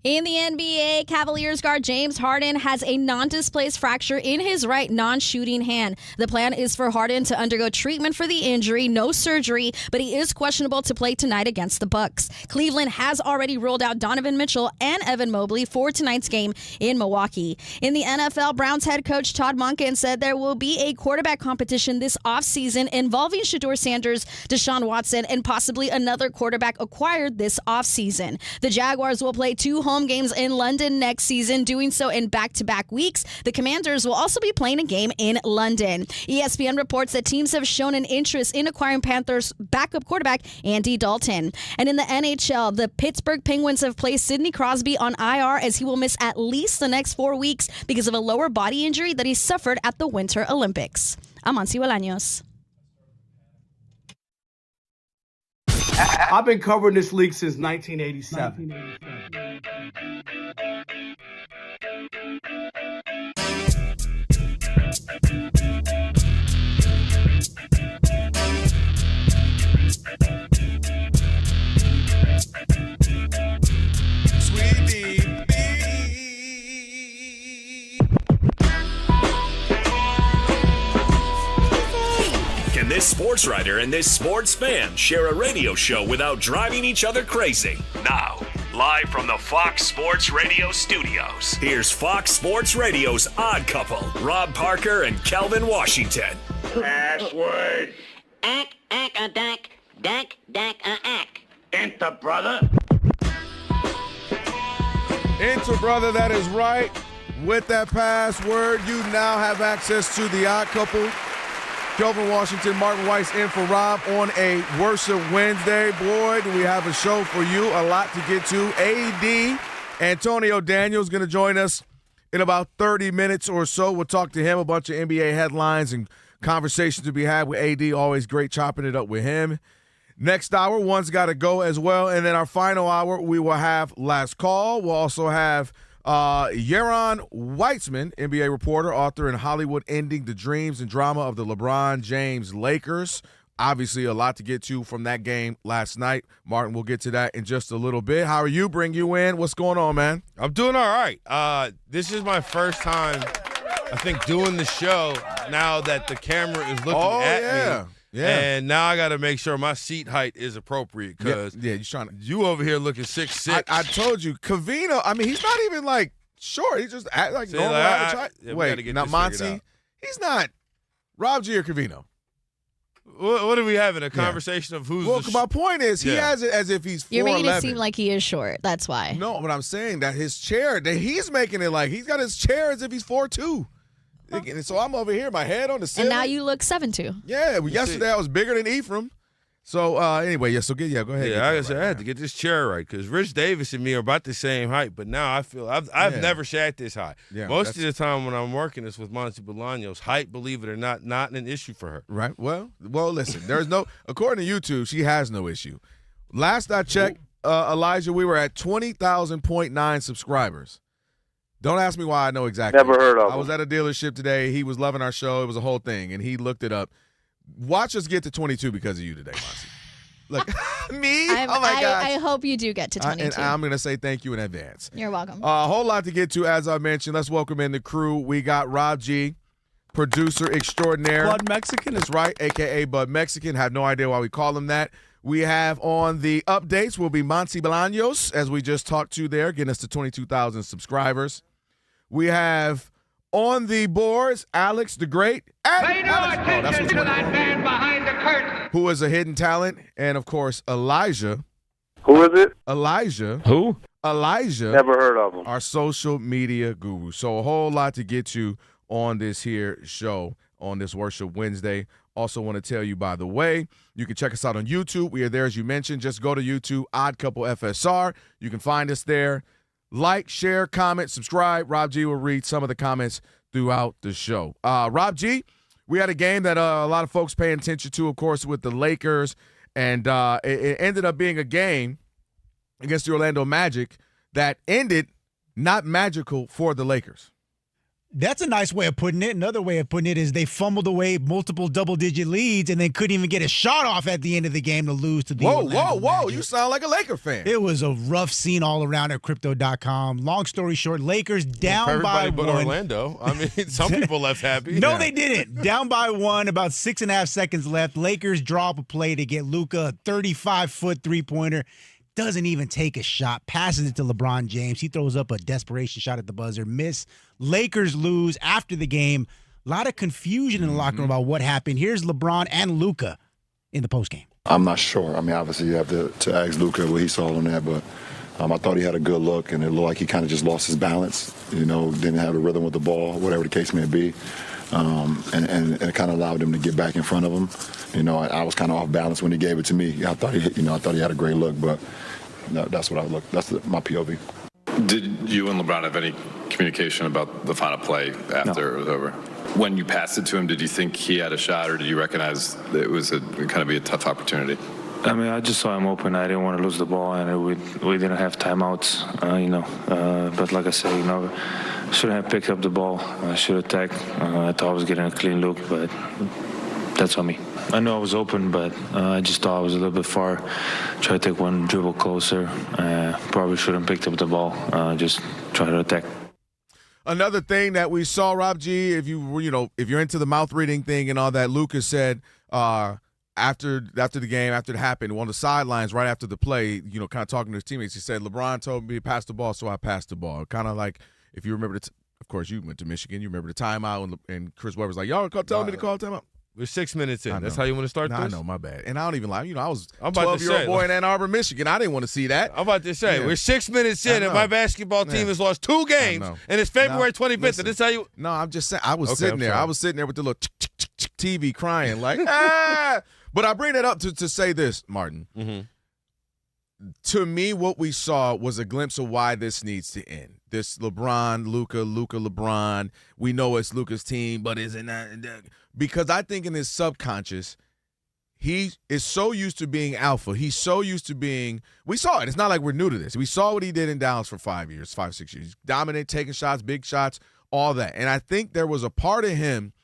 In the NBA, Cavaliers guard James Harden has a non-displaced fracture in his right non-shooting hand. The plan is for Harden to undergo treatment for the injury, no surgery, but he is questionable to play tonight against the Bucks. Cleveland has already ruled out Donovan Mitchell and Evan Mobley for tonight's game in Milwaukee. In the NFL, Browns head coach Todd Monken said there will be a quarterback competition this offseason involving Shedeur Sanders, Deshaun Watson, and possibly another quarterback acquired this offseason. The Jaguars will play 2 home games in London next season, doing so in back-to-back weeks. The Commanders will also be playing a game in London. ESPN reports that teams have shown an interest in acquiring Panthers backup quarterback Andy Dalton. And in the NHL, the Pittsburgh Penguins have placed Sidney Crosby on IR as he will miss at least the next 4 weeks because of a lower body injury that he suffered at the Winter Olympics. I'm Ansi Bolaños. I've been covering this league since 1987. Can this sports writer and this sports fan share a radio show without driving each other crazy? Now, live from the Fox Sports Radio studios, here's Fox Sports Radio's Odd Couple, Rob Parker and Kelvin Washington. Password. Ack, ack. Enter, brother. Enter, brother, that is right. With that password, you now have access to the Odd Couple. Kelvin Washington, Martin Weiss in for Rob on a Worship Wednesday. Boy, do we have a show for you. A lot to get to. AD Antonio Daniels going to join us in about 30 minutes or so. We'll talk to him, a bunch of NBA headlines and conversations to be had with AD. Always great chopping it up with him. Next hour, one's got to go as well. And then our final hour, we will have Last Call. We'll also have Yaron Weitzman, NBA reporter, author in Hollywood Ending the Dreams and Drama of the LeBron James Lakers. Obviously, a lot to get to from that game last night. Martin, we'll get to that in just a little bit. How are you? Bring you in. What's going on, man? I'm doing all right. This is my first time, I think, doing the show now that the camera is looking at me. Yeah. And now I got to make sure my seat height is appropriate because you're trying to. You over here looking 6'6". I told you, Cavino. I mean, he's not even like short. He's just like normal average height. Wait, now Monty, he's not Rob G or Cavino. What are we having? A conversation of who's? Well, my point is, he has it as if he's 4'11". You're making it seem like he is short. That's why. No, but I'm saying that his chair, that he's making it like he's got his chair as if he's 4'2". So I'm over here, my head on the ceiling. And now you look 7'2". Yeah, yesterday I was bigger than Ephraim. So anyway, go ahead. Yeah, I had to get this chair right because Rich Davis and me are about the same height, but now I feel I've never sat this high. Yeah, most of the time when I'm working this with Monty Bolaños, height, believe it or not an issue for her. Right. Well, listen, there's no according to YouTube, she has no issue. Last I checked, Elijah, we were at 20,000.9 subscribers. Don't ask me why I know exactly. Never heard of him. I was at a dealership today. He was loving our show. It was a whole thing, and he looked it up. Watch us get to 22 because of you today, Marcy. Look, me? Oh, my God. I hope you do get to 22. And I'm going to say thank you in advance. You're welcome. A whole lot to get to, as I mentioned. Let's welcome in the crew. We got Rob G., producer extraordinaire. Bud Mexican. That's right, a.k.a. Bud Mexican. Have no idea why we call him that. We have on the updates will be Monty Bolaños, as we just talked to there, getting us to 22,000 subscribers. We have on the boards Alex the Great. Pay no attention to that man behind the curtain. Who is a hidden talent. And, of course, Elijah. Who is it? Elijah. Who? Elijah. Never heard of him. Our social media guru. So a whole lot to get to on this here show on this Worship Wednesday. Also want to tell you, by the way, you can check us out on YouTube. We are there, as you mentioned. Just go to YouTube, Odd Couple FSR. You can find us there. Like, share, comment, subscribe. Rob G will read some of the comments throughout the show. Rob G, we had a game that a lot of folks paying attention to, of course, with the Lakers. And it ended up being a game against the Orlando Magic that ended not magical for the Lakers. That's a nice way of putting it. Another way of putting it is they fumbled away multiple double-digit leads and then couldn't even get a shot off at the end of the game to lose to the Orlando Magic. You sound like a Laker fan. It was a rough scene all around at Crypto.com. Long story short, Lakers down by but one. Orlando. I mean, some people left happy. No, they didn't. Down by one, about 6.5 seconds left. Lakers draw up a play to get Luka a 35-foot three-pointer. Doesn't even take a shot, passes it to LeBron James. He throws up a desperation shot at the buzzer, miss. Lakers lose after the game. A lot of confusion in the locker room about what happened. Here's LeBron and Luka in the postgame. I'm not sure. I mean, obviously you have to ask Luka what he saw on that, but I thought he had a good look, and it looked like he kind of just lost his balance, didn't have a rhythm with the ball, whatever the case may be. And it kind of allowed him to get back in front of him. I was kind of off balance when he gave it to me. I thought he had a great look, but no, that's what I looked. That's my POV. Did you and LeBron have any communication about the final play after it was over? When you passed it to him, did you think he had a shot, or did you recognize that it was going to be a tough opportunity? I mean, I just saw him open. I didn't want to lose the ball, and we didn't have timeouts, But like I said, shouldn't have picked up the ball. I should have tagged. I thought I was getting a clean look, but that's on me. I know I was open, but I just thought I was a little bit far. Try to take one dribble closer. Probably shouldn't have picked up the ball. Just try to attack. Another thing that we saw, Rob G, if you're into the mouth reading thing and all that, Luka said after the game, after it happened, on the sidelines right after the play, kind of talking to his teammates, he said, "LeBron told me to pass the ball, so I passed the ball." Kind of like, if you remember, of course, you went to Michigan. You remember the timeout, and Chris Webber's like, "Y'all telling me to call timeout." We're 6 minutes in. That's how you want to start this? I know, my bad. And I don't even lie. I was a 12-year-old boy in Ann Arbor, Michigan. I didn't want to see that. I'm about to say, we're 6 minutes in, and my basketball team has lost 2 games, and it's February 25th. Listen, and this how you? No, I'm just saying. I was sitting there. I was sitting there with the little TV crying like, ah. But I bring that up to say this, Martin. Mm-hmm. To me, what we saw was a glimpse of why this needs to end. This LeBron, Luka, LeBron. We know it's Luka's team, but isn't that? Because I think in his subconscious, he is so used to being alpha. He's so used to being – we saw it. It's not like we're new to this. We saw what he did in Dallas for 5 years, 5-6 years. Dominate, taking shots, big shots, all that. And I think there was a part of him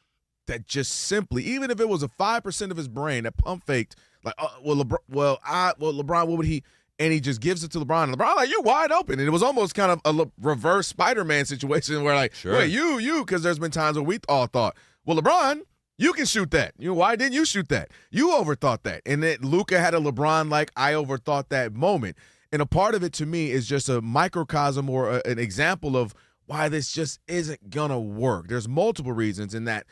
that just simply, even if it was a 5% of his brain that pump faked, like, LeBron, what would he – and he just gives it to LeBron. And LeBron, like, you're wide open. And it was almost kind of a reverse Spider-Man situation where, like, wait, you, because there's been times where we all thought, well, LeBron, you can shoot that. Why didn't you shoot that? You overthought that. And then Luka had a LeBron, like, I overthought that moment. And a part of it, to me, is just a microcosm or an example of why this just isn't going to work. There's multiple reasons in that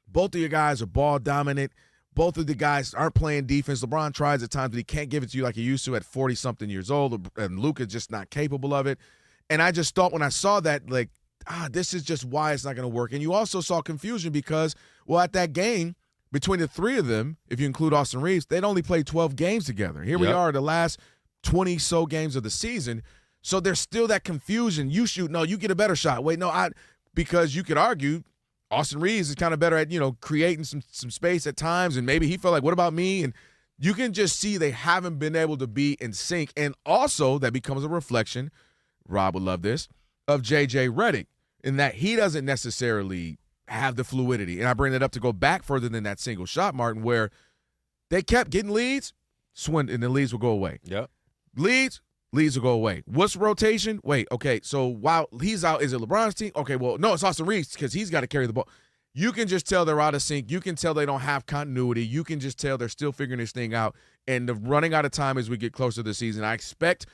both of your guys are ball dominant. Both of the guys aren't playing defense. LeBron tries at times, but he can't give it to you like he used to at 40-something years old, and Luka's just not capable of it. And I just thought when I saw that, like, this is just why it's not going to work. And you also saw confusion because, well, at that game, between the three of them, if you include Austin Reeves, they'd only played 12 games together. Here we are, the last 20-so games of the season. So there's still that confusion. You shoot, no, you get a better shot. Wait, no, because you could argue – Austin Reeves is kind of better at, creating some space at times, and maybe he felt like, what about me? And you can just see they haven't been able to be in sync. And also that becomes a reflection, Rob would love this, of J.J. Redick, in that he doesn't necessarily have the fluidity. And I bring that up to go back further than that single shot, Martin, where they kept getting leads, and the leads will go away. Yep. Leads will go away. What's rotation? Wait, okay, so while he's out, is it LeBron's team? Okay, well, no, it's Austin Reeves because he's got to carry the ball. You can just tell they're out of sync. You can tell they don't have continuity. You can just tell they're still figuring this thing out. And the running out of time as we get closer to the season. I expect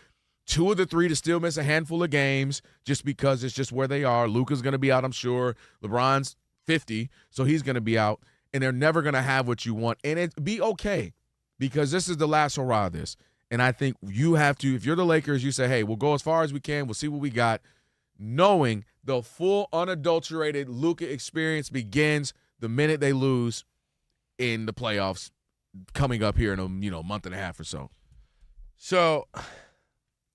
2 of the 3 to still miss a handful of games just because it's just where they are. Luka's going to be out, I'm sure. LeBron's 50, so he's going to be out. And they're never going to have what you want. And it'd be okay because this is the last hurrah of this. And I think you have to, if you're the Lakers, you say, hey, we'll go as far as we can. We'll see what we got, knowing the full unadulterated Luka experience begins the minute they lose in the playoffs coming up here in a month and a half or so. So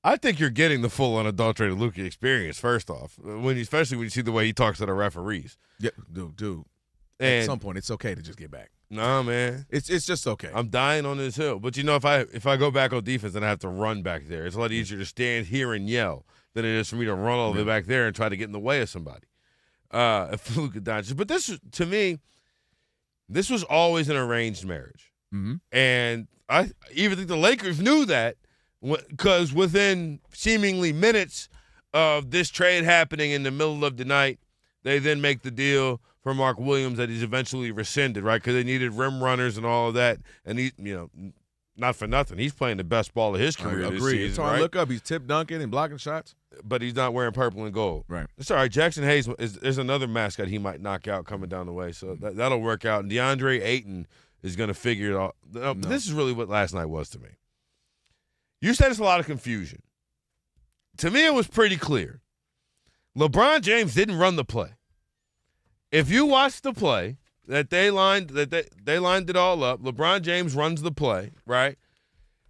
I think you're getting the full unadulterated Luka experience, first off, especially when you see the way he talks to the referees. Yeah, dude. And at some point, it's okay to just get back. Nah, man. It's just okay. I'm dying on this hill. But, if I go back on defense, then I have to run back there. It's a lot easier to stand here and yell than it is for me to run all the way back there and try to get in the way of somebody. if Luka Doncic. But this, to me, this was always an arranged marriage. Mm-hmm. And I even think the Lakers knew that because within seemingly minutes of this trade happening in the middle of the night, they then make the deal for Mark Williams that he's eventually rescinded, right? Because they needed rim runners and all of that. And he, not for nothing, he's playing the best ball of his career this season, right? Look up, he's tip dunking and blocking shots. But he's not wearing purple and gold. Right. It's all right. Jackson Hayes is another mascot he might knock out coming down the way. So that'll work out. And DeAndre Ayton is going to figure it out. No. This is really what last night was to me. You said it's a lot of confusion. To me, it was pretty clear. LeBron James didn't run the play. If you watch the play that they lined it all up, LeBron James runs the play, right?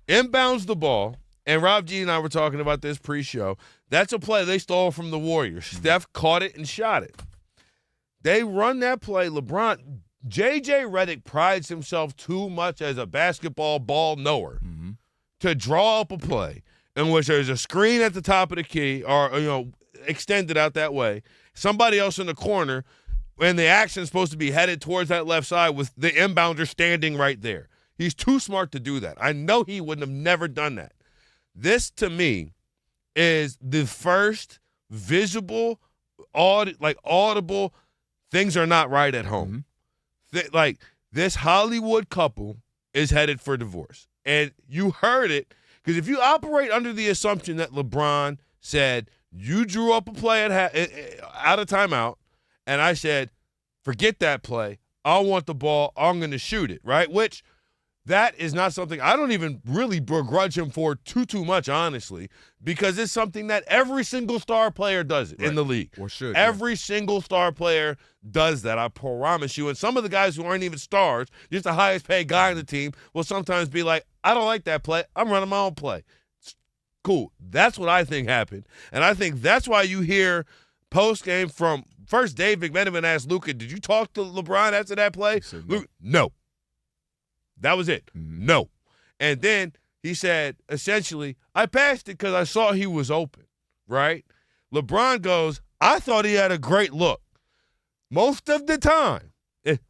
Inbounds the ball, and Rob G and I were talking about this pre-show. That's a play they stole from the Warriors. Steph caught it and shot it. They run that play. J.J. Redick prides himself too much as a basketball ball knower to draw up a play in which there's a screen at the top of the key or, extended out that way, somebody else in the corner, and the action's supposed to be headed towards that left side with the inbounder standing right there. He's too smart to do that. I know he wouldn't have never done that. This, to me, is the first visible, audible, things are not right at home. This Hollywood couple is headed for divorce. And you heard it, because if you operate under the assumption that LeBron said, you drew up a play out of timeout, and I said, forget that play. I want the ball. I'm going to shoot it, right? Which that is not something I don't even really begrudge him for too much, honestly, because it's something that every single star player does it in the league. Or should. Every single star player does that, I promise you. And some of the guys who aren't even stars, just the highest paid guy on the team, will sometimes be like, I don't like that play. I'm running my own play. Cool. That's what I think happened. And I think that's why you hear post-game from first Dave McMenamin asked Luka, did you talk to LeBron after that play? Said no. No. That was it. No. And then he said, essentially, I passed it because I saw he was open, right? LeBron goes, I thought he had a great look. Most of the time,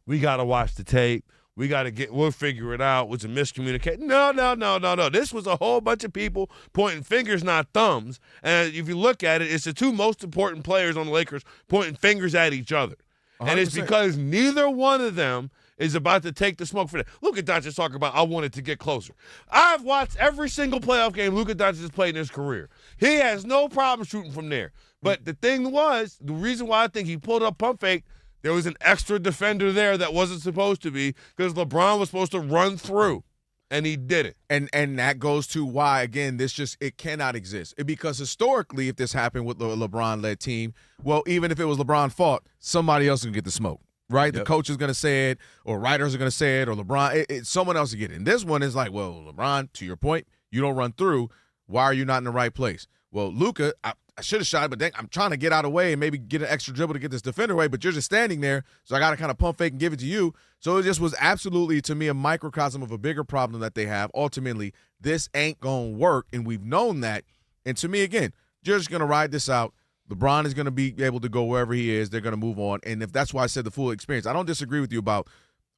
we got to watch the tape. We'll figure it out. It was a miscommunication. No. This was a whole bunch of people pointing fingers, not thumbs. And if you look at it, it's the two most important players on the Lakers pointing fingers at each other. 100%. And it's because neither one of them is about to take the smoke for that. Luka Doncic talking about, I wanted to get closer. I've watched every single playoff game Luka Doncic has played in his career. He has no problem shooting from there. But the thing was, the reason why I think he pulled up pump fake, there was an extra defender there that wasn't supposed to be because LeBron was supposed to run through, and he didn't. And that goes to why, again, it cannot exist. Because historically, if this happened with the LeBron-led team, well, even if it was LeBron's fault, somebody else can get the smoke, right? Yep. The coach is going to say it, or writers are going to say it, or LeBron, someone else will get it. And this one is like, well, LeBron, to your point, you don't run through. Why are you not in the right place? Well, Luka, I should have shot it, but dang, I'm trying to get out of the way and maybe get an extra dribble to get this defender away, but you're just standing there, so I got to kind of pump fake and give it to you. So it just was absolutely, to me, a microcosm of a bigger problem that they have. Ultimately, this ain't going to work, and we've known that. And to me, again, you're just going to ride this out. LeBron is going to be able to go wherever he is. They're going to move on. And if that's why I said the full experience, I don't disagree with you about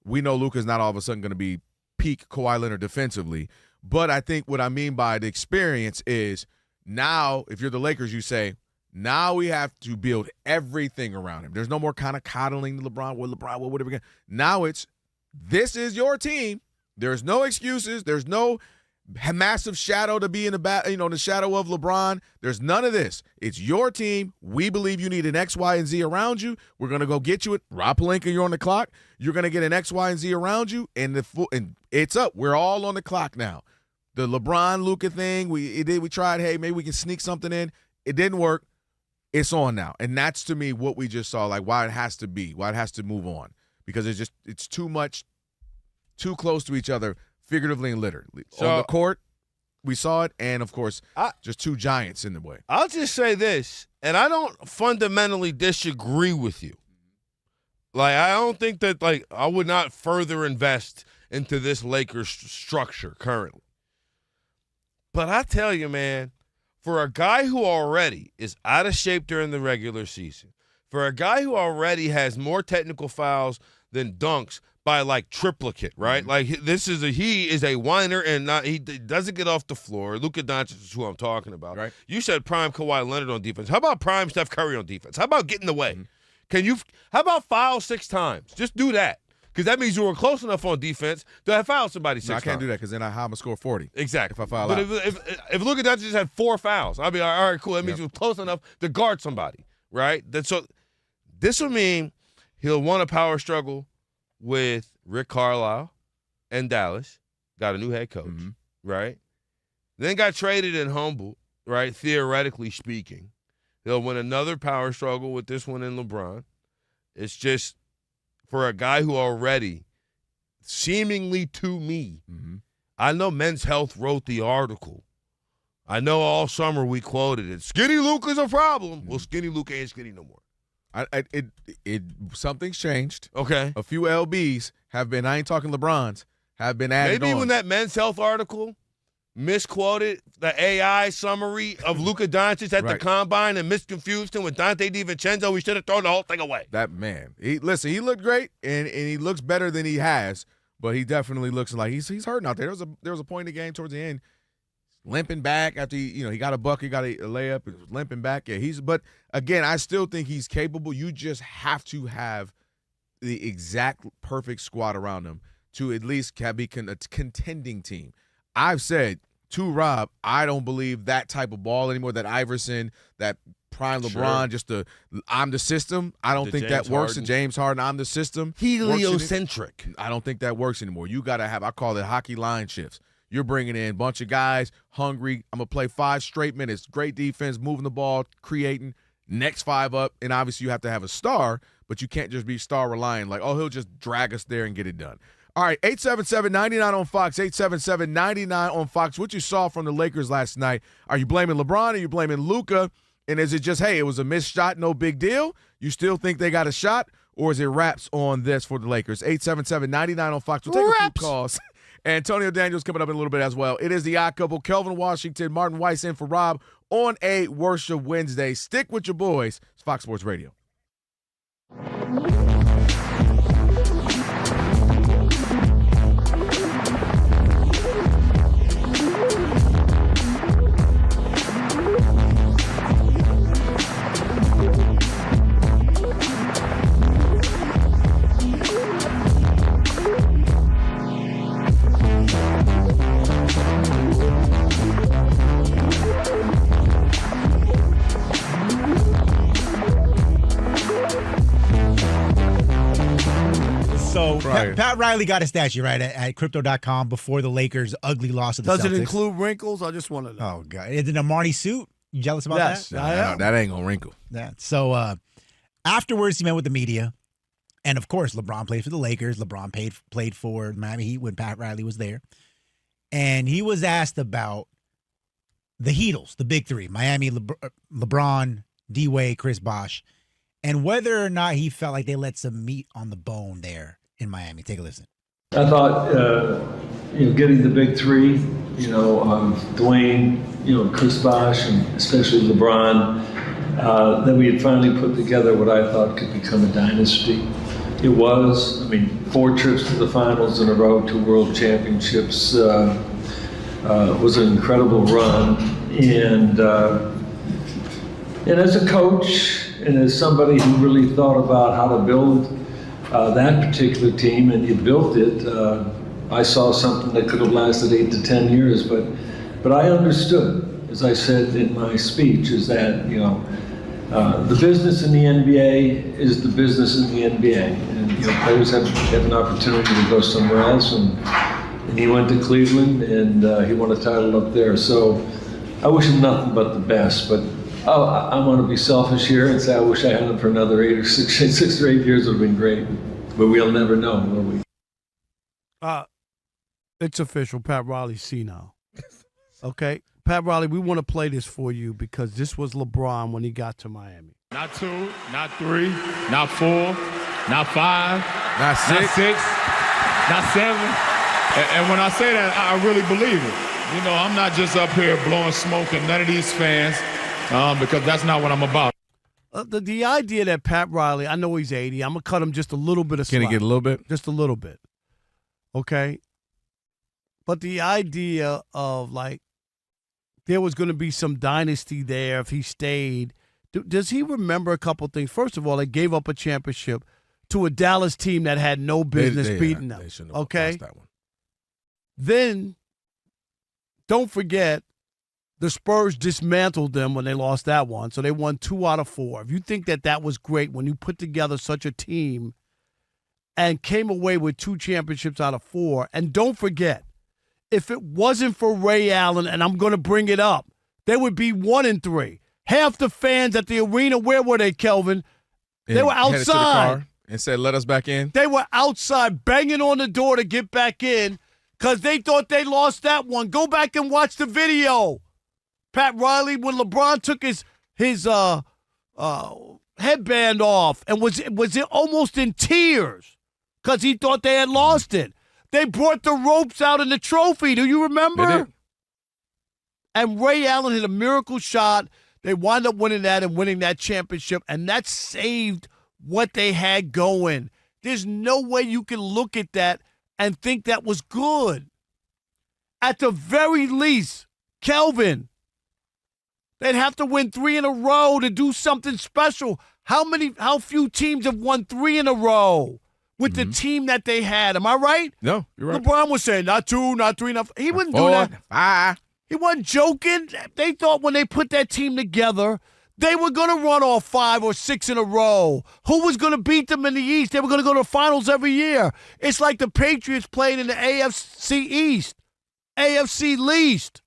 we know Luka's not all of a sudden going to be peak Kawhi Leonard defensively, but I think what I mean by the experience is now, if you're the Lakers, you say, now we have to build everything around him. There's no more kind of coddling LeBron, whatever. Now this is your team. There's no excuses. There's no massive shadow to be in the shadow of LeBron. There's none of this. It's your team. We believe you need an X, Y, and Z around you. We're going to go get you it. Rob Pelinka, you're on the clock. You're going to get an X, Y, and Z around you, and it's up. We're all on the clock now. The LeBron Luka thing, we tried, hey, maybe we can sneak something in. It didn't work. It's on now. And that's, to me, what we just saw, like why it has to move on. Because it's too much, too close to each other, figuratively and literally. So, on the court, we saw it, and, of course, just two giants in the way. I'll just say this, and I don't fundamentally disagree with you. Like, I don't think that, I would not further invest into this Lakers structure currently. But I tell you, man, for a guy who already is out of shape during the regular season, For a guy who already has more technical fouls than dunks by like triplicate, right? Like he is a whiner and he doesn't get off the floor. Luka Doncic is who I'm talking about. Right. You said prime Kawhi Leonard on defense. How about prime Steph Curry on defense? How about getting in the way? How about foul 6 times? Just do that. Because that means you were close enough on defense to have fouled somebody 6 times. I can't do that because then I'm going to score 40. Exactly. If I foul out. But if Luka Doncic just had 4 fouls, I'd be like, all right, cool. That means you were close enough to guard somebody, right? So this will mean he'll want a power struggle with Rick Carlisle and Dallas. Got a new head coach, right? Then got traded and humbled, right? Theoretically speaking. He'll win another power struggle with this one in LeBron. It's just for a guy who already, seemingly to me, I know Men's Health wrote the article. I know all summer we quoted it. Skinny Luka's a problem. Well, Skinny Luka ain't skinny no more. Something's changed. Okay. A few LBs have been, I ain't talking LeBrons, have been added Maybe on. when that Men's Health article misquoted the AI summary of Luka Doncic at the Combine and misconfused him with Dante DiVincenzo, we should have thrown the whole thing away. That man. He looked great, and he looks better than he has, but he definitely looks like he's hurting out there. There was a point in the game towards the end, limping back after he got a bucket, got a layup, and was limping back. Yeah, but again, I still think he's capable. You just have to have the exact perfect squad around him to at least be a contending team. I've said to Rob, I don't believe that type of ball anymore, that Iverson, that prime LeBron, I'm the system. I don't think that works. And James Harden, I'm the system. Heliocentric. I don't think that works anymore. You got to have, I call it hockey line shifts. You're bringing in a bunch of guys, hungry. I'm going to play 5 straight minutes. Great defense, moving the ball, creating. Next 5 up. And obviously you have to have a star, but you can't just be star reliant. Like, he'll just drag us there and get it done. All right, 877-99 on Fox, 877-99 on Fox. What you saw from the Lakers last night, are you blaming LeBron? Are you blaming Luka? And is it just, hey, it was a missed shot, no big deal? You still think they got a shot? Or is it wraps on this for the Lakers? 877-99 on Fox. We'll take a few calls. Antonio Daniels coming up in a little bit as well. It is the Odd Couple. Kelvin Washington, Martin Weiss in for Rob on a Worship Wednesday. Stick with your boys. It's Fox Sports Radio. So Pat Riley got a statue, right, at Crypto.com before the Lakers' ugly loss to the Celtics. Does it include wrinkles? I just want to know. Oh, God. Is it an Armani suit? You jealous about that? No, that ain't going to wrinkle. Yeah. So afterwards, he met with the media. And, of course, LeBron played for the Lakers. LeBron played for Miami Heat when Pat Riley was there. And he was asked about the Heatles, the big three, Miami, LeBron, D-Wade, Chris Bosh, and whether or not he felt like they let some meat on the bone there in Miami. Take a listen. I thought, getting the big three, Dwayne, Chris Bosh, and especially LeBron, that we had finally put together what I thought could become a dynasty. It was, 4 trips to the finals in a row, 2 world championships, was an incredible run. And as a coach, and as somebody who really thought about how to build that particular team, and you built it, I saw something that could have lasted 8 to 10 years. But I understood, as I said in my speech, is that the business in the NBA is the business in the NBA, and players have an opportunity to go somewhere else. And he went to Cleveland, and he won a title up there. So I wish him nothing but the best. But I want to be selfish here and say I wish I had him for another 6 or 8 years. Would have been great, but we'll never know, will we? It's official. Pat Riley's senile. Okay, Pat Riley, we want to play this for you because this was LeBron when he got to Miami. Not 2, not 3, not 4, not 5, not 6, not 7. And when I say that, I really believe it. I'm not just up here blowing smoke at none of these fans because that's not what I'm about. the idea that Pat Riley, I know he's 80. I'm going to cut him just a little bit of slack. Can he get a little bit? Just a little bit. Okay? But the idea of, like, there was going to be some dynasty there if he stayed. Does he remember a couple things? First of all, they gave up a championship to a Dallas team that had no business beating them. They shouldn't have lost that one. Then, don't forget, the Spurs dismantled them when they lost that one, so they won 2 out of 4. If you think that was great when you put together such a team and came away with 2 championships out of 4, and don't forget, if it wasn't for Ray Allen, and I'm going to bring it up, they would be 1-3. Half the fans at the arena, where were they, Kelvin? They were outside. Headed to the car and said, let us back in. They were outside banging on the door to get back in because they thought they lost that one. Go back and watch the video. Pat Riley, when LeBron took his headband off and was almost in tears because he thought they had lost it. They brought the ropes out in the trophy. Do you remember? They did. And Ray Allen hit a miracle shot. They wound up winning that and winning that championship, and that saved what they had going. There's no way you can look at that and think that was good. At the very least, Kelvin, they'd have to win 3 in a row to do something special. How few teams have won 3 in a row with the team that they had? Am I right? No, you're right. LeBron was saying, not 2, not 3, not 4. He wouldn't do that. 5. He wasn't joking. They thought when they put that team together, they were going to run off 5 or 6 in a row. Who was going to beat them in the East? They were going to go to the finals every year. It's like the Patriots playing in the AFC East, AFC least.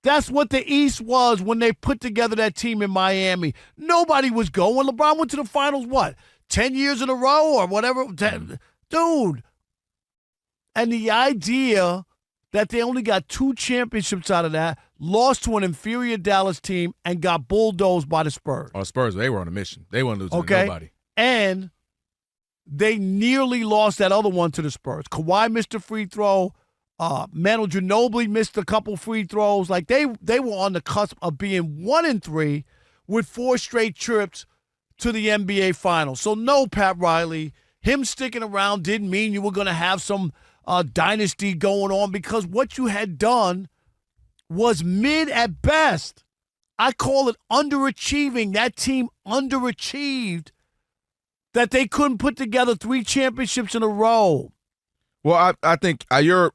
That's what the East was when they put together that team in Miami. Nobody was going. LeBron went to the finals, 10 years in a row or whatever? Dude. And the idea that they only got 2 championships out of that, lost to an inferior Dallas team, and got bulldozed by the Spurs. Oh, Spurs, they were on a mission. They weren't losing to nobody. And they nearly lost that other one to the Spurs. Kawhi missed a free throw. Manu Ginobili missed a couple free throws. Like, they were on the cusp of being 1-3 with 4 straight trips to the NBA Finals. So, no, Pat Riley, him sticking around didn't mean you were going to have some dynasty going on, because what you had done was mid at best. I call it underachieving. That team underachieved that they couldn't put together 3 championships in a row. Well, I think you're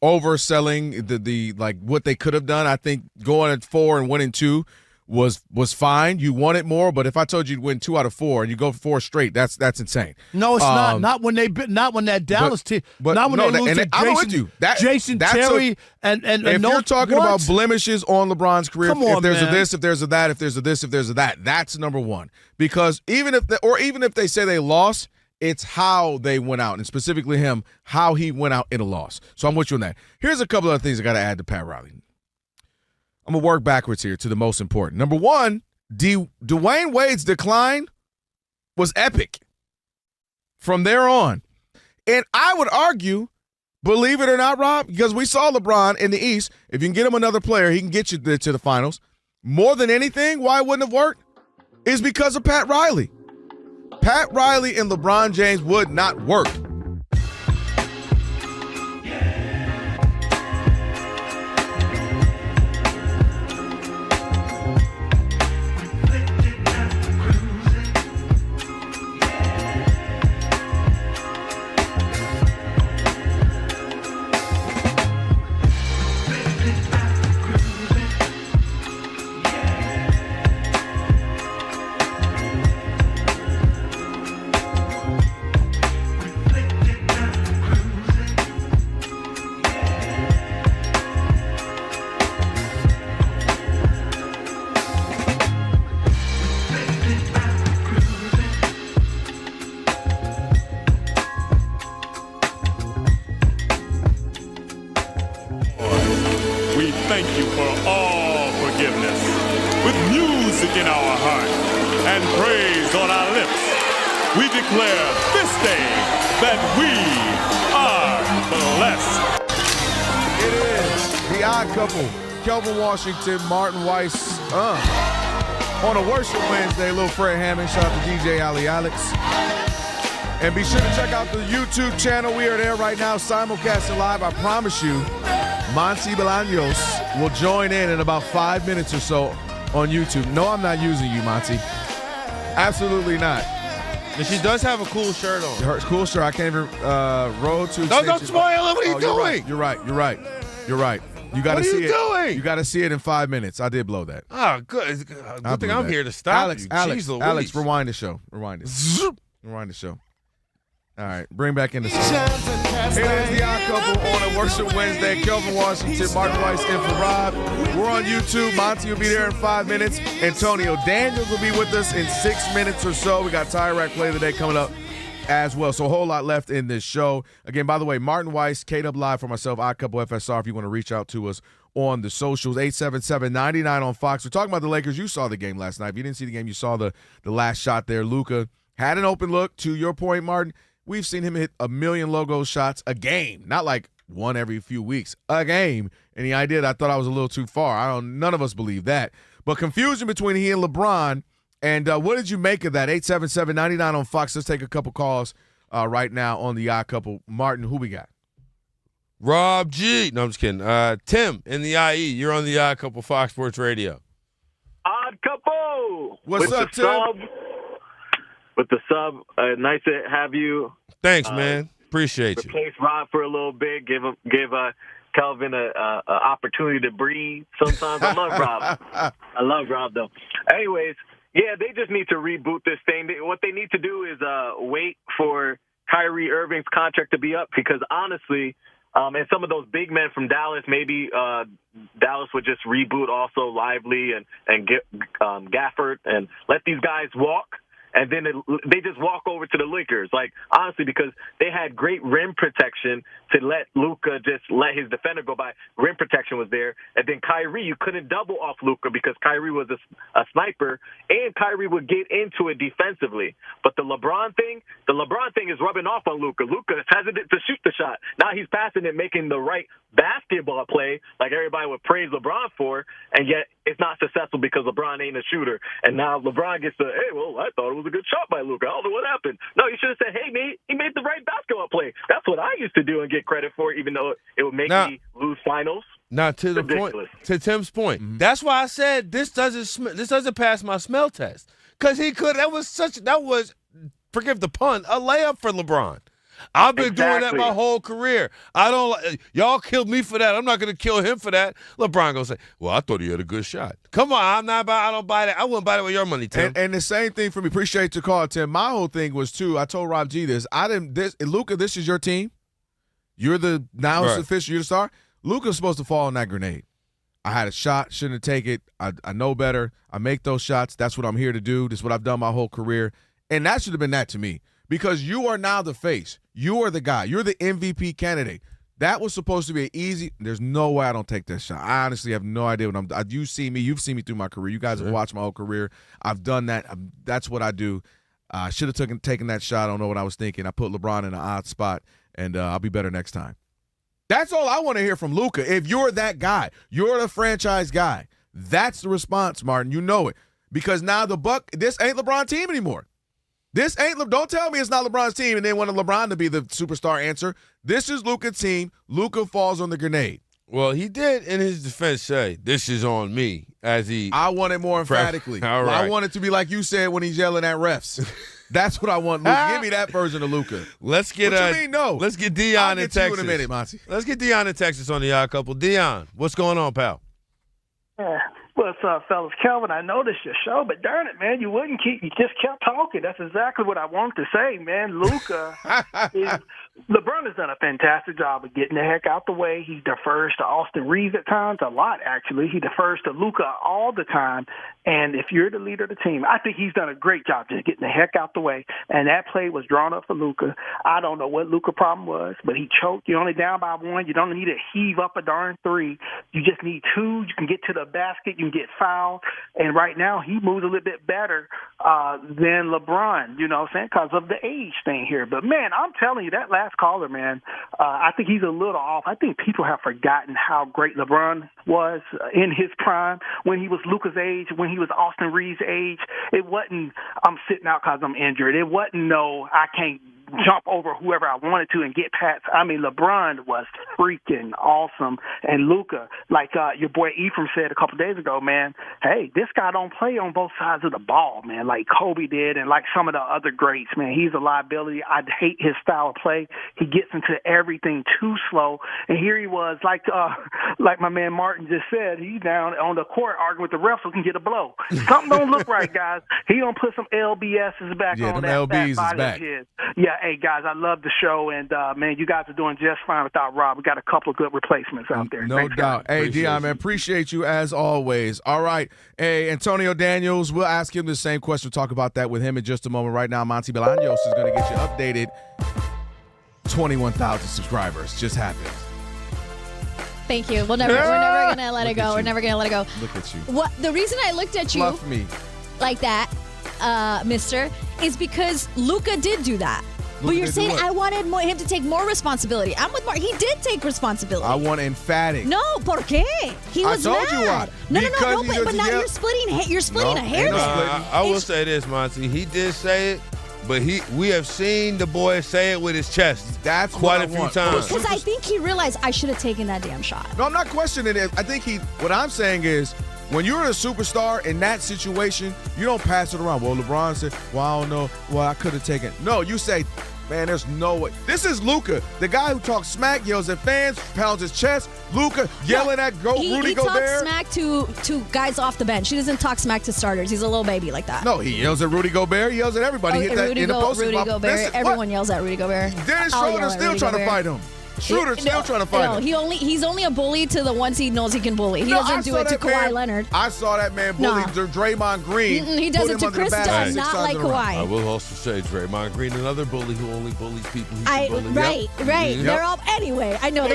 overselling the like what they could have done. I think going at 4 and winning 2 was fine. You wanted more, but if I told you to win 2 out of 4 and you go for 4 straight, that's insane. No, it's not. Not when that Dallas team. Not when they lose to Jason Terry and if you're talking about blemishes on LeBron's career, if there's a this, if there's a that, if there's a this, if there's a that, that's number one. Because even if they say they lost, it's how they went out, and specifically him, how he went out in a loss. So I'm with you on that. Here's a couple of things I got to add to Pat Riley. I'm going to work backwards here to the most important. Number one, Dwayne Wade's decline was epic from there on. And I would argue, believe it or not, Rob, because we saw LeBron in the East, if you can get him another player, he can get you to the finals. More than anything, why it wouldn't have worked is because of Pat Riley. Pat Riley and LeBron James would not work. Kelvin Washington, Martin Weiss, on a Worship Wednesday. Little Fred Hammond. Shout out to DJ Ali Alex. And be sure to check out the YouTube channel. We are there right now, simulcasting live. I promise you, Monty Bolaños will join in about 5 minutes or so on YouTube. No, I'm not using you, Monty. Absolutely not. And she does have a cool shirt on. Her cool shirt. I can't even road to. No, don't spoil it. What are you doing? You're right. You got to see it. What are you doing? You got to see it in 5 minutes. I did blow that. Oh, good. Good thing I'm here to stop you. Alex, rewind the show. Rewind the show. All right, bring back in the song. Here's the Odd Couple on a Worship Wednesday. Kelvin Washington, Martin Weiss, and for Rob. We're on YouTube. Monty will be there in 5 minutes. Antonio Daniels will be with us in 6 minutes or so. We got Tire Rack Play of the Day coming up as well. So a whole lot left in this show. Again, by the way, Martin Weiss, Cade Up Live for myself, Odd Couple FSR, if you want to reach out to us on the socials. 877-99 on Fox. We're talking about the Lakers. You saw the game last night. If you didn't see the game, you saw the last shot there. Luka had an open look. To your point, Martin, we've seen him hit a million logo shots a game, not like one every few weeks, a game. And the idea that I thought I was a little too far. None of us believe that. But confusion between he and LeBron. And what did you make of that? 877-99 on Fox. Let's take a couple calls right now on the Odd Couple. Martin, who we got? Rob G. No, I'm just kidding. Tim in the IE. You're on the Odd Couple Fox Sports Radio. Odd Couple. What's up, Tim? With the sub, nice to have you. Thanks, man. Appreciate you. Replace Rob for a little bit. Give Kelvin a opportunity to breathe. Sometimes I love Rob. I love Rob though. Anyways, yeah, they just need to reboot this thing. What they need to do is wait for Kyrie Irving's contract to be up because honestly, and some of those big men from Dallas, maybe Dallas would just reboot also Lively and get Gafford and let these guys walk. And then they just walk over to the Lakers. Like, honestly, because they had great rim protection to let Luka just let his defender go by. Rim protection was there. And then Kyrie, you couldn't double off Luka because Kyrie was a sniper, and Kyrie would get into it defensively. But the LeBron thing is rubbing off on Luka. Luka is hesitant to shoot the shot. Now he's passing it, making the right basketball play, like everybody would praise LeBron for, and yet it's not successful because LeBron ain't a shooter. And now LeBron gets the, hey, well, I thought it was a good shot by Luka. I don't know what happened. No, you should have said, hey, mate, he made the right basketball play. That's what I used to do and get credit for, even though it would make me lose finals. Now, to the point, to Tim's point, that's why I said this doesn't pass my smell test because he could. That was forgive the pun, a layup for LeBron. I've been doing that my whole career. Y'all killed me for that. I'm not going to kill him for that. LeBron gonna say, "Well, I thought he had a good shot." Come on, I don't buy that. I wouldn't buy that with your money, Tim. And the same thing for me. Appreciate your call, Tim. My whole thing was too. I told Rob G this. Luka, this is your team. You're it's official. You're the star. Luka's supposed to fall on that grenade. I had a shot, shouldn't have taken it. I know better. I make those shots. That's what I'm here to do. This is what I've done my whole career. And that should have been that to me. Because you are now the face. You are the guy. You're the MVP candidate. That was supposed to be an easy – there's no way I don't take that shot. I honestly have no idea what I'm – you've seen me through my career. You guys have watched my whole career. I've done that. That's what I do. I should have taken that shot. I don't know what I was thinking. I put LeBron in an odd spot, and I'll be better next time. That's all I want to hear from Luka. If you're that guy, you're the franchise guy. That's the response, Martin. You know it. Because now this ain't LeBron's team anymore. This ain't – don't tell me it's not LeBron's team and they want LeBron to be the superstar answer. This is Luka's team. Luka falls on the grenade. Well, he did in his defense say, this is on me, as he – I want it more emphatically. All right. I want it to be like you said when he's yelling at refs. That's what I want, Luka. Give me that version of Luka. Let's get what you mean, no? Let's get Dion in Texas. You in a minute, Monty. Let's get Dion in Texas on the Odd Couple. Dion, what's going on, pal? Yeah. What's up, fellas? Kelvin, I noticed your show, but darn it, man, you just kept talking. That's exactly what I wanted to say, man. Luka LeBron has done a fantastic job of getting the heck out the way. He defers to Austin Reeves at times, a lot, actually. He defers to Luka all the time. And if you're the leader of the team, I think he's done a great job just getting the heck out the way. And that play was drawn up for Luka. I don't know what Luka's problem was, but he choked. You're only down by one. You don't need to heave up a darn three. You just need two. You can get to the basket. You can get fouled. And right now he moves a little bit better than LeBron, you know what I'm saying, because of the age thing here. But, man, I'm telling you, that last caller, man, I think he's a little off. I think people have forgotten how great LeBron was in his prime when he was Luka's age, when he was Austin Reeves' age. It wasn't, I'm sitting out because I'm injured. It wasn't, no, I can't jump over whoever I wanted to and get past. I mean, LeBron was freaking awesome. And Luka, like your boy Ephraim said a couple of days ago, man, hey, this guy don't play on both sides of the ball, man, like Kobe did and like some of the other greats, man. He's a liability. I hate his style of play. He gets into everything too slow. And here he was, like my man Martin just said, he's down on the court arguing with the refs so he can get a blow. Something don't look right, guys. He gonna put some LBSs back on that LBs fat is back. of his. Yeah, hey, guys, I love the show, and, man, you guys are doing just fine without Rob. We got a couple of good replacements out there. No Thanks, doubt. guys. Hey, Dion, man, appreciate you as always. All right. Hey, Antonio Daniels, we'll ask him the same question. We'll talk about that with him in just a moment. Right now, Monty Bolaños is going to get you updated. 21,000 subscribers just happened. Thank you. We're never going to let it go. We're never going to let it go. Look at you. What the reason I looked at you Fluff me. like that, mister, is because Luka did do that. But you're saying I wanted him to take more responsibility. I'm with Mark. He did take responsibility. I want emphatic. No, ¿por qué? He was I told mad. you why. No, Because but now you're splitting a hair there. I will say this, Monty. He did say it, but we have seen the boy say it with his chest. That's quite what a few times. Because I think he realized I should have taken that damn shot. No, I'm not questioning it. I think what I'm saying is, when you're a superstar in that situation, you don't pass it around. Well, LeBron said, well, I don't know. Well, I could have taken. No, you say, man, there's no way. This is Luka, the guy who talks smack, yells at fans, pounds his chest. Luka yelling at Rudy Gobert. He talks smack to guys off the bench. He doesn't talk smack to starters. He's a little baby like that. No, he yells at Rudy Gobert. He yells at everybody. He hit that in the post. Rudy Gobert. Everyone yells at Rudy Gobert. Dennis Schroeder's still trying to fight him. Schroeder's still trying to fight him. He's only a bully to the ones he knows he can bully. He doesn't do it to Kawhi Leonard. I saw that man bully Draymond Green. He does it to Chris Dunn, not like Kawhi. I will also say Draymond Green, another bully who only bullies people he can bully. Right. They're all anyway. I know that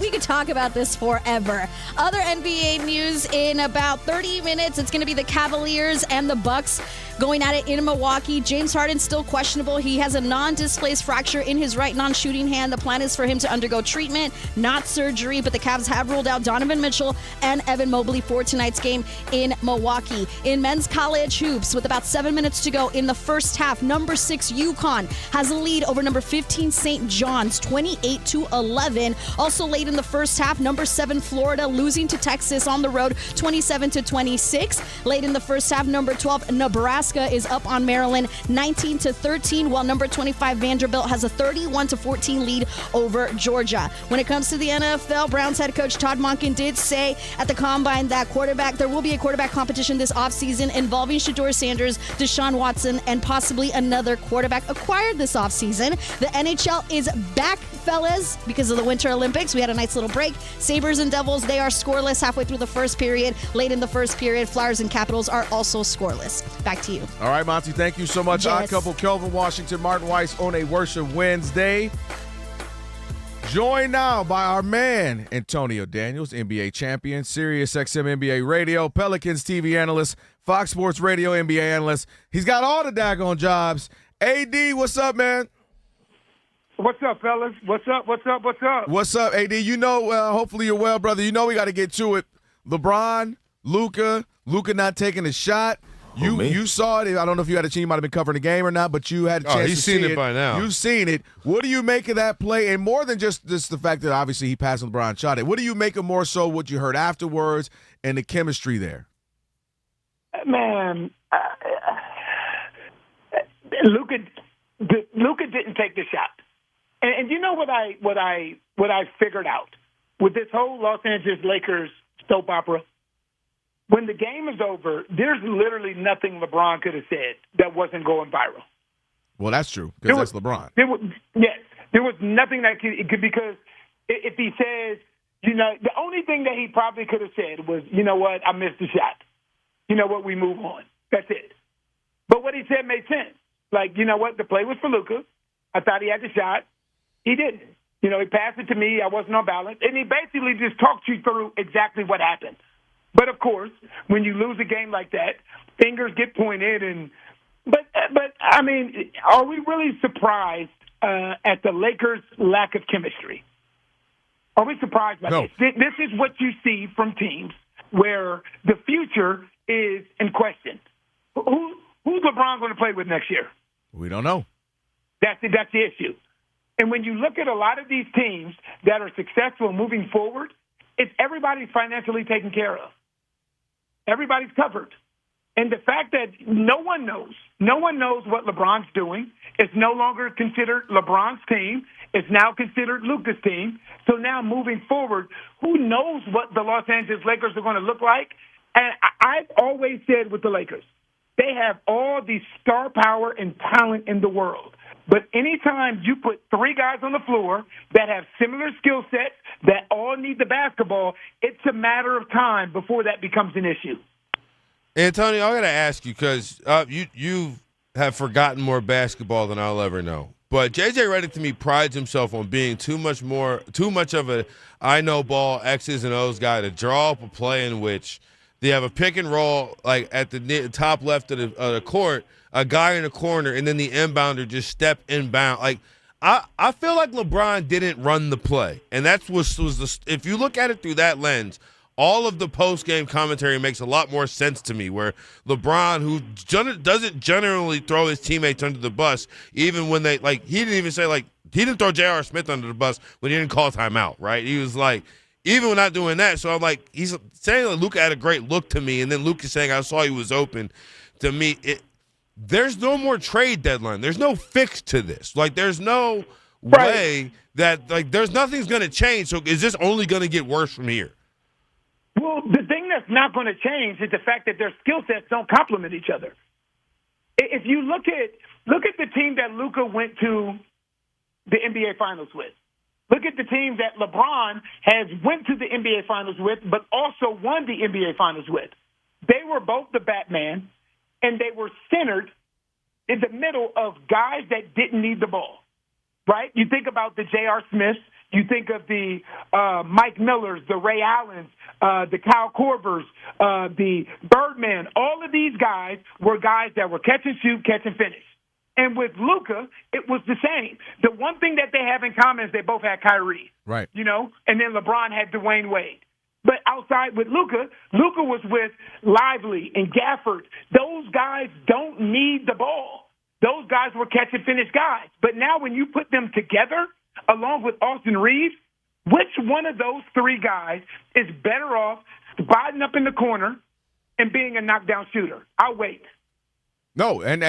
we could talk about this forever. Other NBA news in about 30 minutes. It's going to be the Cavaliers and the Bucks going at it in Milwaukee. James Harden still questionable. He has a non-displaced fracture in his right non-shooting hand. The plan is for him to undergo treatment, not surgery, but the Cavs have ruled out Donovan Mitchell and Evan Mobley for tonight's game in Milwaukee. In men's college hoops, with about 7 minutes to go in the first half, number 6 UConn has a lead over number 15 St. John's, 28-11. Also late in the first half, number 7 Florida losing to Texas on the road, 27-26. Late in the first half, number 12 Nebraska is up on Maryland, 19-13, while number 25 Vanderbilt has a 31-14 lead over Georgia. When it comes to the NFL, Browns head coach Todd Monken did say at the Combine that there will be a quarterback competition this offseason involving Shedeur Sanders, Deshaun Watson, and possibly another quarterback acquired this offseason. The NHL is back, fellas, because of the Winter Olympics. We had a nice little break. Sabres and Devils, they are scoreless halfway through the first period. Late in the first period, Flyers and Capitals are also scoreless. Back to you. All right, Monty, thank you so much. Yes. Odd couple, Kelvin Washington, Martin Weiss on a Worship Wednesday. Joined now by our man, Antonio Daniels, NBA champion, Sirius XM NBA Radio, Pelicans TV analyst, Fox Sports Radio NBA analyst. He's got all the daggone jobs. AD, what's up, man? What's up, fellas? What's up? What's up, AD? You know, hopefully you're well, brother. You know we got to get to it. LeBron, Luka not taking a shot. You saw it. I don't know if you had a chance. You might have been covering the game or not, but you had a chance to see it. He's seen it by now. You've seen it. What do you make of that play? And more than just the fact that obviously he passed LeBron shot it. What do you make of more so what you heard afterwards and the chemistry there? Man, Luka didn't take the shot. And you know what I figured out with this whole Los Angeles Lakers soap opera? When the game is over, there's literally nothing LeBron could have said that wasn't going viral. Well, that's true, because that's LeBron. There was nothing that could, because if he says, the only thing that he probably could have said was, you know what, I missed the shot. You know what, we move on. That's it. But what he said made sense. Like, you know what, the play was for Luka. I thought he had the shot. He didn't. He passed it to me. I wasn't on balance. And he basically just talked you through exactly what happened. But of course, when you lose a game like that, fingers get pointed. But I mean, are we really surprised at the Lakers' lack of chemistry? Are we surprised by this? This is what you see from teams where the future is in question. Who's LeBron going to play with next year? We don't know. That's the issue. And when you look at a lot of these teams that are successful moving forward, it's everybody's financially taken care of. Everybody's covered. And the fact that no one knows what LeBron's doing. It's no longer considered LeBron's team. It's now considered Luka's team. So now moving forward, who knows what the Los Angeles Lakers are going to look like? And I've always said with the Lakers, they have all the star power and talent in the world. But anytime you put three guys on the floor that have similar skill sets that all need the basketball, it's a matter of time before that becomes an issue. Antonio, I got to ask you because you have forgotten more basketball than I'll ever know. But J.J. Redick, to me, prides himself on being too much of a I know ball, X's and O's guy to draw up a play in which they have a pick and roll like at the top left of the court, a guy in the corner, and then the inbounder just step inbound. Like I feel like LeBron didn't run the play, and that's was the if you look at it through that lens. All of the post-game commentary makes a lot more sense to me, where LeBron, who doesn't generally throw his teammates under the bus, even when he didn't even say, he didn't throw J.R. Smith under the bus when he didn't call timeout, right? He was like, even when not doing that. So I'm like, he's saying that Luka had a great look to me, and then Luka saying, I saw he was open. To me, there's no more trade deadline. There's no fix to this. Like, there's no way that, there's nothing's going to change. So is this only going to get worse from here? Well, the thing that's not going to change is the fact that their skill sets don't complement each other. If you look at the team that Luka went to the NBA Finals with, look at the team that LeBron has went to the NBA Finals with, but also won the NBA Finals with. They were both the Batman, and they were centered in the middle of guys that didn't need the ball, right? You think about the J.R. Smiths. You think of the Mike Millers, the Ray Allens, the Kyle Korvers, the Birdman. All of these guys were guys that were catch and shoot, catch and finish. And with Luka, it was the same. The one thing that they have in common is they both had Kyrie. Right. And then LeBron had Dwayne Wade. But outside with Luka was with Lively and Gafford. Those guys don't need the ball. Those guys were catch and finish guys. But now when you put them together, along with Austin Reeves, which one of those three guys is better off spotting up in the corner and being a knockdown shooter? I'll wait. No, and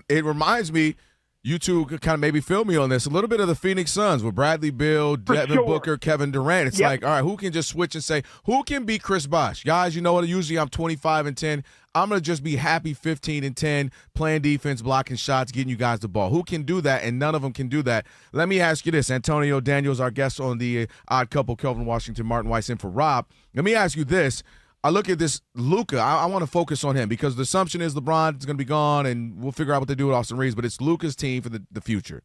it reminds me, you two could kind of maybe fill me on this, a little bit of the Phoenix Suns with Bradley Beal, Devin Booker, Kevin Durant. It's like, all right, who can just switch and say, who can beat Chris Bosh? Guys, you know what? Usually I'm 25-10. I'm going to just be happy 15-10, playing defense, blocking shots, getting you guys the ball. Who can do that? And none of them can do that. Let me ask you this. Antonio Daniels, our guest on the Odd Couple, Kelvin Washington, Martin Weiss in for Rob. Let me ask you this. I look at this Luka. I want to focus on him because the assumption is LeBron is going to be gone, and we'll figure out what they do with Austin Reeves, but it's Luka's team for the future.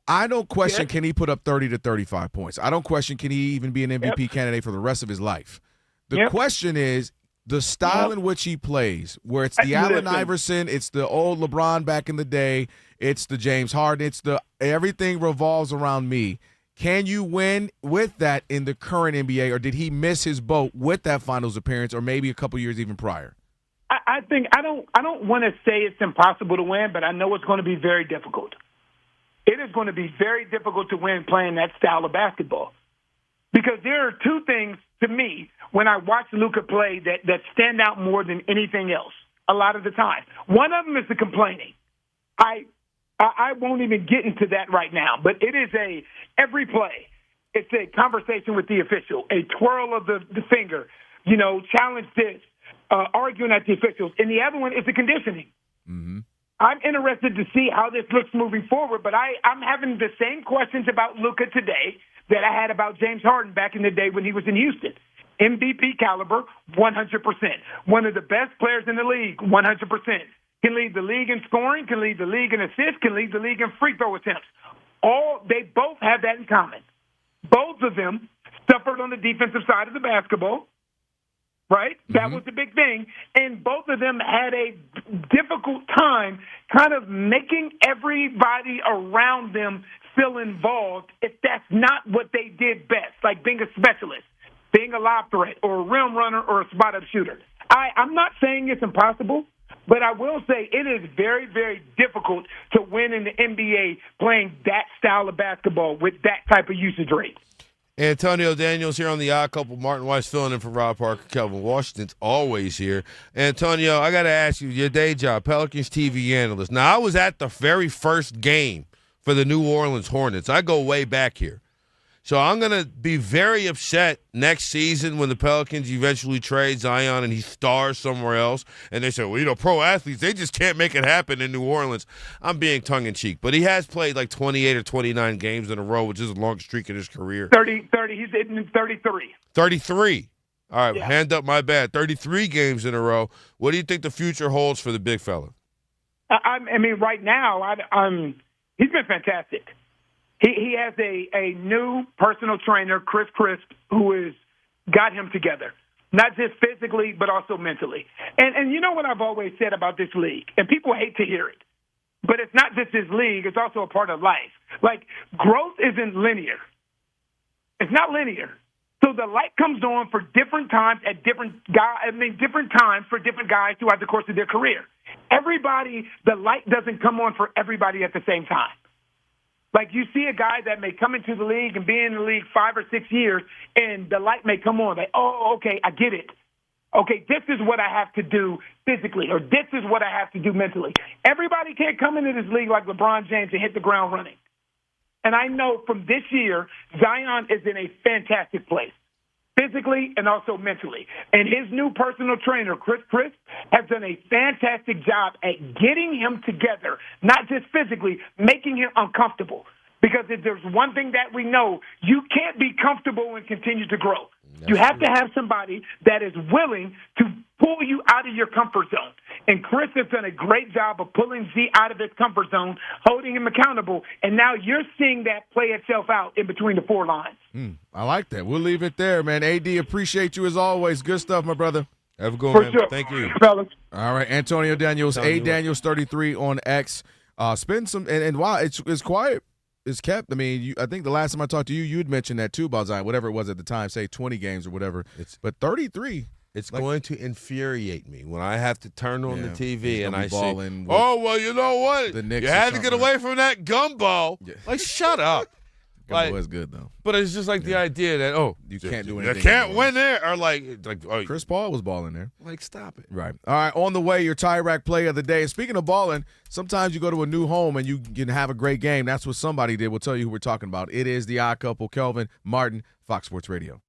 I don't question can he put up 30 to 35 points. I don't question can he even be an MVP candidate for the rest of his life. The question is the style in which he plays, where it's the Allen Iverson, it's the old LeBron back in the day, it's the James Harden, it's the everything revolves around me. Can you win with that in the current NBA, or did he miss his boat with that finals appearance, or maybe a couple years even prior? I think I don't want to say it's impossible to win, but I know it's going to be very difficult. It is going to be very difficult to win playing that style of basketball. Because there are two things to me when I watch Luka play that stand out more than anything else a lot of the time. One of them is the complaining. I won't even get into that right now, but it is every play, it's a conversation with the official, a twirl of the finger, challenge this, arguing at the officials. And the other one is the conditioning. Mm-hmm. I'm interested to see how this looks moving forward, but I'm having the same questions about Luka today that I had about James Harden back in the day when he was in Houston. MVP caliber, 100%. One of the best players in the league, 100%. Can lead the league in scoring, can lead the league in assists, can lead the league in free throw attempts. They both have that in common. Both of them suffered on the defensive side of the basketball. right? That was the big thing. And both of them had a difficult time kind of making everybody around them feel involved if that's not what they did best, like being a specialist, being a lob threat or a rim runner or a spot-up shooter. I'm not saying it's impossible, but I will say it is very, very difficult to win in the NBA playing that style of basketball with that type of usage rate. Antonio Daniels here on the Odd Couple. Martin Weiss filling in for Rob Parker. Kelvin Washington's always here. Antonio, I got to ask you, your day job, Pelicans TV analyst. Now, I was at the very first game for the New Orleans Hornets. I go way back here. So I'm going to be very upset next season when the Pelicans eventually trade Zion and he stars somewhere else. And they say, well, pro athletes, they just can't make it happen in New Orleans. I'm being tongue-in-cheek. But he has played like 28 or 29 games in a row, which is the longest streak in his career. 30, he's hitting 33. 33. All right, Yeah. Hand up my bad. 33 games in a row. What do you think the future holds for the big fella? I mean, right now, he's been fantastic. He has a new personal trainer, Chris Crisp, who has got him together, not just physically but also mentally. And you know what I've always said about this league, and people hate to hear it, but it's not just this league; it's also a part of life. Like, growth isn't linear. It's not linear. So the light comes on for different times at different times for different guys throughout the course of their career. The light doesn't come on for everybody at the same time. Like, you see a guy that may come into the league and be in the league 5 or 6 years, and the light may come on. Like, oh, okay, I get it. Okay, this is what I have to do physically, or this is what I have to do mentally. Everybody can't come into this league like LeBron James and hit the ground running. And I know from this year, Zion is in a fantastic place, physically and also mentally. And his new personal trainer, Chris Crisp, has done a fantastic job at getting him together, not just physically, making him uncomfortable. Because if there's one thing that we know, you can't be comfortable and continue to grow. You have to have somebody that is willing to pull you out of your comfort zone. And Chris has done a great job of pulling Z out of his comfort zone, holding him accountable, and now you're seeing that play itself out in between the four lines. I like that. We'll leave it there, man. AD, appreciate you as always. Good stuff, my brother. Have a good For one, man. sure. Thank you. Fellas. All right, Antonio Daniels, A Daniels 33 on X. Spend some and wow, it's quiet. It's kept. I mean, I think the last time I talked to you, you had mentioned that too about Zion, whatever it was at the time, say 20 games or whatever. But 33. It's going to infuriate me when I have to turn on the TV and I say, balling oh, well, you know what? the Knicks You or had to get something. away from that gumbo. Yeah. Like, shut up. Gumbo is good though. But it's just like the idea that, you can't do you anything. can't win there. Or like oh, Chris Paul was balling there. like, stop it. Right. All right, on the way, your tie rack play of the day. And speaking of balling, sometimes you go to a new home and you can have a great game. That's what somebody did. We'll tell you who we're talking about. It is the Odd Couple, Kelvin, Martin, Fox Sports Radio.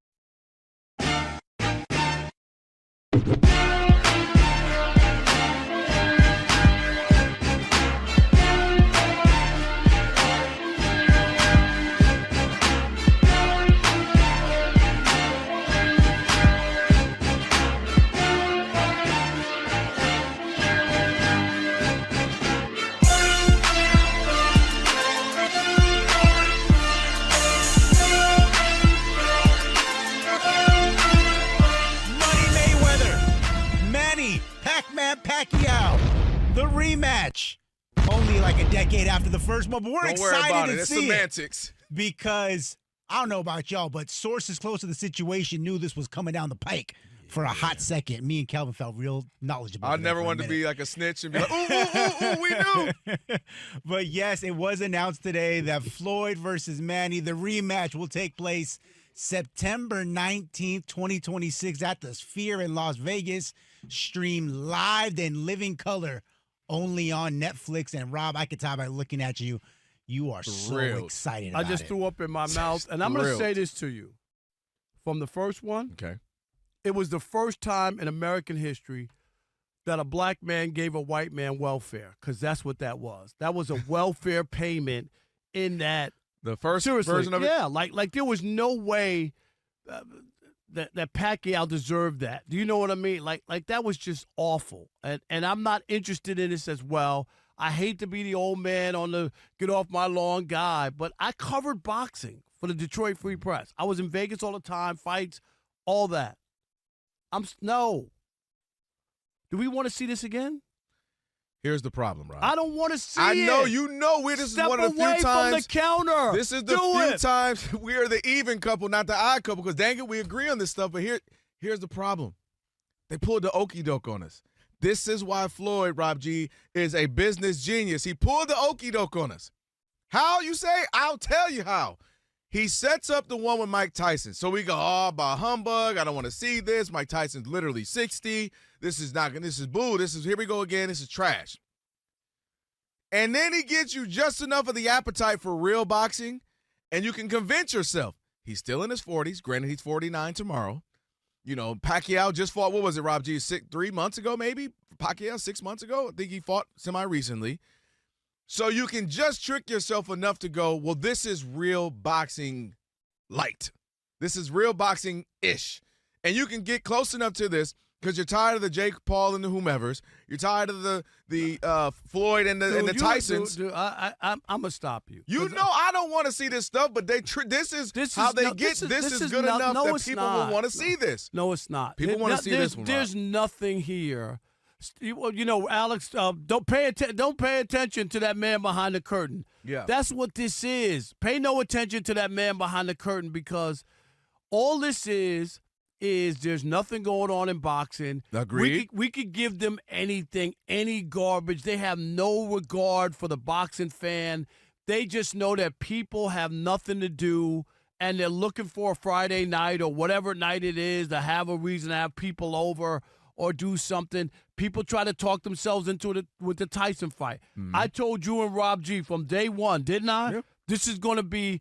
Pacquiao, the rematch. Only like a decade after the first one, but we're Don't worry excited about to it. It's see semantics. it because I don't know about y'all, but sources close to the situation knew this was coming down the pike for a hot second. Me and Kelvin felt real knowledgeable. I never wanted to be like a snitch and be like, ooh, we knew. But yes, it was announced today that Floyd versus Manny, the rematch, will take place September 19th, 2026 at the Sphere in Las Vegas. Stream live in living color only on Netflix. And Rob, I can tell by looking at you, you are so excited about it. I just threw up in my mouth. And I'm going to say this to you. From the first one, it was the first time in American history that a black man gave a white man welfare, because that's what that was. That was a welfare payment in that. The first version of it? Yeah, like there was no way that Pacquiao deserved that. Do you know what I mean? Like that was just awful. And I'm not interested in this as well. I hate to be the old man on the get off my lawn guy, but I covered boxing for the Detroit Free Press. I was in Vegas all the time, fights, all that. No. Do we want to see this again? Here's the problem, Rob. I don't want to see it. I know. You know this is one of the few times. Step away from the counter. This is the few times we are the even couple, not the odd couple, because dang it, we agree on this stuff. But here's the problem. They pulled the okie doke on us. This is why Floyd, Rob G, is a business genius. He pulled the okie doke on us. How, you say? I'll tell you how. He sets up the one with Mike Tyson. So we go, by humbug. I don't want to see this. Mike Tyson's literally 60. This is boo. Here we go again. This is trash. And then he gets you just enough of the appetite for real boxing, and you can convince yourself. He's still in his 40s. Granted, he's 49 tomorrow. You know, Pacquiao just fought, what was it, Rob G, 3 months ago maybe? Pacquiao 6 months ago? I think he fought semi-recently. So you can just trick yourself enough to go, well, this is real boxing light. This is real boxing-ish. And you can get close enough to this because you're tired of the Jake Paul and the whomevers. You're tired of the Floyd and the Tysons. Dude, I'm going to stop you. You know I don't want to see this stuff, but this is good enough that people will want to see this. No, it's not. People want to see this one. There's nothing here. You know, Alex, don't pay attention to that man behind the curtain. Yeah. That's what this is. Pay no attention to that man behind the curtain because all this is there's nothing going on in boxing. Agreed. We could give them anything, any garbage. They have no regard for the boxing fan. They just know that people have nothing to do, and they're looking for a Friday night or whatever night it is to have a reason to have people over or do something. People try to talk themselves into it with the Tyson fight. Mm-hmm. I told you and Rob G from day one, didn't I? Yep. This is going to be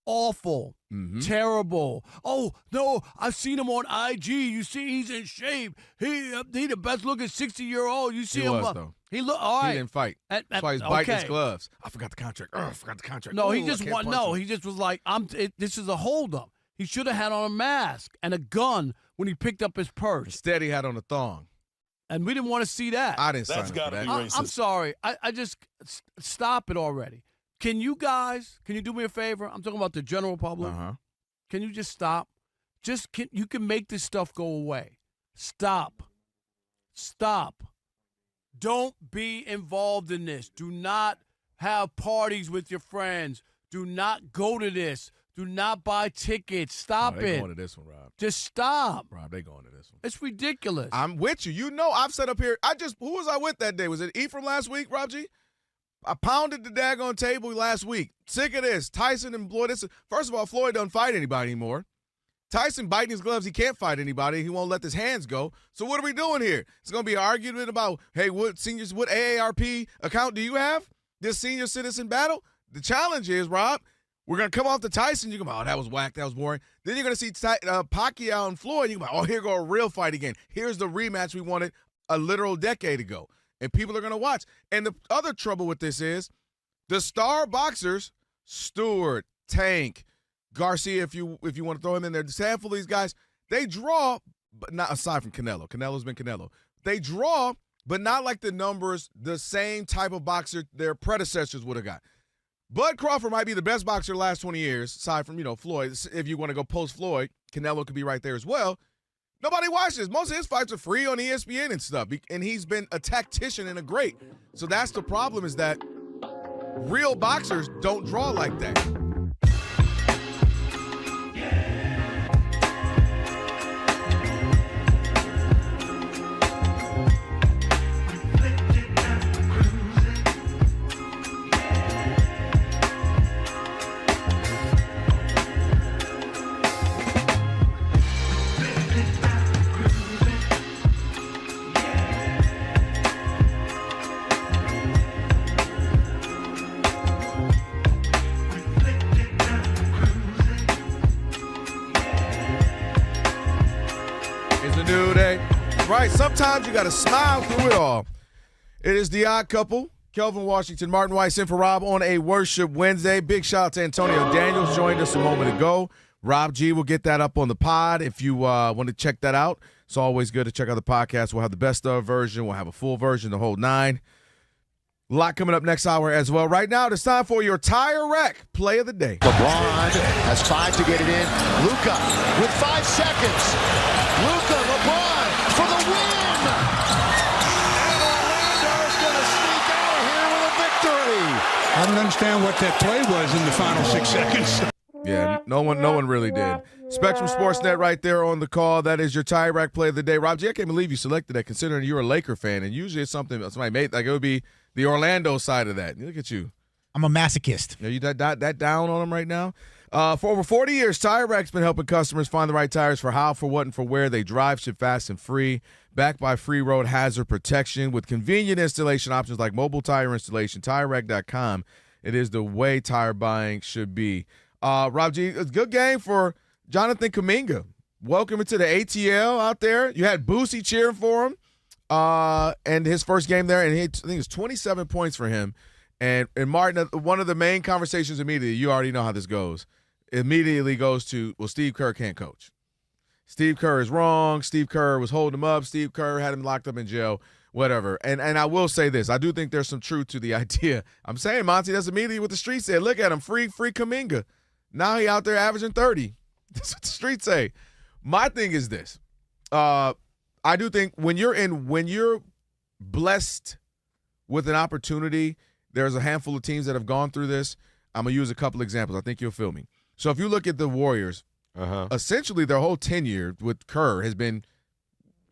awful, terrible. Oh, no, I've seen him on IG. You see he's in shape. He the best-looking 60-year-old. You see He him. was, though. He look all right. He didn't fight. That's why he's biting his gloves. I forgot the contract. I forgot the contract. No, Ooh, he just he just was like, this is a holdup. He should have had on a mask and a gun when he picked up his purse. Instead, he had on a thong. And we didn't want to see that. I didn't sign up for that. I'm sorry. I just stop it already. Can you do me a favor? I'm talking about the general public. Uh-huh. Can you just stop? You can make this stuff go away. Stop. Don't be involved in this. Do not have parties with your friends. Do not go to this. Do not buy tickets. Stop it. They're going to this one, Rob. Just stop. Rob, they going to this one. It's ridiculous. I'm with you. You know I've set up here. Who was I with that day? Was it Ephraim last week, Rob G? I pounded the daggone table last week. Sick of this. Tyson and Floyd. First of all, Floyd doesn't fight anybody anymore. Tyson biting his gloves. He can't fight anybody. He won't let his hands go. So what are we doing here? It's going to be an argument about, hey, what AARP account do you have? This senior citizen battle? The challenge is, Rob, we're going to come off the Tyson. You're going to go, oh, that was whack. That was boring. Then you're going to see Pacquiao and Floyd. You're going to go, oh, here go a real fight again. Here's the rematch we wanted a literal decade ago. And people are going to watch. And the other trouble with this is the star boxers, Stewart, Tank, Garcia, if you want to throw him in there, a handful of these guys, they draw, but not aside from Canelo. Canelo's been Canelo. They draw, but not like the numbers, the same type of boxer their predecessors would have got. Bud Crawford might be the best boxer the last 20 years, aside from, Floyd. If you want to go post-Floyd, Canelo could be right there as well. Nobody watches. Most of his fights are free on ESPN and stuff, and he's been a tactician and a great. So that's the problem, is that real boxers don't draw like that. Right, sometimes you got to smile through it all. It is the odd couple. Kelvin Washington, Martin Weiss in for Rob on a Worship Wednesday. Big shout out to Antonio Daniels, joined us a moment ago. Rob G will get that up on the pod if you want to check that out. It's always good to check out the podcast. We'll have the best of version. We'll have a full version, the whole 9. A lot coming up next hour as well. Right now, it's time for your Tire Rack Play of the Day. LeBron has 5 to get it in. Luka with 5 seconds. LeBron. I don't understand what that play was in the final 6 seconds. Yeah, no one really did. Spectrum Sportsnet right there on the call. That is your tie rack play of the day. Rob G, I can't believe you selected that considering you're a Laker fan, and usually it's something somebody made. Like it would be the Orlando side of that. Look at you. I'm a masochist. Are you that down on them right now? For over 40 years, Tire Rack's been helping customers find the right tires for how, for what, and for where they drive, ship fast and free. Backed by free road hazard protection with convenient installation options like mobile tire installation. TireRack.com. It is the way tire buying should be. Rob G, it's a good game for Jonathan Kuminga. Welcome into the ATL out there. You had Boosie cheering for him and his first game there, and I think it's 27 points for him. And Martin, one of the main conversations immediately, you already know how this goes, immediately goes to, well, Steve Kerr can't coach. Steve Kerr is wrong. Steve Kerr was holding him up. Steve Kerr had him locked up in jail, whatever. And I will say this. I do think there's some truth to the idea. I'm saying, Monty, that's immediately what the streets said. Look at him, free Kuminga. Now he out there averaging 30. That's what the streets say. My thing is this. I do think when you're blessed with an opportunity, there's a handful of teams that have gone through this. I'm going to use a couple examples. I think you'll feel me. So if you look at the Warriors, essentially their whole tenure with Kerr has been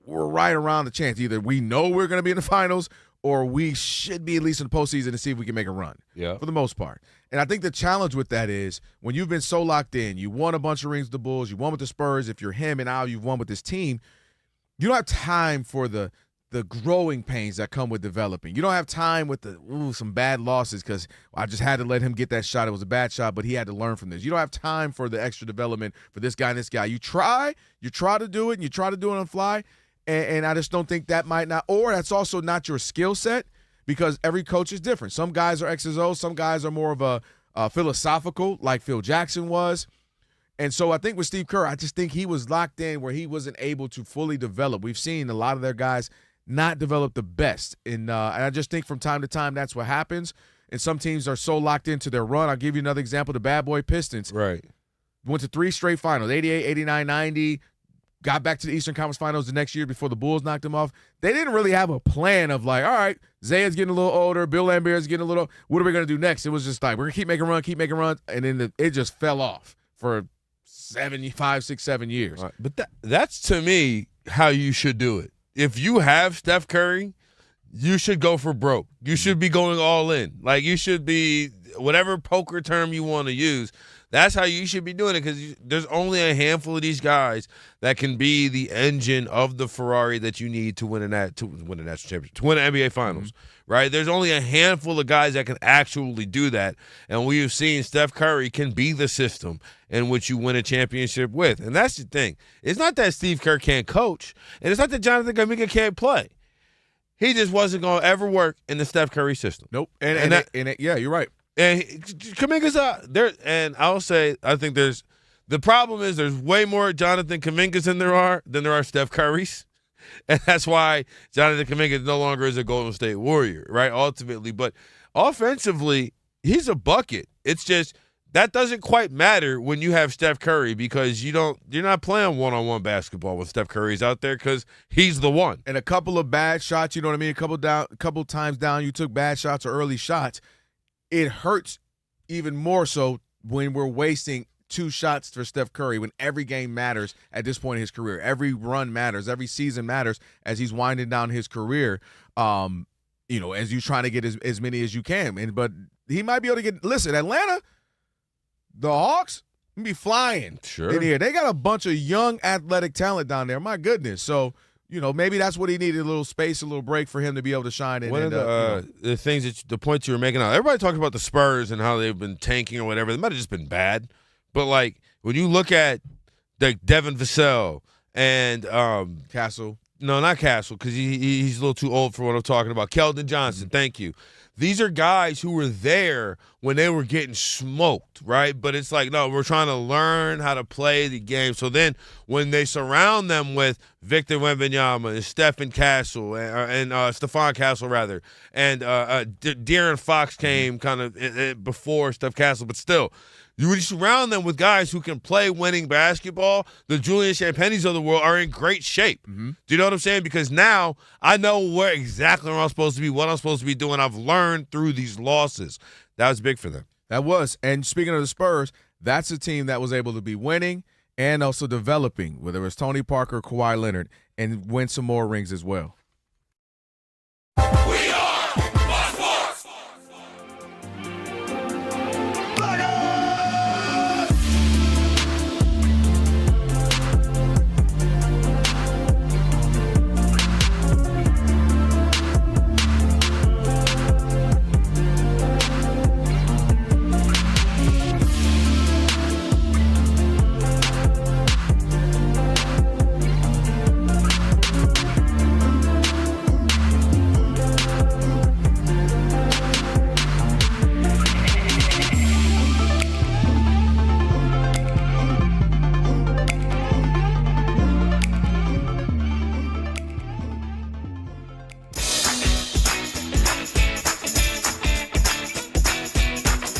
we're right around the chance. Either we know we're going to be in the finals or we should be at least in the postseason to see if we can make a run, for the most part. And I think the challenge with that is when you've been so locked in, you won a bunch of rings with the Bulls, you won with the Spurs, if you're him and now you've won with this team, you don't have time for the growing pains that come with developing. You don't have time with some bad losses because I just had to let him get that shot. It was a bad shot, but he had to learn from this. You don't have time for the extra development for this guy and this guy. You try to do it, and you try to do it on the fly, and I just don't think that might not – or that's also not your skill set because every coach is different. Some guys are X's O's. Some guys are more of a philosophical like Phil Jackson was. And so I think with Steve Kerr, I just think he was locked in where he wasn't able to fully develop. We've seen a lot of their guys – not develop the best. And I just think from time to time that's what happens. And some teams are so locked into their run. I'll give you another example, the bad boy Pistons. Right. Went to 3 straight finals, 88, 89, 90, got back to the Eastern Conference Finals the next year before the Bulls knocked them off. They didn't really have a plan of like, all right, Zaya's getting a little older, Bill Lambert's getting a little, what are we going to do next? It was just like, we're going to keep making runs, and then it just fell off for 5, 6, 7 years. Right. But that's, to me, how you should do it. If you have Steph Curry, you should go for broke. You should be going all in. Like, you should be, whatever poker term you want to use, that's how you should be doing it because there's only a handful of these guys that can be the engine of the Ferrari that you need to win a national championship, to win an NBA Finals, right? There's only a handful of guys that can actually do that, and we have seen Steph Curry can be the system in which you win a championship with. And that's the thing. It's not that Steve Kerr can't coach, and it's not that Jonathan Kuminga can't play. He just wasn't going to ever work in the Steph Curry system. Nope. And yeah, you're right. And Kuminga's out there, and I'll say I think the problem is there's way more Jonathan Kumingas than there are Steph Currys, and that's why Jonathan Kuminga no longer is a Golden State Warrior, right? Ultimately, but offensively, he's a bucket. It's just that doesn't quite matter when you have Steph Curry because you're not playing one-on-one basketball with Steph Curry's out there because he's the one. And a couple of bad shots, you know what I mean? A couple times down, you took bad shots or early shots. It hurts even more so when we're wasting 2 shots for Steph Curry when every game matters at this point in his career. Every run matters. Every season matters as he's winding down his career, as you're trying to get as many as you can. But he might be able to get – listen, Atlanta, the Hawks, be flying in here. They got a bunch of young athletic talent down there. My goodness. So – maybe that's what he needed, a little space, a little break for him to be able to shine. One of the things the points you were making out, everybody talking about the Spurs and how they've been tanking or whatever. They might have just been bad. But, like, when you look at Devin Vassell and Castle. No, not Castle because he's a little too old for what I'm talking about. Keldon Johnson, thank you. These are guys who were there when they were getting smoked, right? But it's like, no, we're trying to learn how to play the game. So then when they surround them with Victor Wembanyama and Stephen Castle and Stephon Castle rather, and De'Aaron Fox came kind of before Steph Castle, but still. You surround them with guys who can play winning basketball. The Julian Champagnes of the world are in great shape. Do you know what I'm saying? Because now I know where exactly where I'm supposed to be, what I'm supposed to be doing. I've learned through these losses. That was big for them. That was. And speaking of the Spurs, that's a team that was able to be winning and also developing, whether it was Tony Parker or Kawhi Leonard, and win some more rings as well.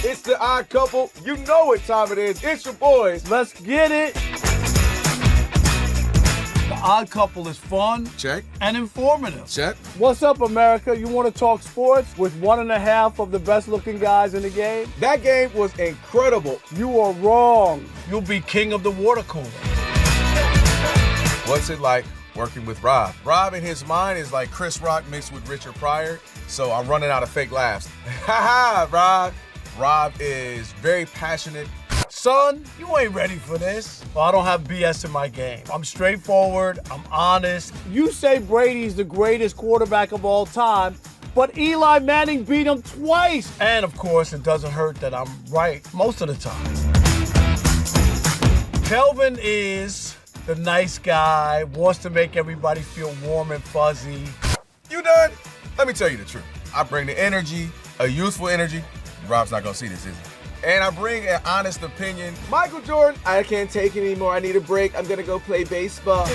It's the Odd Couple. You know what time it is. It's your boys. Let's get it. The Odd Couple is fun. Check. And informative. Check. What's up, America? You want to talk sports with 1.5 of the best-looking guys in the game? That game was incredible. You are wrong. You'll be king of the water cooler. What's it like working with Rob? Rob in his mind is like Chris Rock mixed with Richard Pryor, so I'm running out of fake laughs. Ha ha, Rob. Rob is very passionate. Son, you ain't ready for this. Well, I don't have BS in my game. I'm straightforward. I'm honest. You say Brady's the greatest quarterback of all time, but Eli Manning beat him twice. And, of course, it doesn't hurt that I'm right most of the time. Kelvin is the nice guy, wants to make everybody feel warm and fuzzy. You done? Let me tell you the truth. I bring the energy, a youthful energy. Rob's not gonna see this, is he? And I bring an honest opinion. Michael Jordan, I can't take it anymore. I need a break. I'm gonna go play baseball.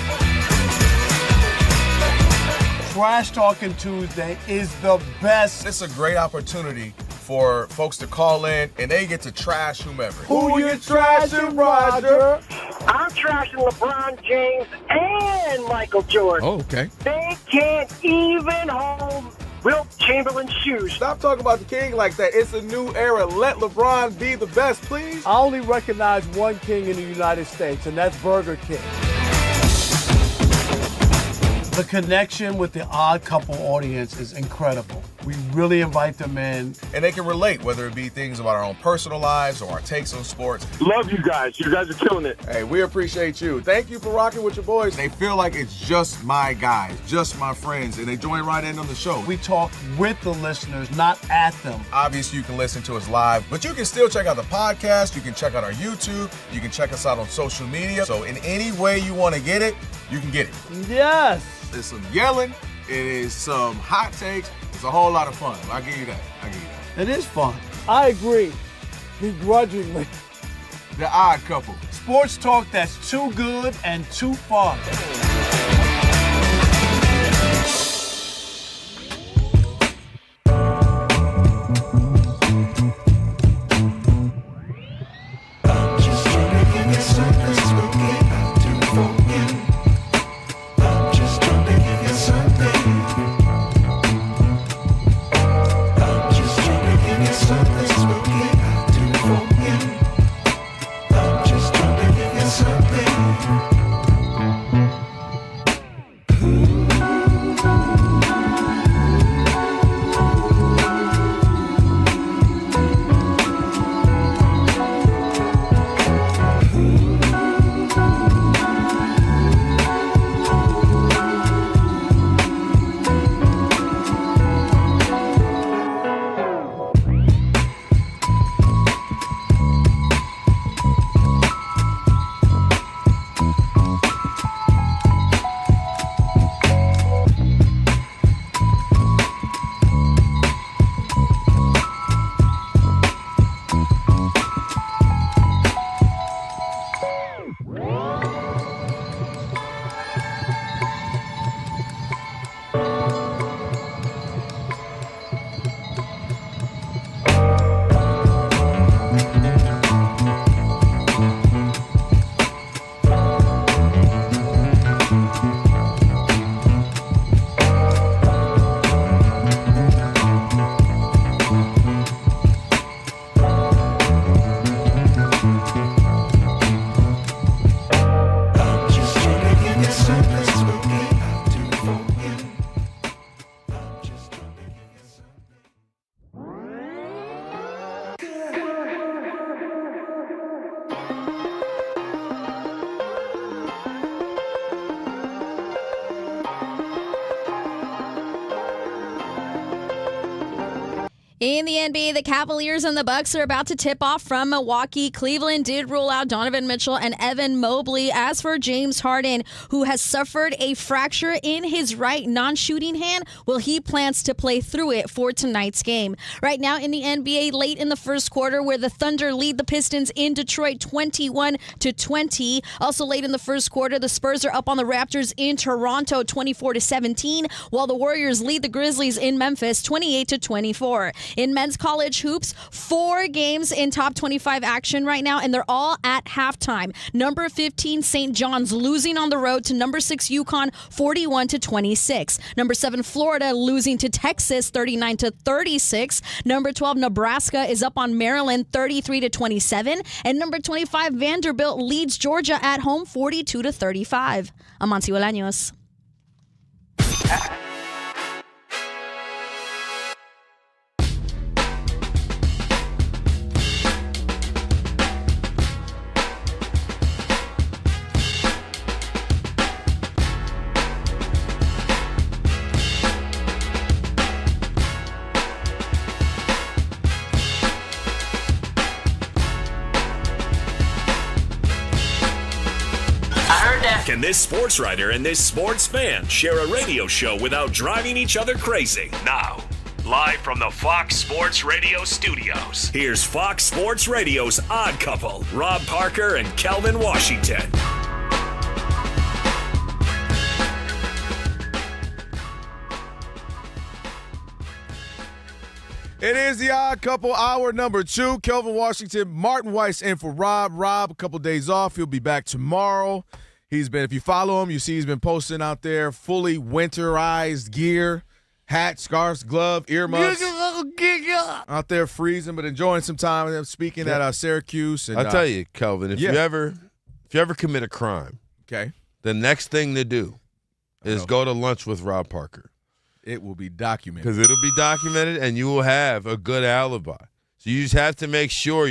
Trash Talking Tuesday is the best. It's a great opportunity for folks to call in and they get to trash whomever. Who you trashing, Roger? I'm trashing LeBron James and Michael Jordan. Oh, okay. They can't even hold Wilt Chamberlain's shoes. Stop talking about the king like that. It's a new era. Let LeBron be the best, please. I only recognize one king in the United States, and that's Burger King. The connection with the Odd Couple audience is incredible. We really invite them in. And they can relate, whether it be things about our own personal lives or our takes on sports. Love you guys. You guys are killing it. Hey, we appreciate you. Thank you for rocking with your boys. They feel like it's just my guys, just my friends, and they join right in on the show. We talk with the listeners, not at them. Obviously, you can listen to us live, but you can still check out the podcast. You can check out our YouTube. You can check us out on social media. So in any way you want to get it, you can get it. Yes. There's some yelling. It is some hot takes. It's a whole lot of fun. I'll give you that. It is fun. I agree. Begrudgingly. The Odd Couple. Sports talk that's too good and too fun. In the NBA, the Cavaliers and the Bucks are about to tip off from Milwaukee. Cleveland did rule out Donovan Mitchell and Evan Mobley. As for James Harden, who has suffered a fracture in his right non-shooting hand, well, he plans to play through it for tonight's game. Right now in the NBA, late in the first quarter, where the Thunder lead the Pistons in Detroit 21-20. Also late in the first quarter, the Spurs are up on the Raptors in Toronto 24-17, while the Warriors lead the Grizzlies in Memphis 28-24. In men's college hoops, 4 games in top 25 action right now, and they're all at halftime. Number 15, St. John's losing on the road to number 6, UConn 41-26. Number 7, Florida losing to Texas 39-36. Number 12, Nebraska is up on Maryland 33-27. And number 25, Vanderbilt leads Georgia at home 42-35. Amancio Bolaños. Can this sports writer and this sports fan share a radio show without driving each other crazy? Now, live from the Fox Sports Radio studios, here's Fox Sports Radio's Odd Couple, Rob Parker and Kelvin Washington. It is the Odd Couple, hour number 2. Kelvin Washington, Martin Weiss in for Rob. Rob, a couple days off. He'll be back tomorrow. He's been, if you follow him, you see he's been posting out there fully winterized gear, hat, scarves, glove, earmuffs. Out there freezing, but enjoying some time. Speaking at Syracuse. And, I'll tell you, Kelvin, if you ever commit a crime, okay, the next thing to do is go to lunch with Rob Parker. It will be documented. Because it'll be documented, and you will have a good alibi. So you just have to make sure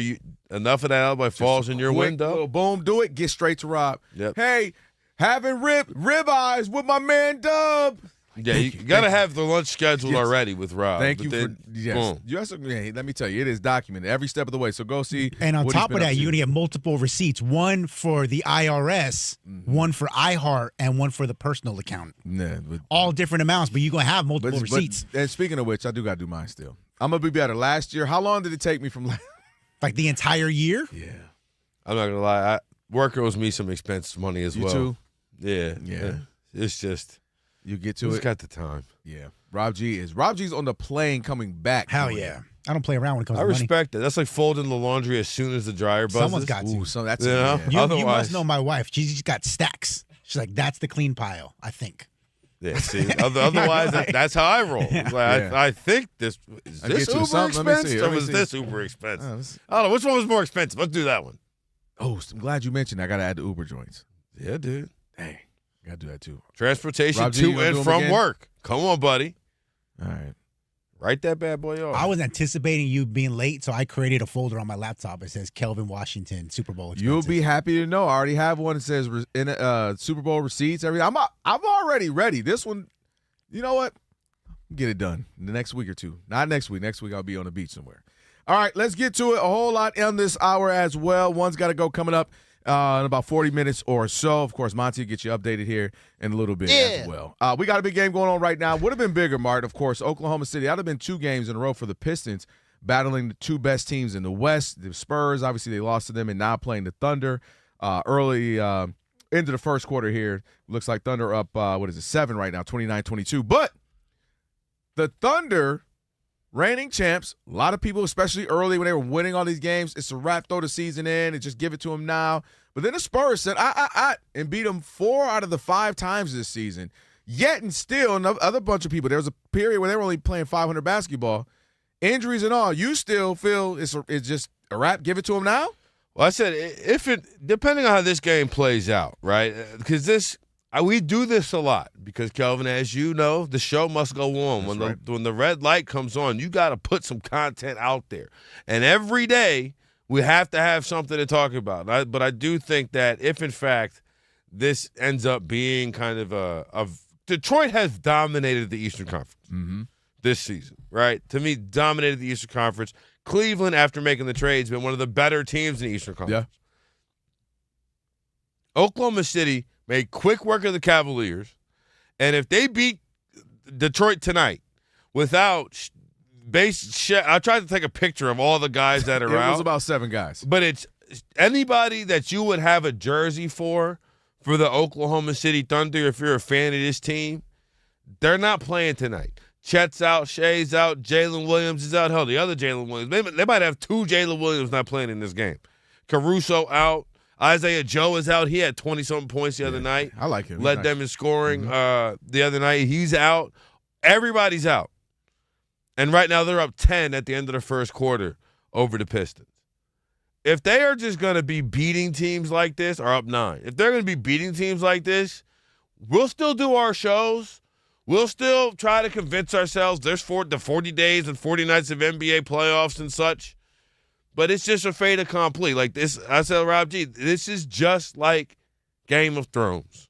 enough of that alibi falls in your window. Little boom, do it. Get straight to Rob. Yep. Hey, having rib eyes with my man Dub. Yeah, you got to have the lunch scheduled already with Rob. Thank you for yes. Let me tell you, it is documented every step of the way. So go see. And on top of that, you're gonna get multiple receipts: one for the IRS, one for iHeart, and one for the personal account. Yeah, all different amounts, but you're gonna have multiple receipts. And speaking of which, I do gotta do mine still. I'm gonna be better. Last year, how long did it take me from? Like the entire year? Yeah. I'm not gonna lie. Work owes me some expense money as well. You too? Yeah. It's just. You get to Who's it. got the time? Yeah. Rob G's on the plane coming back. Hell yeah. I don't play around when it comes to money. I respect that. That's like folding the laundry as soon as the dryer buzzes. Someone's got to. So that's You must know my wife. She's got stacks. She's like, that's the clean pile, I think. Yeah, see, otherwise that's how I roll. It's like, I think this is this uber expensive or was this uber expensive? I don't know. Which one was more expensive? Let's do that one. Oh, I'm glad you mentioned that. I got to add the Uber joints. Yeah, dude. Hey, got to do that too. Transportation Rob G, to and from work. Come on, buddy. All right. Write that bad boy off. I was anticipating you being late, so I created a folder on my laptop. It says Kelvin Washington Super Bowl expenses. You'll be happy to know I already have one that says Super Bowl receipts. Everything. I'm already ready. This one, you know what? Get it done in the next week or two. Not next week. Next week I'll be on the beach somewhere. All right, let's get to it. A whole lot in this hour as well. One's got to go coming up in about 40 minutes or so. Of course, Monty will get you updated here in a little bit as well. We got a big game going on right now. Would have been bigger, Martin. Of course, Oklahoma City. That would have been 2 games in a row for the Pistons, battling the 2 best teams in the West. The Spurs, obviously, they lost to them, and now playing the Thunder early into the first quarter here. Looks like Thunder up, 7 right now, 29-22. But the Thunder, reigning champs, a lot of people, especially early when they were winning all these games, it's a wrap, throw the season in and just give it to them now. But then the Spurs said, and beat them 4 out of the 5 times this season. Yet and still, another bunch of people, there was a period where they were only playing 500 basketball. Injuries and all, you still feel it's just a wrap, give it to them now? Well, I said, depending on how this game plays out, right? Because we do this a lot because, Kelvin, as you know, the show must go on. When the red light comes on, you got to put some content out there. And every day we have to have something to talk about. But I do think that if, in fact, this ends up being kind of Detroit has dominated the Eastern Conference. Mm-hmm. this season, right? To me, dominated the Eastern Conference. Cleveland, after making the trades, been one of the better teams in the Eastern Conference. Yeah. Oklahoma City made quick work of the Cavaliers, and if they beat Detroit tonight without I tried to take a picture of all the guys that are out. It was about 7 guys. But it's anybody that you would have a jersey for the Oklahoma City Thunder, if you're a fan of this team, they're not playing tonight. Chet's out, Shea's out, Jalen Williams is out. Hell, the other Jalen Williams. They might have 2 Jalen Williams not playing in this game. Caruso out. Isaiah Joe is out. He had 20-something points the other night. I like him. Led them in scoring the other night. He's out. Everybody's out. And right now they're up 10 at the end of the first quarter over the Pistons. If they are just going to be beating teams like this, or up 9, if they're going to be beating teams like this, we'll still do our shows. We'll still try to convince ourselves there's the 40 days and 40 nights of NBA playoffs and such. But it's just a fait accompli. Like this, I said, Rob G, this is just like Game of Thrones.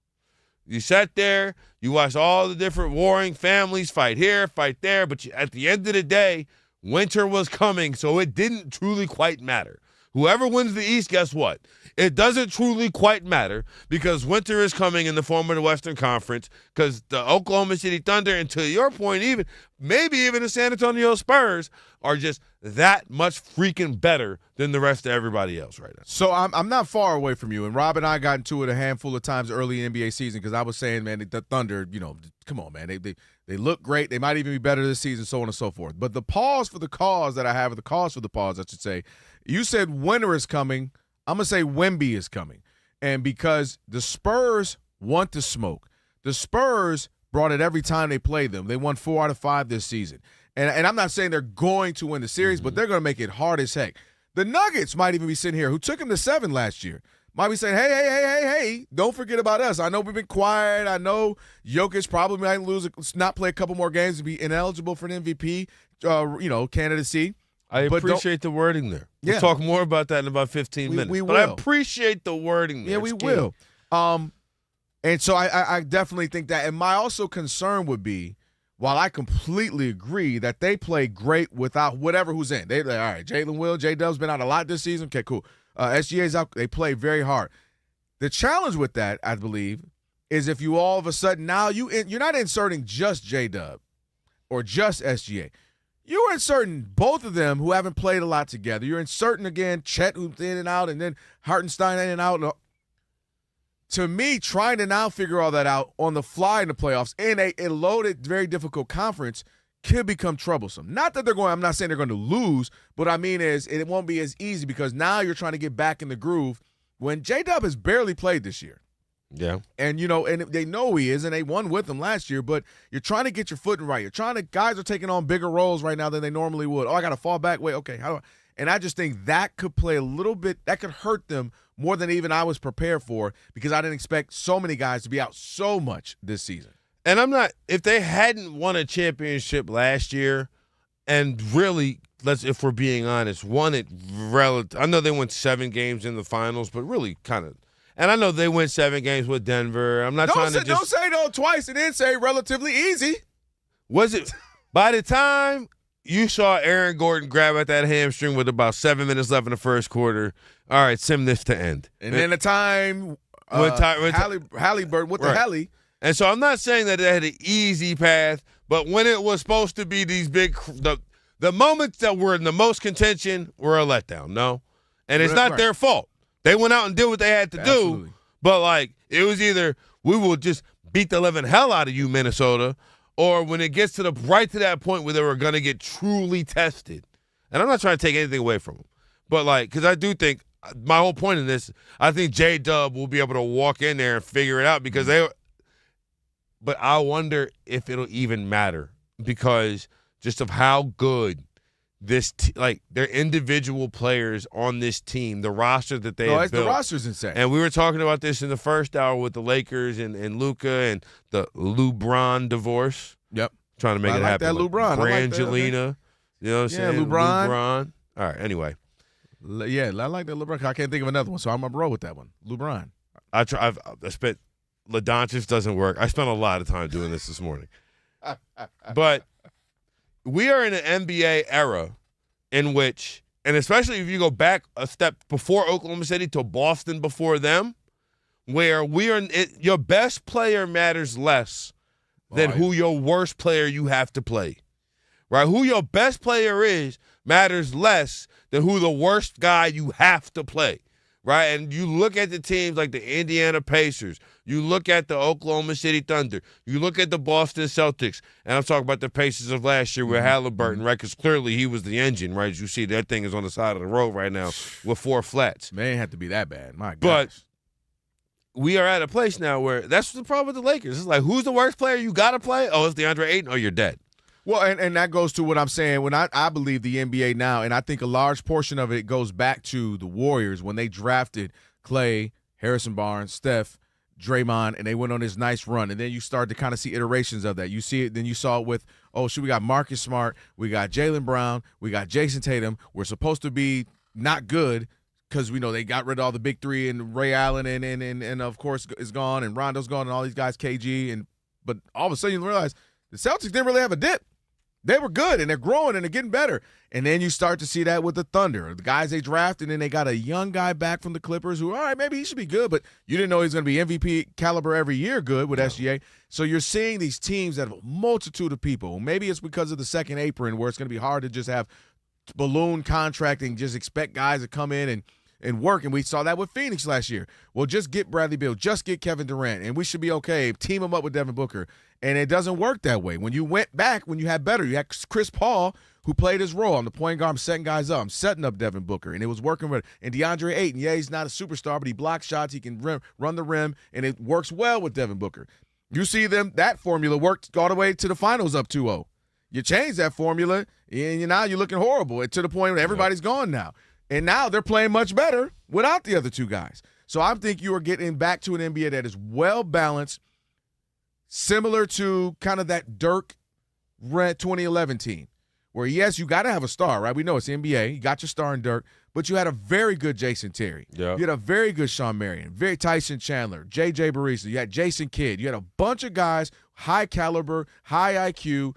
You sat there, you watched all the different warring families fight here, fight there, but at the end of the day, winter was coming, so it didn't truly quite matter. Whoever wins the East, guess what? It doesn't truly quite matter because winter is coming in the form of the Western Conference because the Oklahoma City Thunder, and to your point, maybe even the San Antonio Spurs are just that much freaking better than the rest of everybody else right now. So I'm not far away from you, and Rob and I got into it a handful of times early in the NBA season because I was saying, man, the Thunder, come on, man, they look great. They might even be better this season, so on and so forth. But the pause for the cause that I have, or the cause for the pause, I should say, you said winter is coming. I'm going to say Wemby is coming. And because the Spurs want to smoke, the Spurs brought it every time they played them. They won 4 out of 5 this season. And I'm not saying they're going to win the series, but they're going to make it hard as heck. The Nuggets might even be sitting here, who took them to 7 last year, might be saying, hey, don't forget about us. I know we've been quiet. I know Jokic probably might not play a couple more games to be ineligible for an MVP, candidacy. I appreciate the wording there. We'll talk more about that in about 15 minutes. We will. But I appreciate the wording there. Yeah, we will. And so I definitely think that. And my also concern would be, while I completely agree that they play great without whatever who's in. All right, Jalen Will, J-Dub's been out a lot this season. Okay, cool. SGA's out. They play very hard. The challenge with that, I believe, is if you all of a sudden now you're not inserting just J-Dub or just SGA. You're inserting both of them who haven't played a lot together. You're inserting, again, Chet, who's in and out, and then Hartenstein in and out. To me, trying to now figure all that out on the fly in the playoffs in a loaded, very difficult conference could become troublesome. Not that I'm not saying they're going to lose, but I mean is it won't be as easy because now you're trying to get back in the groove when J-Dub has barely played this year. Yeah. And, and they know he is, and they won with him last year, but you're trying to get your footing right. Guys are taking on bigger roles right now than they normally would. Oh, I got to fall back. Wait, okay. And I just think that could play a little bit, that could hurt them more than even I was prepared for because I didn't expect so many guys to be out so much this season. And if they hadn't won a championship last year and really, if we're being honest, won it I know they won 7 games in the finals, but really kind of. And I know they went 7 games with Denver. I'm not trying to just. Don't say no twice and then say relatively easy. Was it by the time you saw Aaron Gordon grab at that hamstring with about 7 minutes left in the first quarter? All right, sim this to end. And then the time Halliburton with the Hallie. And so I'm not saying that they had an easy path, but when it was supposed to be these big the moments that were in the most contention were a letdown, no? And it's not their fault. They went out and did what they had to do, but, it was either we will just beat the living hell out of you, Minnesota, or when it gets to that point where they were going to get truly tested. And I'm not trying to take anything away from them, but, because I do think my whole point in this, I think J-Dub will be able to walk in there and figure it out because but I wonder if it'll even matter because just of how good their individual players on this team, the roster that they have built. The roster's insane. And we were talking about this in the first hour with the Lakers and Luka and the LeBron divorce. Yep. Trying to make it happen. I like that LeBron. Brangelina. You know what I'm saying? LeBron. All right, anyway. Yeah, I like that LeBron. I can't think of another one, so I'm going to roll with that one. LeBron. I spent – LaDoncic doesn't work. I spent a lot of time doing this morning. But we are in an NBA era in which, and especially if you go back a step before Oklahoma City to Boston before them, where your best player matters less than who your worst player you have to play. Right? Who your best player is matters less than who the worst guy you have to play. Right? And you look at the teams like the Indiana Pacers, you look at the Oklahoma City Thunder, you look at the Boston Celtics, and I'm talking about the Pacers of last year with Halliburton, right? Because clearly he was the engine, right? As you see, that thing is on the side of the road right now with 4 flats. Man, it had to be that bad. My God. But we are at a place now where that's the problem with the Lakers. It's like, who's the worst player you got to play? Oh, it's DeAndre Ayton. Oh, you're dead. Well, and that goes to what I'm saying. When I believe the NBA now, and I think a large portion of it goes back to the Warriors when they drafted Clay, Harrison Barnes, Steph, Draymond, and they went on this nice run. And then you start to kind of see iterations of that. You see it, then you saw it with, we got Marcus Smart, we got Jaylen Brown, we got Jason Tatum. We're supposed to be not good because we know they got rid of all the big three, and Ray Allen and of course is gone, and Rondo's gone, and all these guys, KG, but all of a sudden you realize the Celtics didn't really have a dip. They were good, and they're growing, and they're getting better. And then you start to see that with the Thunder. The guys they drafted, and then they got a young guy back from the Clippers who, all right, maybe he should be good, but you didn't know he's going to be MVP caliber every year good with SGA. So you're seeing these teams that have a multitude of people. Maybe it's because of the second apron where it's going to be hard to just have balloon contracting, just expect guys to come in and work, and we saw that with Phoenix last year. Well, just get Bradley Beal, just get Kevin Durant, and we should be okay. Team him up with Devin Booker. And it doesn't work that way. When you went back, when you had better, you had Chris Paul, who played his role. I'm the point guard, I'm setting guys up. I'm setting up Devin Booker, and it was working with. And DeAndre Ayton, he's not a superstar, but he blocks shots, he can run the rim, and it works well with Devin Booker. You see that formula worked all the way to the finals up 2-0. You change that formula, and now you're looking horrible to the point where everybody's gone now. And now they're playing much better without the other two guys. So I think you are getting back to an NBA that is well-balanced, similar to kind of that Dirk 2011 team, where, yes, you got to have a star, right? We know it's NBA. You got your star in Dirk, but you had a very good Jason Terry. Yeah. You had a very good Sean Marion, very Tyson Chandler, J.J. Barista. You had Jason Kidd. You had a bunch of guys, high caliber, high IQ,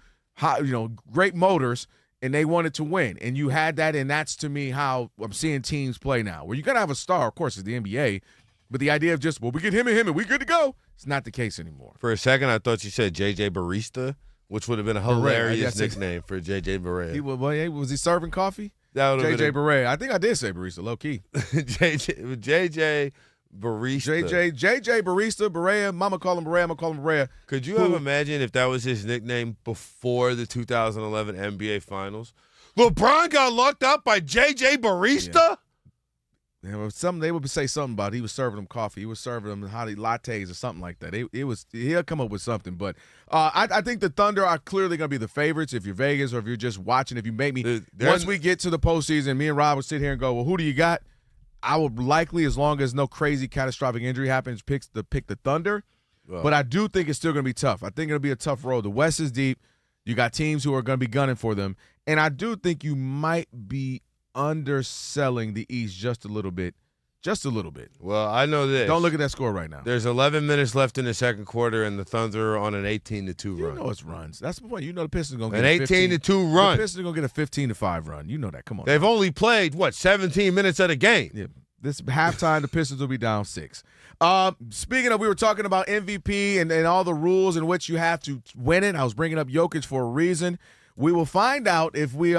great motors, and they wanted to win. And you had that, and that's, to me, how I'm seeing teams play now, where you got to have a star. Of course, it's the NBA, but the idea of just, we get him and we good to go, it's not the case anymore. For a second, I thought you said J.J. Barista, which would have been a hilarious nickname for J.J. Barea. Was he serving coffee? J.J. Barea. I think I did say barista, low-key. J.J. Barista. J.J. Barista, Barea. Mama call him Barea. I'm going to call him Barea. Could you have imagined if that was his nickname before the 2011 NBA Finals? LeBron got locked up by J.J. Barista? Yeah. They would say something about he was serving them coffee. He was serving them hot lattes or something like that. He'll come up with something. But I think the Thunder are clearly going to be the favorites if you're Vegas or if you're just watching. If you make me once we get to the postseason, me and Rob would sit here and go, well, who do you got? I would likely, as long as no crazy catastrophic injury happens, pick the Thunder. Well, but I do think it's still going to be tough. I think it'll be a tough road. The West is deep. You got teams who are going to be gunning for them. And I do think you might be underselling the East just a little bit. Just a little bit. Well, I know this. Don't look at that score right now. There's 11 minutes left in the second quarter, and the Thunder are on an 18-2 run. You know it's runs. That's the point. You know the Pistons are going to get an 18-2 run. The Pistons are going to get a 15-5 run. You know that. Come on. They've only played, 17 minutes of the game. Yeah. This halftime, the Pistons will be down 6. Speaking of, we were talking about MVP and all the rules in which you have to win it. I was bringing up Jokic for a reason. We will find out if we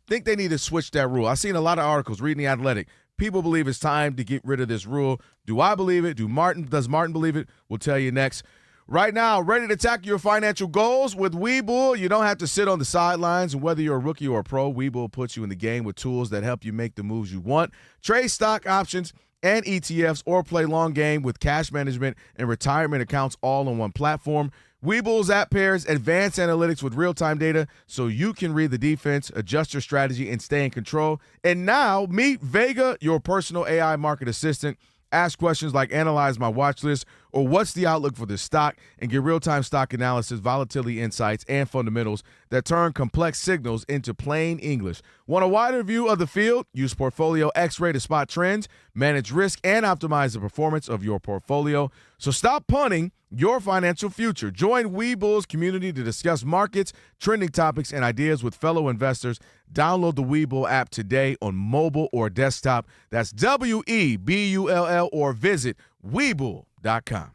think they need to switch that rule. I've seen a lot of articles reading The Athletic. People believe it's time to get rid of this rule. Do I believe it? Does Martin believe it? We'll tell you next. Right now, ready to tackle your financial goals with Webull. You don't have to sit on the sidelines, and whether you're a rookie or a pro, Webull puts you in the game with tools that help you make the moves you want. Trade stock options and ETFs, or play long game with cash management and retirement accounts all on one platform. Webull's app pairs advanced analytics with real-time data so you can read the defense, adjust your strategy, and stay in control. And now, meet Vega, your personal AI market assistant. Ask questions like, analyze my watch list, or what's the outlook for this stock, and get real-time stock analysis, volatility insights, and fundamentals that turn complex signals into plain English. Want a wider view of the field? Use Portfolio X-Ray to spot trends, manage risk, and optimize the performance of your portfolio. So stop punting your financial future. Join Webull's community to discuss markets, trending topics, and ideas with fellow investors. Download the Webull app today on mobile or desktop. That's Webull or visit Webull.com.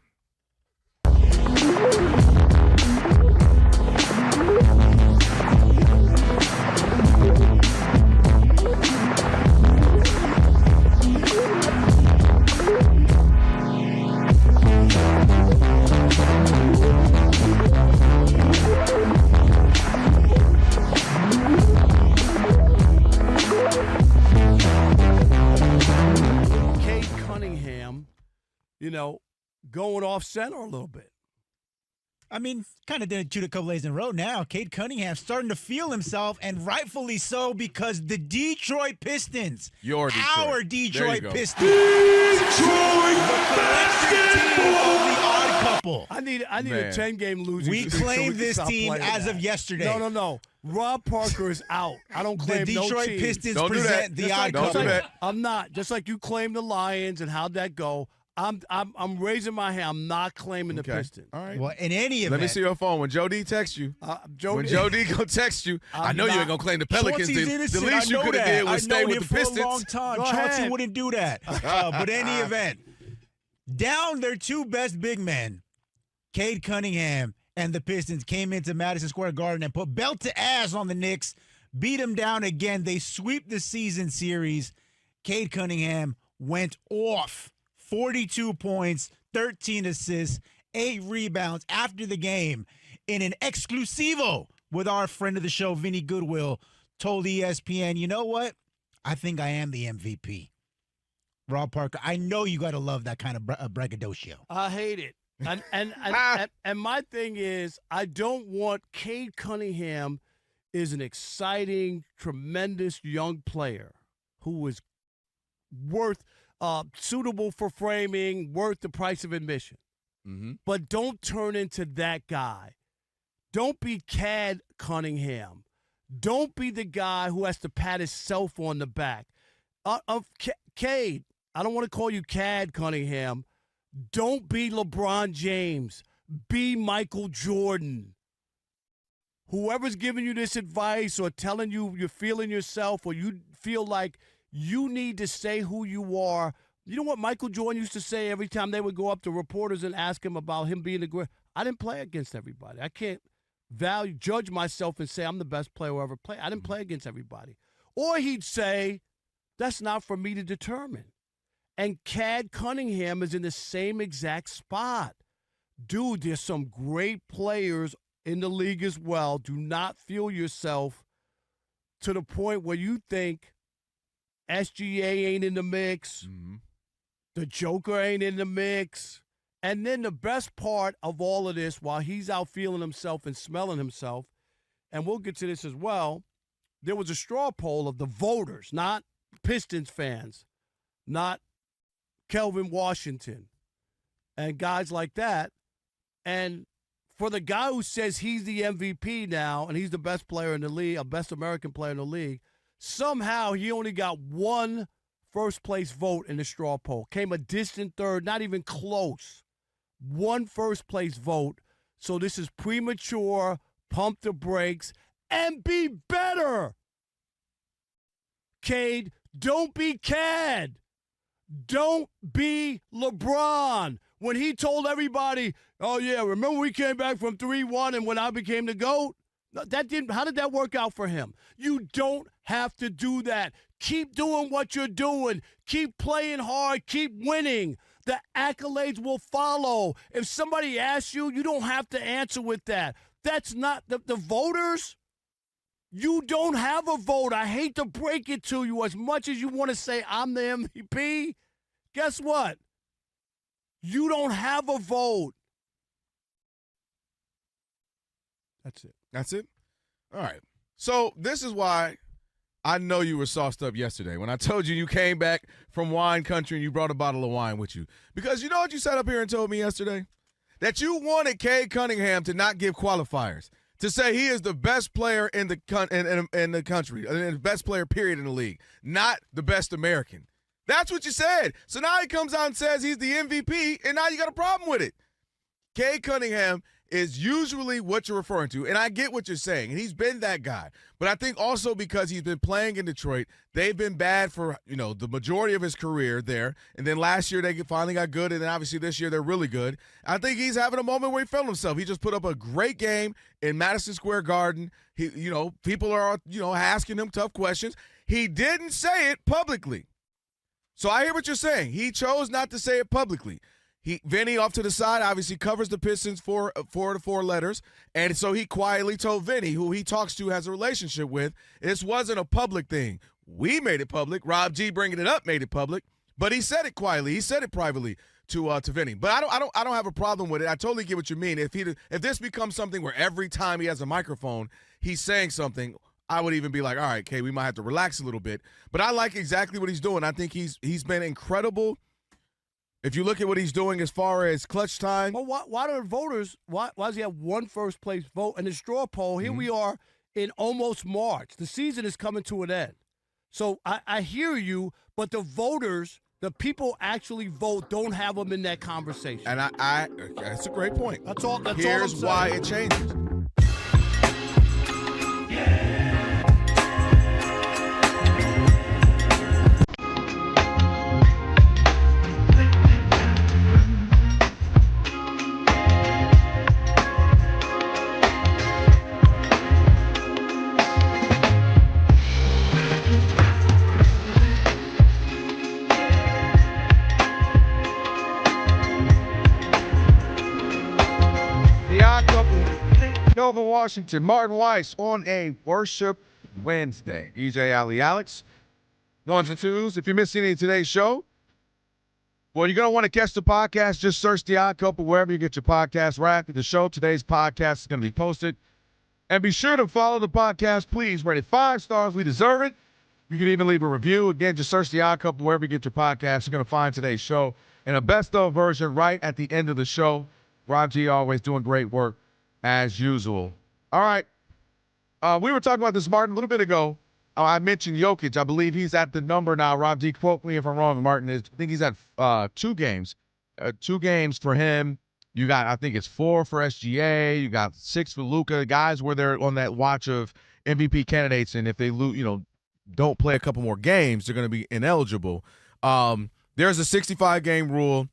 Cade Cunningham, going off center a little bit. I mean, kind of didn't shoot a couple days in a row now. Cade Cunningham starting to feel himself, and rightfully so, because the Detroit Pistons, our Detroit Pistons, couple. I need a 10-game losing streak. We claimed this team as of yesterday. No. Rob Parker is out. I don't claim no team. The Detroit Pistons present the odd couple. I'm not. Just like you claimed the Lions and how'd that go. I'm raising my hand. I'm not claiming the Pistons. All right. Well, in any event. Let me see your phone. When Joe D texts you. When Joe D go text you, I know you ain't going to claim the Pelicans. The least you could have did was stay with the Pistons. For a long time. Chauncey wouldn't do that. But in any event, down their two best big men, Cade Cunningham and the Pistons came into Madison Square Garden and put belt to ass on the Knicks, beat them down again. They sweep the season series. Cade Cunningham went off. 42 points, 13 assists, 8 rebounds after the game in an exclusivo with our friend of the show, Vinny Goodwill, told ESPN, you know what? I think I am the MVP. Rob Parker, I know you got to love that kind of braggadocio. I hate it. And my thing is, I don't want Cade Cunningham is an exciting, tremendous young player who is worth suitable for framing, worth the price of admission. Mm-hmm. But don't turn into that guy. Don't be Cade Cunningham. Don't be the guy who has to pat himself on the back. Cade, I don't want to call you Cade Cunningham. Don't be LeBron James. Be Michael Jordan. Whoever's giving you this advice or telling you you're feeling yourself or you feel like you need to say who you are. You know what Michael Jordan used to say every time they would go up to reporters and ask him about him being the great? I didn't play against everybody. I can't judge myself and say I'm the best player who ever played. I didn't play against everybody. Or he'd say, that's not for me to determine. And Cade Cunningham is in the same exact spot. Dude, there's some great players in the league as well. Do not feel yourself to the point where you think SGA ain't in the mix. Mm-hmm. The Joker ain't in the mix. And then the best part of all of this, while he's out feeling himself and smelling himself, and we'll get to this as well, there was a straw poll of the voters, not Pistons fans, not Kelvin Washington, and guys like that. And for the guy who says he's the MVP now and he's the best player in the league, a best American player in the league, somehow he only got one first-place vote in the straw poll. Came a distant third, not even close. One first-place vote. So this is premature. Pump the brakes and be better. Cade, don't be Cade. Don't be LeBron. When he told everybody, oh, yeah, remember we came back from 3-1 and when I became the GOAT? How did that work out for him? You don't have to do that. Keep doing what you're doing. Keep playing hard. Keep winning. The accolades will follow. If somebody asks you, you don't have to answer with that. That's not the voters. You don't have a vote. I hate to break it to you. As much as you want to say I'm the MVP, guess what? You don't have a vote. That's it. That's it? All right. So this is why I know you were sauced up yesterday when I told you came back from wine country and you brought a bottle of wine with you. Because you know what you sat up here and told me yesterday? That you wanted Cade Cunningham to not give qualifiers, to say he is the best player in the country, and the best player, period, in the league, not the best American. That's what you said. So now he comes out and says he's the MVP, and now you got a problem with it. Cade Cunningham is usually what you're referring to, and I get what you're saying, and he's been that guy. But I think also because he's been playing in Detroit, they've been bad for, the majority of his career there. And then last year they finally got good, and then obviously this year they're really good. I think he's having a moment where he felt himself. He just put up a great game in Madison Square Garden. People are, asking him tough questions. He didn't say it publicly. So I hear what you're saying. He chose not to say it publicly. Vinny off to the side obviously covers the Pistons for 4 letters, and so he quietly told Vinny, who he talks to, has a relationship with, this wasn't a public thing. We made it public. Rob G bringing it up made it public, but he said it quietly. He said it privately to Vinny. But I don't have a problem with it. I totally get what you mean. If this becomes something where every time he has a microphone, he's saying something, I would even be like, all right, okay, we might have to relax a little bit. But I like exactly what he's doing. I think he's been incredible. If you look at what he's doing as far as clutch time. Well, why do the voters, why does he have one first-place vote? In the straw poll, here we are in almost March. The season is coming to an end. So I hear you, but the voters, the people actually vote, don't have them in that conversation. And that's a great point. That's all I'm saying. Here's why it changes. Kelvin Washington, Martin Weiss on a Worship Wednesday. EJ Ali Alex. Ones and twos. If you missed any of today's show, well, you're going to want to catch the podcast. Just search The Odd Couple wherever you get your podcast. Right after the show, today's podcast is going to be posted. And be sure to follow the podcast, please. Rate it 5 stars. We deserve it. You can even leave a review. Again, just search The Odd Couple wherever you get your podcast. You're going to find today's show in a best-of version right at the end of the show. Rob G always doing great work as usual. All right. We were talking about this, Martin, a little bit ago. I mentioned Jokic. I believe he's at the number now. Rob G, quote me if I'm wrong, Martin. I think he's at 2 games. 2 games for him. You got, I think it's 4 for SGA. You got 6 for Luka. Guys where they're on that watch of MVP candidates, and if they don't play a couple more games, they're going to be ineligible. There's a 65-game rule.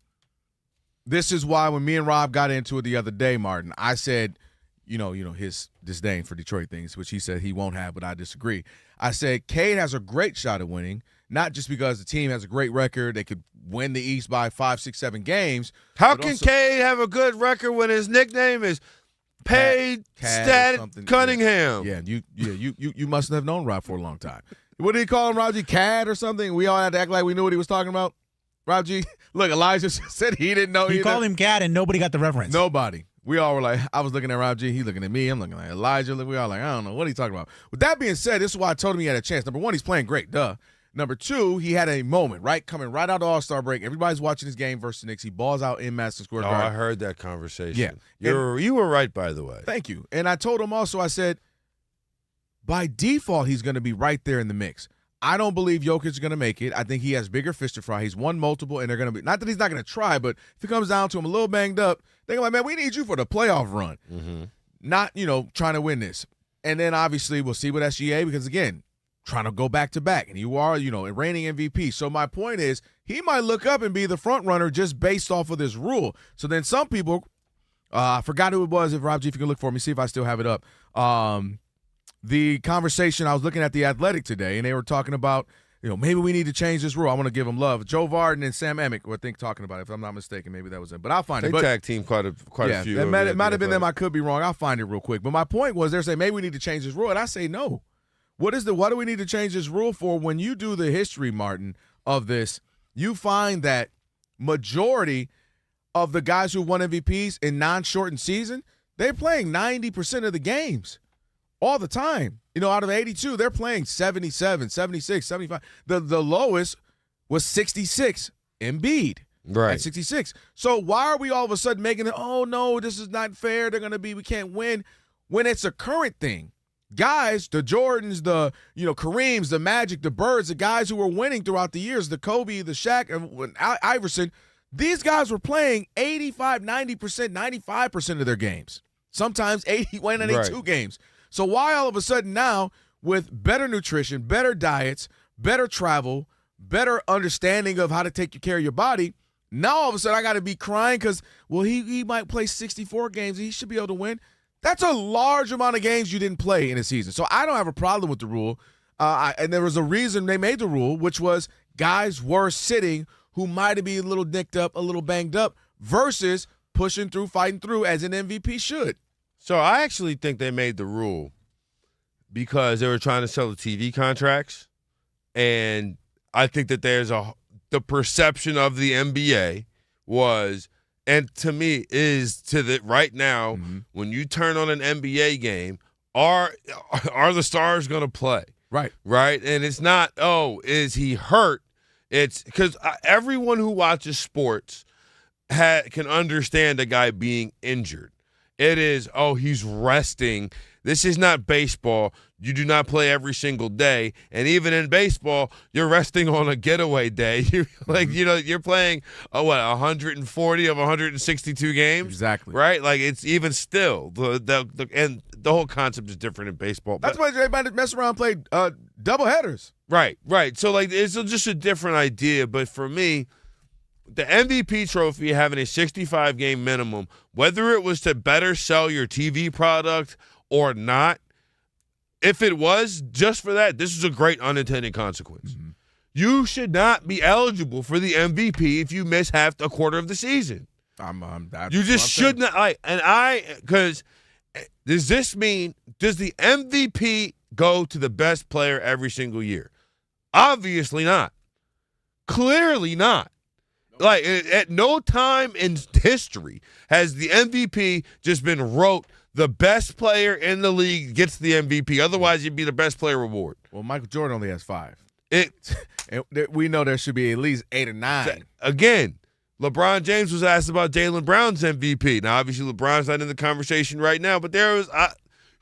This is why when me and Rob got into it the other day, Martin, I said, his disdain for Detroit things, which he said he won't have, but I disagree. I said Cade has a great shot at winning, not just because the team has a great record. They could win the East by 5, 6, 7 games. How can Cade have a good record when his nickname is Paid Stat Cunningham? Yeah, you must have known Rob for a long time. What did he call him, Rob G? Cad or something? We all had to act like we knew what he was talking about. Rob G, look, Elijah said he didn't know. He called him Cad, and nobody got the reference. Nobody. We all were like, I was looking at Rob G, he looking at me, I'm looking at Elijah. We all like, I don't know, what are you talking about? With that being said, this is why I told him he had a chance. Number 1, he's playing great, duh. Number 2, he had a moment, right? Coming right out of All-Star break. Everybody's watching his game versus the Knicks. He balls out in Madison Square Garden. I heard that conversation. Yeah. You were right, by the way. Thank you. And I told him also, I said, by default, he's going to be right there in the mix. I don't believe Jokic is going to make it. I think he has bigger fish to fry. He's won multiple, and they're going to be – not that he's not going to try, but if it comes down to him a little banged up, they're like, man, we need you for the playoff run. Mm-hmm. Not, trying to win this. And then, obviously, we'll see with SGA because, again, trying to go back-to-back. And you are, a reigning MVP. So my point is he might look up and be the front runner just based off of this rule. So then some people I forgot who it was. If Rob G, if you can look for me, see if I still have it up. The conversation, I was looking at The Athletic today, and they were talking about, maybe we need to change this rule. I want to give them love. Joe Varden and Sam Amick were talking about it. If I'm not mistaken, maybe that was it. But I'll find it. They tag team quite a few. It might have been them. I could be wrong. I'll find it real quick. But my point was they're saying maybe we need to change this rule. And I say no. Why do we need to change this rule for? When you do the history, Martin, of this, you find that majority of the guys who won MVPs in non-shortened season, they're playing 90% of the games. All the time. Out of 82, they're playing 77, 76, 75. The lowest was 66, Embiid. Right. At 66. So why are we all of a sudden making it, oh, no, this is not fair. We can't win. When it's a current thing. guys, the Jordans, the Kareems, the Magic, the Birds, the guys who were winning throughout the years, the Kobe, the Shaq, and Iverson, these guys were playing 85, 90%, 95% of their games. Sometimes 81 and 82 games. So why all of a sudden now, with better nutrition, better diets, better travel, better understanding of how to take care of your body, now all of a sudden I got to be crying because, well, he might play 64 games. He should be able to win. That's a large amount of games you didn't play in a season. So I don't have a problem with the rule. And there was a reason they made the rule, which was guys were sitting who might be a little nicked up, a little banged up, versus pushing through, fighting through as an MVP should. So I actually think they made the rule because they were trying to sell the TV contracts. And I think that the perception of the NBA was, and to me is right now, when you turn on an NBA game, are the stars going to play? Right. And it's not, is he hurt? It's because everyone who watches sports can understand a guy being injured. It is, he's resting. This is not baseball. You do not play every single day. And even in baseball, you're resting on a getaway day. You're playing, 140 of 162 games? Exactly. Right? Like, it's even still. And the whole concept is different in baseball. That's why they might mess around and play double headers. Right. So, it's just a different idea. But for me, the MVP trophy having a 65-game minimum, whether it was to better sell your TV product or not, if it was just for that, this is a great unintended consequence. You should not be eligible for the MVP if you miss a quarter of the season. You just should not. Because does this mean, does the MVP go to the best player every single year? Obviously not. Clearly not. At no time in history has the MVP just been wrote, the best player in the league gets the MVP. Otherwise, you'd be the best player reward. Well, Michael Jordan only has 5. We know there should be at least 8 or 9. Again, LeBron James was asked about Jaylen Brown's MVP. Now, obviously, LeBron's not in the conversation right now, but there was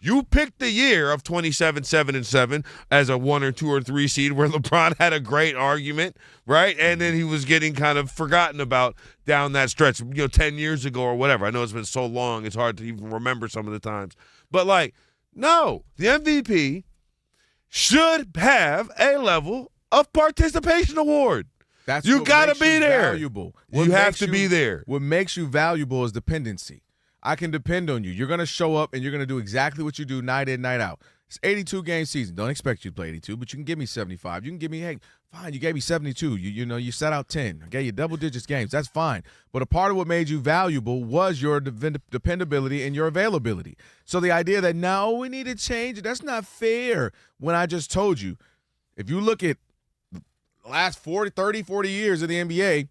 you picked the year of 27-7-7 as a 1 or 2 or 3 seed where LeBron had a great argument, right? And then he was getting kind of forgotten about down that stretch, 10 years ago or whatever. I know it's been so long, it's hard to even remember some of the times. But, no, the MVP should have a level of participation award. You got to be there. Valuable. You have to be there. What makes you valuable is dependency. I can depend on you. You're going to show up and you're going to do exactly what you do night in, night out. It's 82-game season. Don't expect you to play 82, but you can give me 75. You can give me, fine, you gave me 72. You set out 10. I gave you double-digits games. That's fine. But a part of what made you valuable was your dependability and your availability. So the idea that, no, we need to change it, that's not fair. When I just told you, if you look at the last 40 years of the NBA,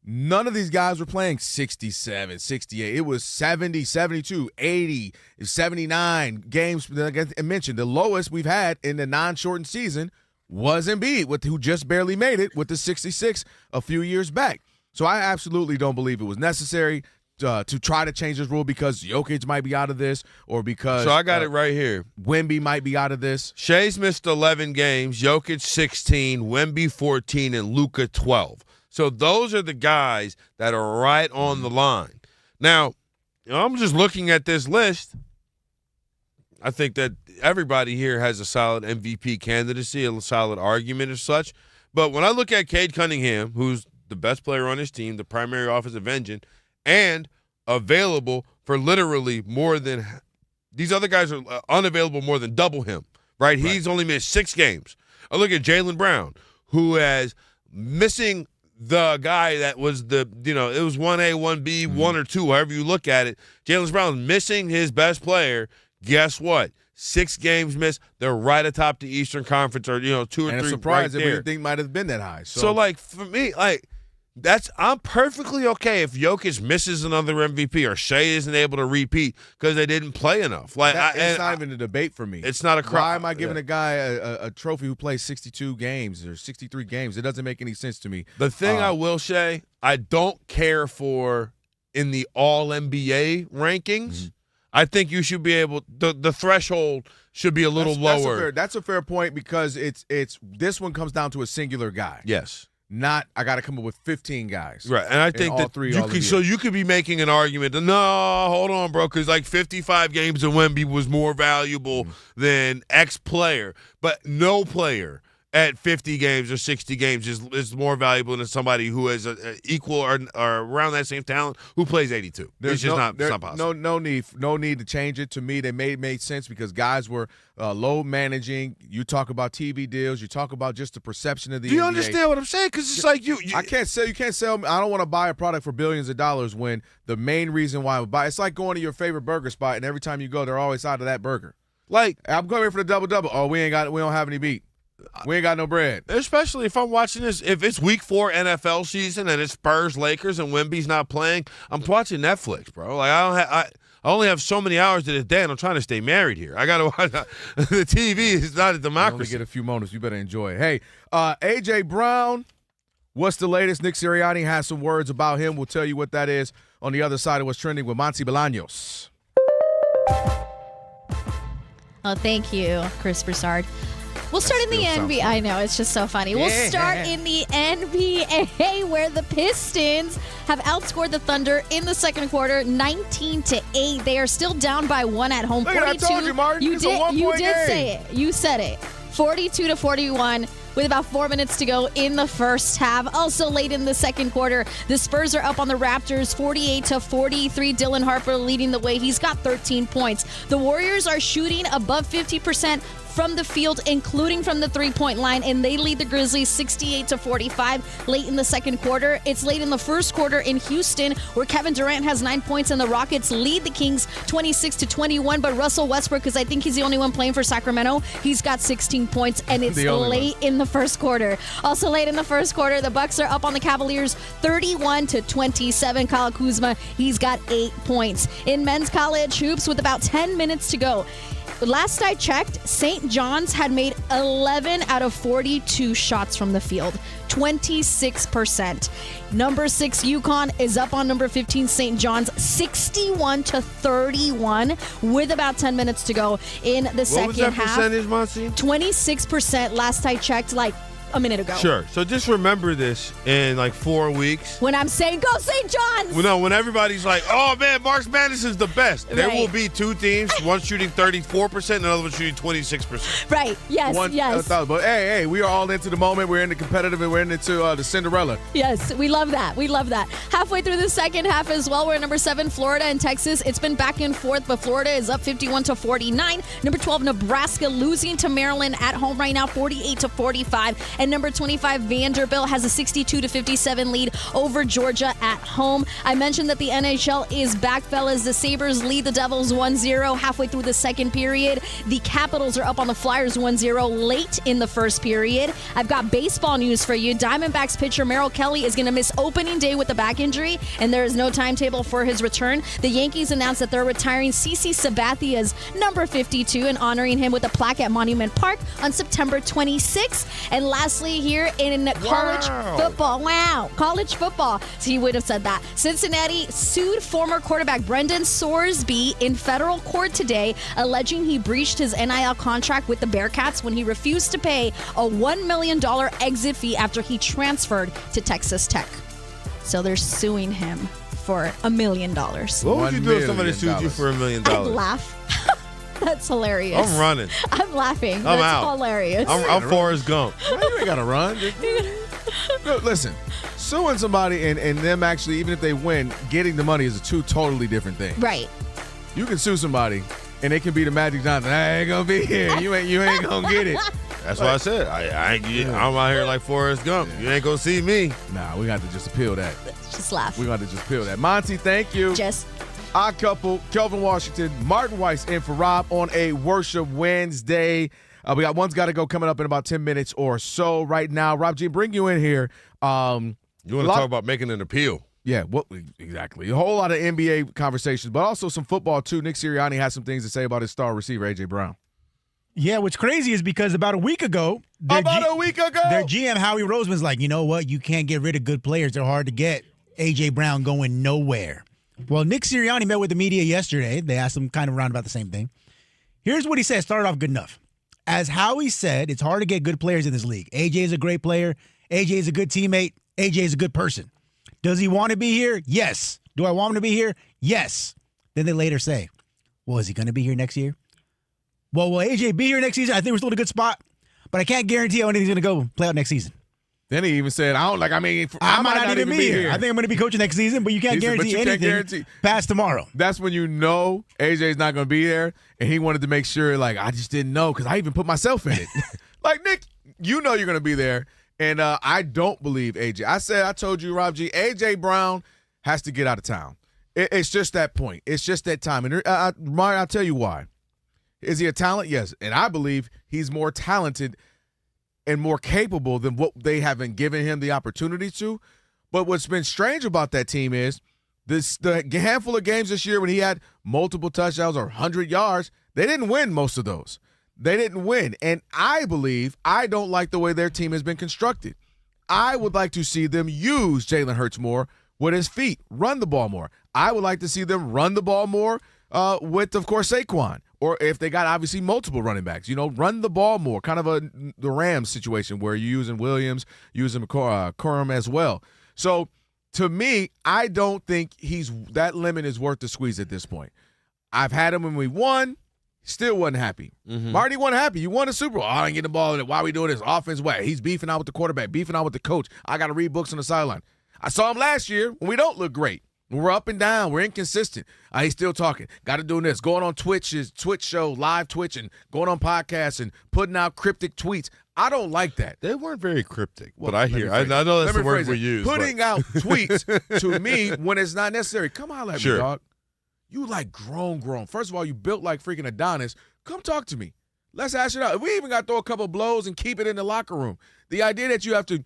none of these guys were playing 67, 68. It was 70, 72, 80, 79 games. Like I mentioned, the lowest we've had in the non-shortened season was Embiid, who just barely made it with the 66 a few years back. So I absolutely don't believe it was necessary to try to change this rule because Jokic might be out of this or because So I got it right here. Wemby might be out of this. Shea's missed 11 games, Jokic 16, Wemby 14, and Luka 12. So those are the guys that are right on the line. Now, I'm just looking at this list. I think that everybody here has a solid MVP candidacy, a solid argument as such. But when I look at Cade Cunningham, who's the best player on his team, the primary offensive engine, and available for literally more than – these other guys are unavailable more than double him, right? He's only missed 6 games. I look at Jaylen Brown, who has missing – the guy that was it was 1A, 1B, 1 or 2, however you look at it. Jaylen Brown's missing his best player. Guess what? 6 games missed. They're right atop the Eastern Conference or, 2 or 3 and a surprise right that there. we think might have been that high. So, for me, I'm perfectly okay if Jokic misses another MVP or Shea isn't able to repeat because they didn't play enough. It's not even a debate for me. It's not a crime. Why am I giving a guy a trophy who plays 62 games or 63 games? It doesn't make any sense to me. The thing I will say, I don't care for in the All-NBA rankings. I think you should be able the threshold should be a little lower. That's a fair point because it's this one comes down to a singular guy. Yes. Not I got to come up with 15 guys. Right. And I think that you could be making an argument that, no, hold on, bro, because like 55 games of Wemby was more valuable than X player. But no player at 50 games or 60 games is more valuable than somebody who has a equal or around that same talent who plays 82. It's just not possible. No need to change it. To me, they made sense because guys were low managing. You talk about TV deals. You talk about just the perception of the NBA. Do you understand what I'm saying? Because it's like you can't sell. You can't sell. I don't want to buy a product for billions of dollars when the main reason why I would buy. It's like going to your favorite burger spot and every time you go, they're always out of that burger. Like I'm going for the double-double. Oh, we don't have any beat. We ain't got no bread. Especially if I'm watching this, if it's week 4 NFL season and it's Spurs, Lakers, and Wemby's not playing, I'm watching Netflix, bro. Like I only have so many hours in a day, and I'm trying to stay married here. I got to watch. The TV is not a democracy. You only get a few moments. You better enjoy it. Hey, A.J. Brown, what's the latest? Nick Sirianni has some words about him. We'll tell you what that is on the other side of what's trending with Monty Bolaños. Oh, thank you, Chris Broussard. We'll start in the NBA. I know, it's just so funny. We'll start in the NBA where the Pistons have outscored the Thunder in the second quarter 19-8. They are still down by 1 at home. 42. I told you, Martin. You did say it. You said it. 42-41 with about 4 minutes to go in the first half. Also late in the second quarter, the Spurs are up on the Raptors 48-43. Dylan Harper leading the way. He's got 13 points. The Warriors are shooting above 50% from the field, including from the three-point line, and they lead the Grizzlies 68-45 late in the second quarter. It's late in the first quarter in Houston, where Kevin Durant has 9 points, and the Rockets lead the Kings 26-21. But Russell Westbrook, because I think he's the only one playing for Sacramento, he's got 16 points, and it's late in the first quarter. Also late in the first quarter, the Bucks are up on the Cavaliers 31-27. Kyle Kuzma, he's got 8 points. In men's college hoops, with about 10 minutes to go, last I checked, St. John's had made 11 out of 42 shots from the field, 26%. Number 6, UConn is up on number 15, St. John's, 61-31 with about 10 minutes to go in the second half. What was that percentage, Monty? 26% last I checked, like a minute ago. Sure. So just remember this in like 4 weeks. When I'm saying go St. John's. Well, no, when everybody's like, oh man, March Madness is the best. There will be 2 teams, one shooting 34% and another one shooting 26%. Right. Yes. Yes. But hey, we are all into the moment. We're in the competitive and we're into the Cinderella. Yes, we love that. We love that. Halfway through the second half as well, we're at number 7, Florida and Texas. It's been back and forth, but Florida is up 51-49. Number 12, Nebraska losing to Maryland at home right now, 48-45. And number 25, Vanderbilt has a 62-57 lead over Georgia at home. I mentioned that the NHL is back, fellas. The Sabres lead the Devils 1-0 halfway through the second period. The Capitals are up on the Flyers 1-0 late in the first period. I've got baseball news for you. Diamondbacks pitcher Merrill Kelly is going to miss opening day with a back injury, and there is no timetable for his return. The Yankees announced that they're retiring CC Sabathia's number 52 and honoring him with a plaque at Monument Park on September 26th. And lastly, here in college football. Wow. College football. So he would have said that. Cincinnati sued former quarterback Brendan Sorsby in federal court today, alleging he breached his NIL contract with the Bearcats when he refused to pay a $1 million exit fee after he transferred to Texas Tech. So they're suing him for $1 million. What would you do if somebody sued you for $1 million? I'd laugh. That's hilarious. I'm running. I'm laughing. That's out. Hilarious. I'm Forrest Gump. No, you ain't got to run. No, listen, suing somebody and them actually, even if they win, getting the money is 2 totally different things. Right. You can sue somebody, and they can be the Magic Johnson. I ain't going to be here. You ain't going to get it. That's what I said. I'm out here like Forrest Gump. You ain't going to see me. Nah, we got to just appeal that. Just laugh. We got to just appeal that. Monty, thank you. Just. Odd couple, Kelvin Washington, Martin Weiss in for Rob on a Worship Wednesday. We got One's Got to Go coming up in about 10 minutes or so right now. Rob G, bring you in here. You want to talk about making an appeal? Yeah, exactly. A whole lot of NBA conversations, but also some football too. Nick Sirianni has some things to say about his star receiver, A.J. Brown. Yeah, what's crazy is because about a week ago, their GM, Howie Roseman's like, you know what? You can't get rid of good players. They're hard to get. A.J. Brown going nowhere. Well, Nick Sirianni met with the media yesterday. They asked him kind of around about the same thing. Here's what he said. Started off good enough. As Howie said, it's hard to get good players in this league. AJ is a great player. AJ is a good teammate. AJ is a good person. Does he want to be here? Yes. Do I want him to be here? Yes. Then they later say, well, is he going to be here next year? Well, will AJ be here next season? I think we're still in a good spot, but I can't guarantee how anything's going to go play out next season. Then he even said, I might not even be here. I think I'm going to be coaching next season, but you can't guarantee anything past tomorrow. That's when you know AJ's not going to be there, and he wanted to make sure, like, I just didn't know because I even put myself in it. Like, Nick, you know you're going to be there, and I don't believe AJ. I told you, Rob G, AJ Brown has to get out of town. It's just that point. It's just that time. And I'll tell you why. Is he a talent? Yes. And I believe he's more talented and more capable than what they haven't given him the opportunity to. But what's been strange about that team is the handful of games this year when he had multiple touchdowns or 100 yards, they didn't win most of those. They didn't win. And I don't like the way their team has been constructed. I would like to see them use Jalen Hurts more with his feet, run the ball more. I would like to see them run the ball more with, of course, Saquon. Or if they got, obviously, multiple running backs, run the ball more. Kind of the Rams situation where you're using Williams, using Corum as well. So, to me, I don't think that limit is worth the squeeze at this point. I've had him when we won. Still wasn't happy. Marty wasn't happy. You won a Super Bowl. I didn't get the ball in it. Why are we doing this? Offense way. He's beefing out with the quarterback, beefing out with the coach. I got to read books on the sideline. I saw him last year when we don't look great. We're up and down. We're inconsistent. He's still talking. Got to do this. Going on Twitch show, live Twitch, and going on podcasts and putting out cryptic tweets. I don't like that. They weren't very cryptic, but I know that's the word we use. Putting out tweets to me when it's not necessary. Come holler at me, dog. You like grown. First of all, you built like freaking Adonis. Come talk to me. Let's hash it out. If we even got to throw a couple blows and keep it in the locker room. The idea that you have to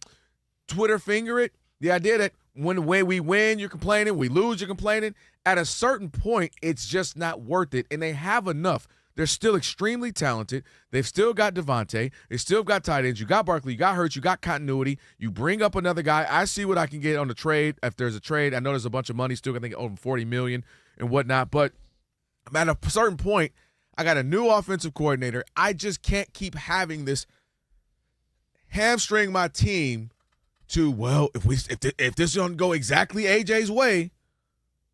Twitter finger it, the idea that when we win, you're complaining. We lose, you're complaining. At a certain point, it's just not worth it, and they have enough. They're still extremely talented. They've still got Devontae. They still got tight ends. You got Barkley. You got Hurts. You got continuity. You bring up another guy. I see what I can get on the trade. If there's a trade, I know there's a bunch of money still. I think over $40 million and whatnot. But at a certain point, I got a new offensive coordinator. I just can't keep having this hamstring my team to, well, if this doesn't go exactly AJ's way,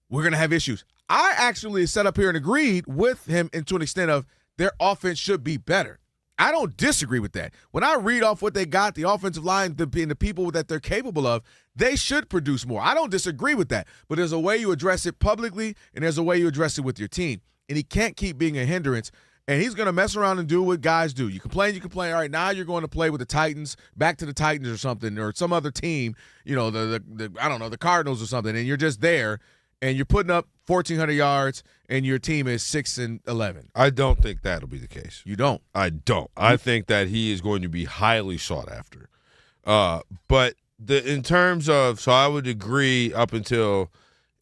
we're going to have issues. I actually sat up here and agreed with him to an extent of their offense should be better. I don't disagree with that. When I read off what they got, the offensive line, and the people that they're capable of, they should produce more. I don't disagree with that. But there's a way you address it publicly, and there's a way you address it with your team. And he can't keep being a hindrance. And he's going to mess around and do what guys do. You complain. All right, now you're going to play with the Titans, back to the Titans or something, or some other team, I don't know, the Cardinals or something, and you're just there, and you're putting up 1,400 yards, and your team is 6-11. I don't think that'll be the case. You don't? I don't. I think that he is going to be highly sought after. But in terms of, so I would agree up until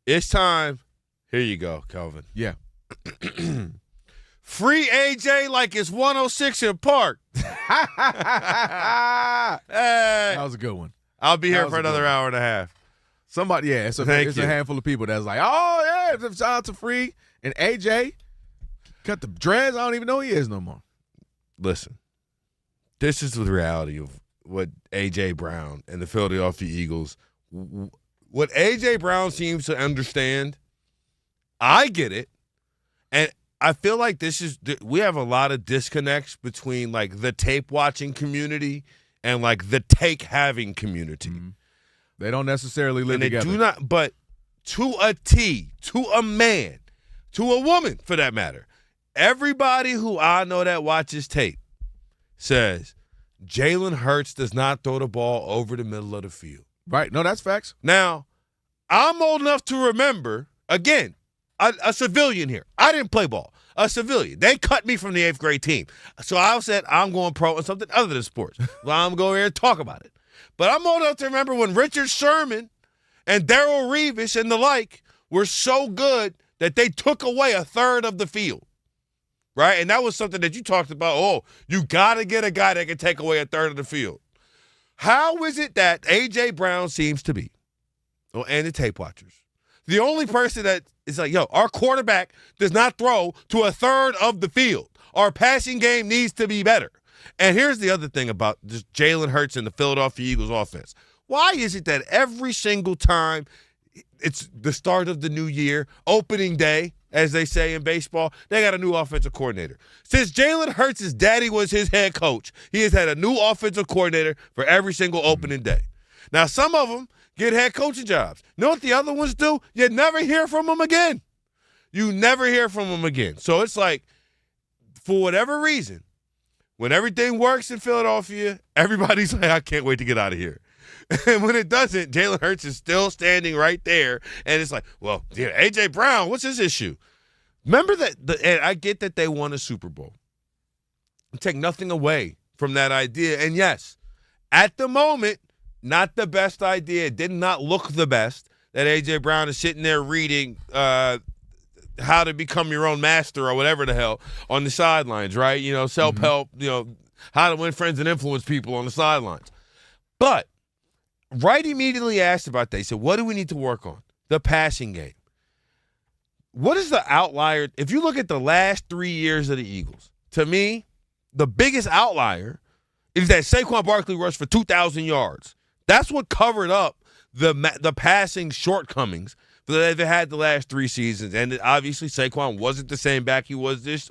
it's time. Here you go, Kelvin. Yeah. Free AJ like it's 106 in Park. That was a good one. I'll be here for another hour and a half. Somebody, yeah, it's a handful of people that's like, oh, yeah, shout out to Free. And AJ cut the dreads. I don't even know who he is no more. Listen, this is the reality of what A.J. Brown and the Philadelphia Eagles, what A.J. Brown seems to understand, I get it. And I feel like we have a lot of disconnects between like the tape watching community and like the take having community. Mm-hmm. They don't necessarily live together. They do not, but to a T, to a man, to a woman for that matter, everybody who I know that watches tape says Jalen Hurts does not throw the ball over the middle of the field. Right. No, that's facts. Now, I'm old enough to remember, again, a civilian here. I didn't play ball. A civilian. They cut me from the 8th grade team. So I said, I'm going pro in something other than sports. Well, I'm going to go here and talk about it. But I'm old enough to remember when Richard Sherman and Darrell Revis and the like were so good that they took away a third of the field. Right? And that was something that you talked about. Oh, you got to get a guy that can take away a third of the field. How is it that A.J. Brown seems to be, and the tape watchers, The only person that is like, yo, our quarterback does not throw to a third of the field. Our passing game needs to be better. And here's the other thing about just Jalen Hurts and the Philadelphia Eagles offense. Why is it that every single time it's the start of the new year, opening day, as they say in baseball, they got a new offensive coordinator? Since Jalen Hurts' daddy was his head coach, he has had a new offensive coordinator for every single opening day. Now, some of them get head coaching jobs. You know what the other ones do? You never hear from them again. You never hear from them again. So it's like, for whatever reason, when everything works in Philadelphia, everybody's like, I can't wait to get out of here. And when it doesn't, Jalen Hurts is still standing right there. And it's like, well, yeah, A.J. Brown, what's his issue? Remember that, and I get that they won a Super Bowl. Take nothing away from that idea. And yes, at the moment, not the best idea. It did not look the best that A.J. Brown is sitting there reading How to Become Your Own Master or whatever the hell on the sidelines, right? You know, self-help, you know, how to win friends and influence people on the sidelines. But Wright immediately asked about that. He said, what do we need to work on? The passing game. What is the outlier? If you look at the last 3 years of the Eagles, to me, the biggest outlier is that Saquon Barkley rushed for 2,000 yards. That's what covered up the passing shortcomings that they've had the last 3 seasons. And obviously, Saquon wasn't the same back he was this.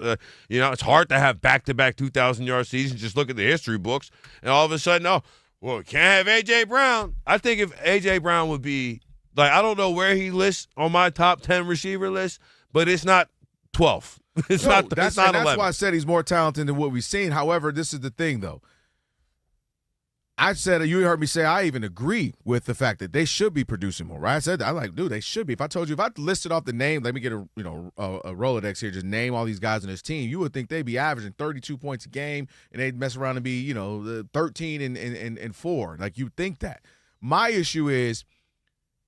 You know, it's hard to have back-to-back 2,000-yard seasons. Just look at the history books. And all of a sudden, oh, well, can't have A.J. Brown. I think if A.J. Brown would be, like, I don't know where he lists on my top 10 receiver list, but it's not 12th. It's not 11. That's why I said he's more talented than what we've seen. However, this is the thing, though. I said, you heard me say, I even agree with the fact that they should be producing more, right? I said, dude, they should be. If I told you, if I listed off the name, let me get a Rolodex here, just name all these guys on this team, you would think they'd be averaging 32 points a game and they'd mess around and be, 13 and 4. Like, you'd think that. My issue is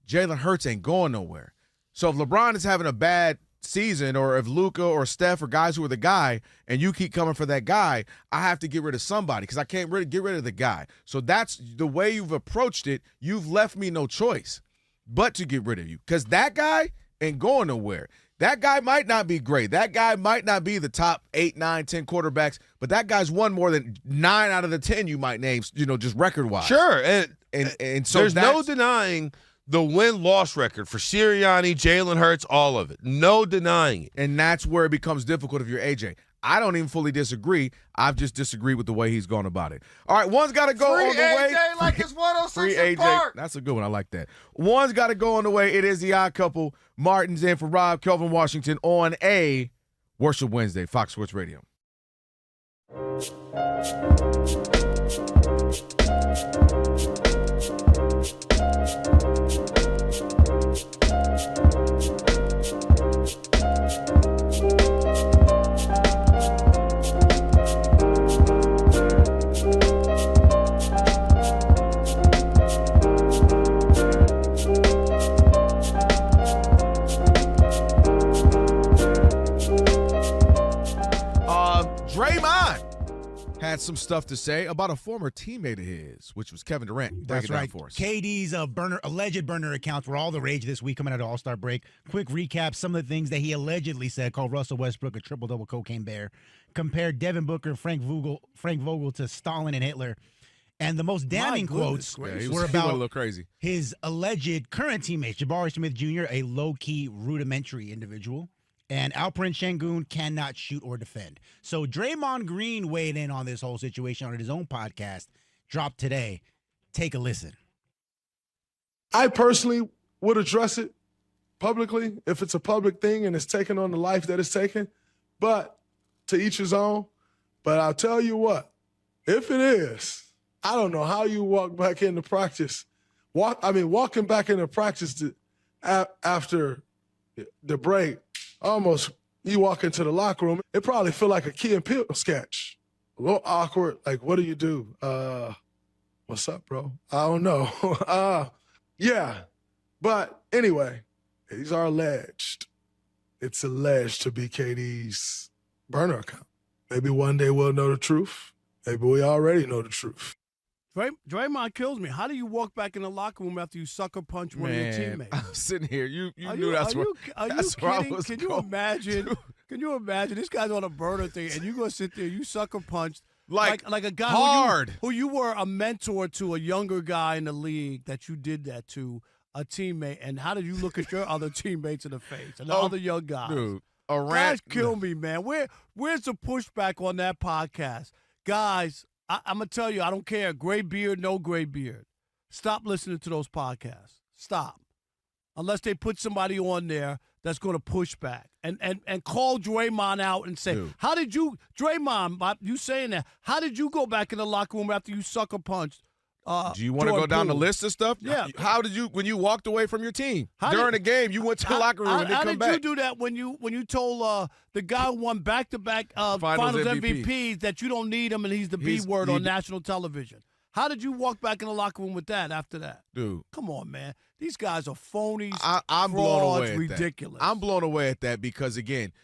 Jalen Hurts ain't going nowhere. So if LeBron is having a bad season, or if Luka or Steph or guys who are the guy, and you keep coming for that guy, I have to get rid of somebody because I can't really get rid of the guy. So that's the way you've approached it. You've left me no choice but to get rid of you because that guy ain't going nowhere. That guy might not be great. That guy might not be the top 8, 9, 10 quarterbacks, but that guy's won more than 9 out of the 10 you might name, just record-wise. Sure. And so there's no denying the win-loss record for Sirianni, Jalen Hurts, all of it. No denying it. And that's where it becomes difficult if you're AJ. I don't even fully disagree. I've just disagreed with the way he's gone about it. All right, one's got to go on the way. Free AJ like it's 106 Free in AJ. Park. That's a good one. I like that. One's got to go on the way. It is the Odd Couple. Martin's in for Rob, Kelvin Washington on a Worship Wednesday, Fox Sports Radio. Draymond had some stuff to say about a former teammate of his, which was Kevin Durant. That's right. For us. KD's alleged burner accounts were all the rage this week coming out of All-Star break. Quick recap, some of the things that he allegedly said, called Russell Westbrook a triple-double cocaine bear, compared Devin Booker, Frank Vogel to Stalin and Hitler. And the most damning quotes were about a little crazy. His alleged current teammate, Jabari Smith Jr., a low-key, rudimentary individual. And Alperen Şengün cannot shoot or defend. So Draymond Green weighed in on this whole situation on his own podcast, dropped today. Take a listen. I personally would address it publicly if it's a public thing and it's taken on the life that it's taken. But to each his own. But I'll tell you what, if it is, I don't know how you walk back into practice. Walking back into practice after the break, almost you walk into the locker room, it probably feel like a Key and Peele sketch. A little awkward, like, what do you do? What's up, bro? I don't know. Yeah. But anyway, these are alleged. It's alleged to be KD's burner account. Maybe one day we'll know the truth. Maybe we already know the truth. Draymond kills me. How do you walk back in the locker room after you sucker punch one of your teammates? I'm sitting here. You knew that's where I was Can you imagine? Can you imagine this guy's on a burner thing, and you go sit there, you sucker punched like a guy hard who you were a mentor to, a younger guy in the league that you did that to, a teammate, and how did you look at your other teammates in the face and the other young guys? Dude, guys kill me, man. Where's the pushback on that podcast? Guys, I'm going to tell you, I don't care. Gray beard, no gray beard. Stop listening to those podcasts. Stop. Unless they put somebody on there that's going to push back. And call Draymond out and say, Dude. how did you, Draymond, you saying that, how did you go back in the locker room after you sucker punched? Do you want to go down the list of stuff? Yeah. How did you, when you walked away from your team during the game, you went to the locker room and didn't come back? How did you do that when you told the guy who won back-to-back finals MVPs that you don't need him and he's the B word on national television? How did you walk back in the locker room with that after that? Dude. Come on, man. These guys are phonies, I'm frauds, blown away at ridiculous. That. I'm blown away at that because, again,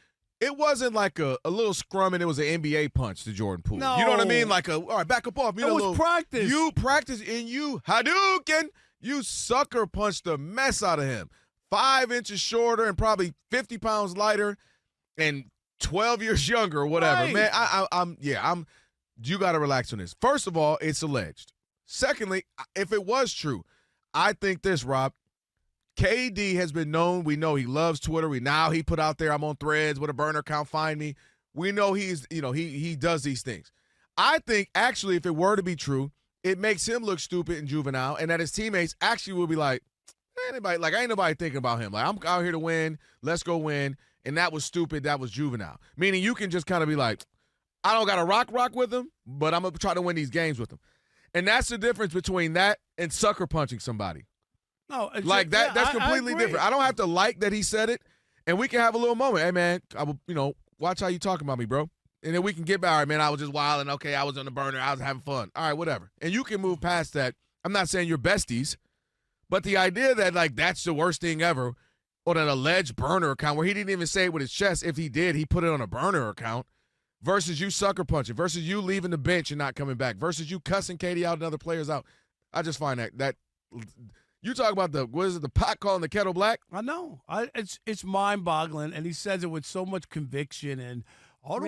it wasn't like a little scrum and it was an NBA punch to Jordan Poole. No. You know what I mean? Like all right, back up off. It was practice. You practice and you Hadouken. You sucker punched the mess out of him. 5 inches shorter and probably 50 pounds lighter and 12 years younger or whatever. Right. Man, you got to relax on this. First of all, it's alleged. Secondly, if it was true, I think this, Rob, KD has been known. We know he loves Twitter. He put out there, I'm on Threads with a burner account, find me. We know he does these things. I think actually if it were to be true, it makes him look stupid and juvenile, and that his teammates actually will be like, ain't nobody thinking about him. Like, I'm out here to win. Let's go win. And that was stupid. That was juvenile. Meaning you can just kind of be like, I don't got to rock with him, but I'm going to try to win these games with him. And that's the difference between that and sucker punching somebody. No, like that. That's completely different. I don't have to like that he said it, and we can have a little moment. Hey, man, I will, watch how you talking about me, bro. And then we can get back. All right, man, I was just wilding. Okay, I was on the burner. I was having fun. All right, whatever. And you can move past that. I'm not saying you're besties, but the idea that, like, that's the worst thing ever on an alleged burner account where he didn't even say it with his chest. If he did, he put it on a burner account versus you sucker punching, versus you leaving the bench and not coming back, versus you cussing Katie out and other players out. I just find that you talk about the pot calling the kettle black? I know. It's mind-boggling, and he says it with so much conviction. And I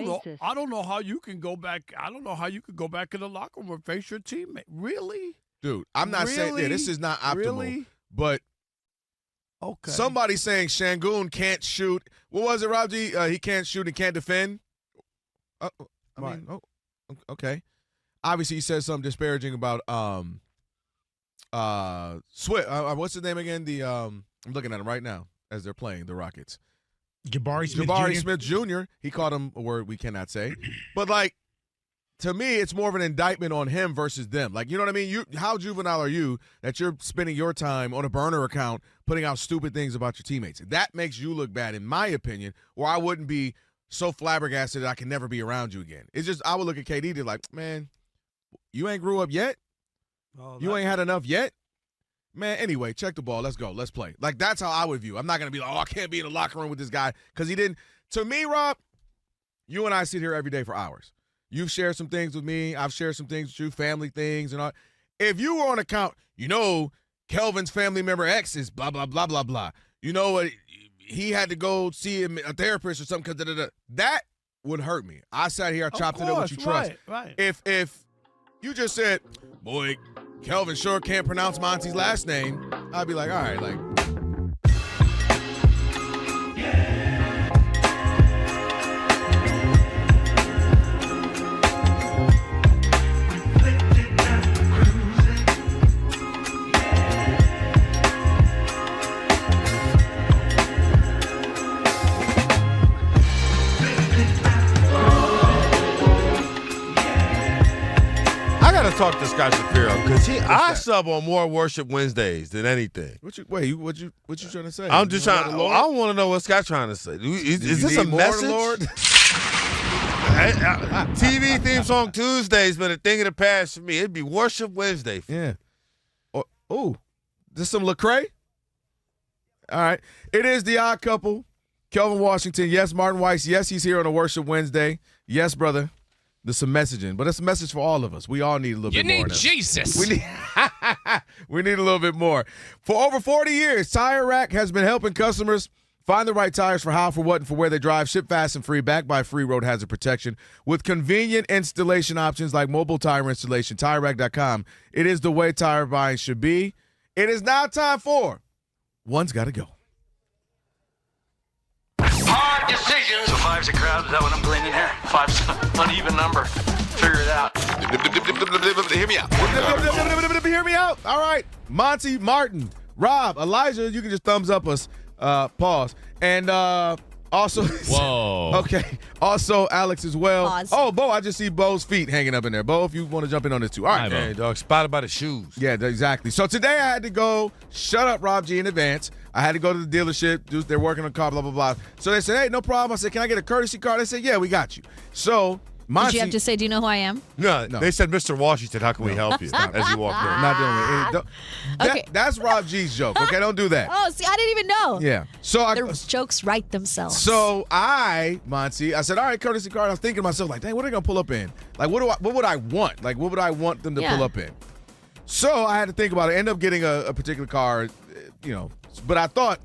don't know how you can go back. I don't know how you could go back in the locker room and face your teammate. Really, dude? I'm not saying this is not optimal, but okay. Somebody saying Şengün can't shoot. What was it, Rob G? He can't shoot and can't defend. Okay. Obviously, he said something disparaging about Swift. What's his name again? I'm looking at him right now as they're playing the Rockets. Jabari Smith Jr. He called him a word we cannot say, but like to me, it's more of an indictment on him versus them. Like, you know what I mean? How juvenile are you that you're spending your time on a burner account putting out stupid things about your teammates? That makes you look bad, in my opinion. Or I wouldn't be so flabbergasted that I can never be around you again. It's just I would look at KD and like, man, you ain't grew up yet. You ain't had enough yet? Man, anyway, check the ball. Let's go. Let's play. Like, that's how I would view. I'm not going to be like, I can't be in the locker room with this guy because he didn't. To me, Rob, you and I sit here every day for hours. You've shared some things with me. I've shared some things with you, family things and all. If you were on account, Kelvin's family member X is blah, blah, blah, blah, blah. You know what? He had to go see a therapist or something because that would hurt me. I sat here, I chopped it up with you trust. Right. If you just said, boy, Kelvin sure can't pronounce Monty's last name, I'd be like, all right, like. Talk to Scott Shapiro because I sub on more Worship Wednesdays than anything. What you trying to say? I'm just trying. I want to know what Scott's trying to say. Is this a message? Lord? TV theme song Tuesday's been a thing of the past for me. It'd be Worship Wednesday. Yeah. Oh, this some Lecrae? All right. It is the Odd Couple. Kelvin Washington. Yes, Martin Weiss. Yes, he's here on a Worship Wednesday. Yes, brother. There's some messaging, but it's a message for all of us. We all need a little bit more. You need Jesus. We need a little bit more. For over 40 years, Tire Rack has been helping customers find the right tires for how, for what, and for where they drive. Ship fast and free, backed by free road hazard protection. With convenient installation options like mobile tire installation, TireRack.com. It is the way tire buying should be. It is now time for One's Gotta Go. Hard decisions. So 5's a crowd, is that what I'm gleaning here? 5's an uneven number. Figure it out. Hear me out. Hear me out. All right. Monty, Martin, Rob, Elijah, you can just thumbs up us. Pause. And also, whoa. Okay. Also, Alex as well. Pause. Oh, Bo, I just see Bo's feet hanging up in there. Bo, if you want to jump in on this too. All right. Hey, dog, spotted by the shoes. Yeah, exactly. So today I had to go, shut up, Rob G, in advance. I had to go to the dealership. They're working on a car, blah, blah, blah. So they said, hey, no problem. I said, can I get a courtesy car? They said, yeah, we got you. So, Monty. Did you have to say, do you know who I am? No. They said, Mr. Washington, how can we help you? As you walked in. Not doing it. Okay. That's Rob G's joke, okay? Don't do that. Oh, see, I didn't even know. Yeah. So Their jokes write themselves. So Monty, I said, all right, courtesy car. And I was thinking to myself, like, dang, what are they going to pull up in? Like, what would I want? Like, what would I want them to pull up in? So I had to think about it. End up getting a particular car, but I thought,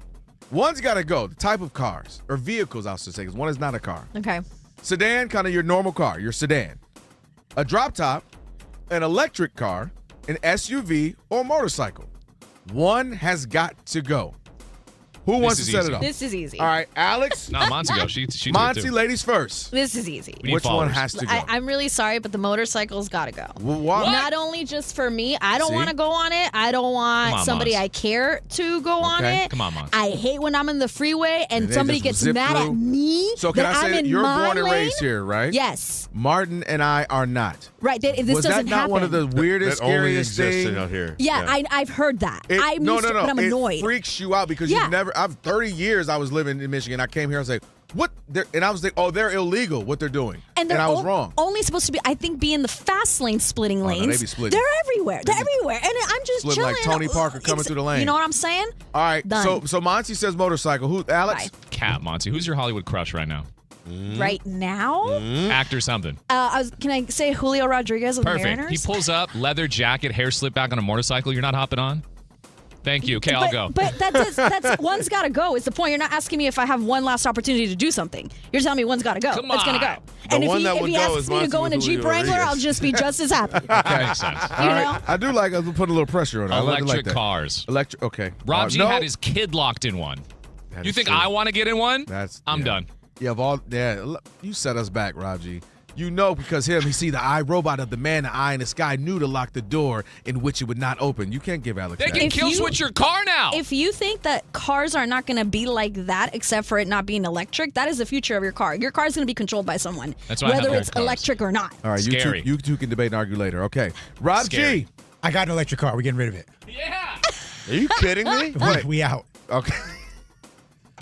one's got to go. The type of cars, or vehicles, I should say, because one is not a car. Okay. Sedan, kind of your normal car, your sedan. A drop top, an electric car, an SUV, or motorcycle. One has got to go. Who wants to set it up? This is easy. All right, Alex. No, Monty go. She Monty, too. ladies first. This is easy. Which one has to go? I'm really sorry, but the motorcycle's got to go. Why? Not only just for me. I don't See? want to go on it. I don't want Come on, somebody Mons. I care to go on it. Come on, Mons. I hate when I'm in the freeway and they somebody just gets zip mad through. at me. So can that I say I'm that in you're my born and lane? raised here, right? Yes. Martin and I are not. Right. This Was doesn't that not happen. one of the weirdest, That only scariest exists things out here. Yeah, I've heard that. I'm no, used to, no. but I'm annoyed. It freaks you out because Yeah. you've never. I've 30 years I was living in Michigan. I came here. I was like, what? And I was like, oh, they're illegal. What they're doing. And they're I was wrong. only supposed to be, I think, be in the fast lane splitting no, lanes. they be splitting. They're everywhere. They're everywhere. And I'm just Splitting chilling. like Tony Parker coming through the lane. You know what I'm saying? All right. Done. So Monty says motorcycle. Who? Alex? Cat, Monty. Who's your Hollywood crush right now? Right now? Actor something. Can I say Julio Rodriguez of the Perfect. Mariners? He pulls up, leather jacket, hair slicked back on a motorcycle. You're not hopping on? Thank you. Okay, I'll go. But that's one's got to go. Is the point? You're not asking me if I have one last opportunity to do something. You're telling me one's got to go. Come It's going to on. go. The And one if that he would go asks is me to Monty go in a with Jeep Julio Wrangler, Rodriguez. I'll just be just as happy. That makes sense. All right. I do like us putting a little pressure on it. I like Electric that. cars. Electric. Okay. Rob G no. had his kid locked in one. That You is think true. I want to get in one? I'm done. Yeah, you set us back, Rob G. You know, because he see the iRobot of the man, the eye in the sky knew to lock the door in which it would not open. You can't give Alex They that. can kill switch your car now. If you think that cars are not going to be like that, except for it not being electric, that is the future of your car. Your car is going to be controlled by someone, That's why I have whether old it's cars. electric or not. All right, Scary. you two can debate and argue later. Okay. Rob Scary. G. I got an electric car. We're getting rid of it. Are you kidding me? Wait, we out. Okay.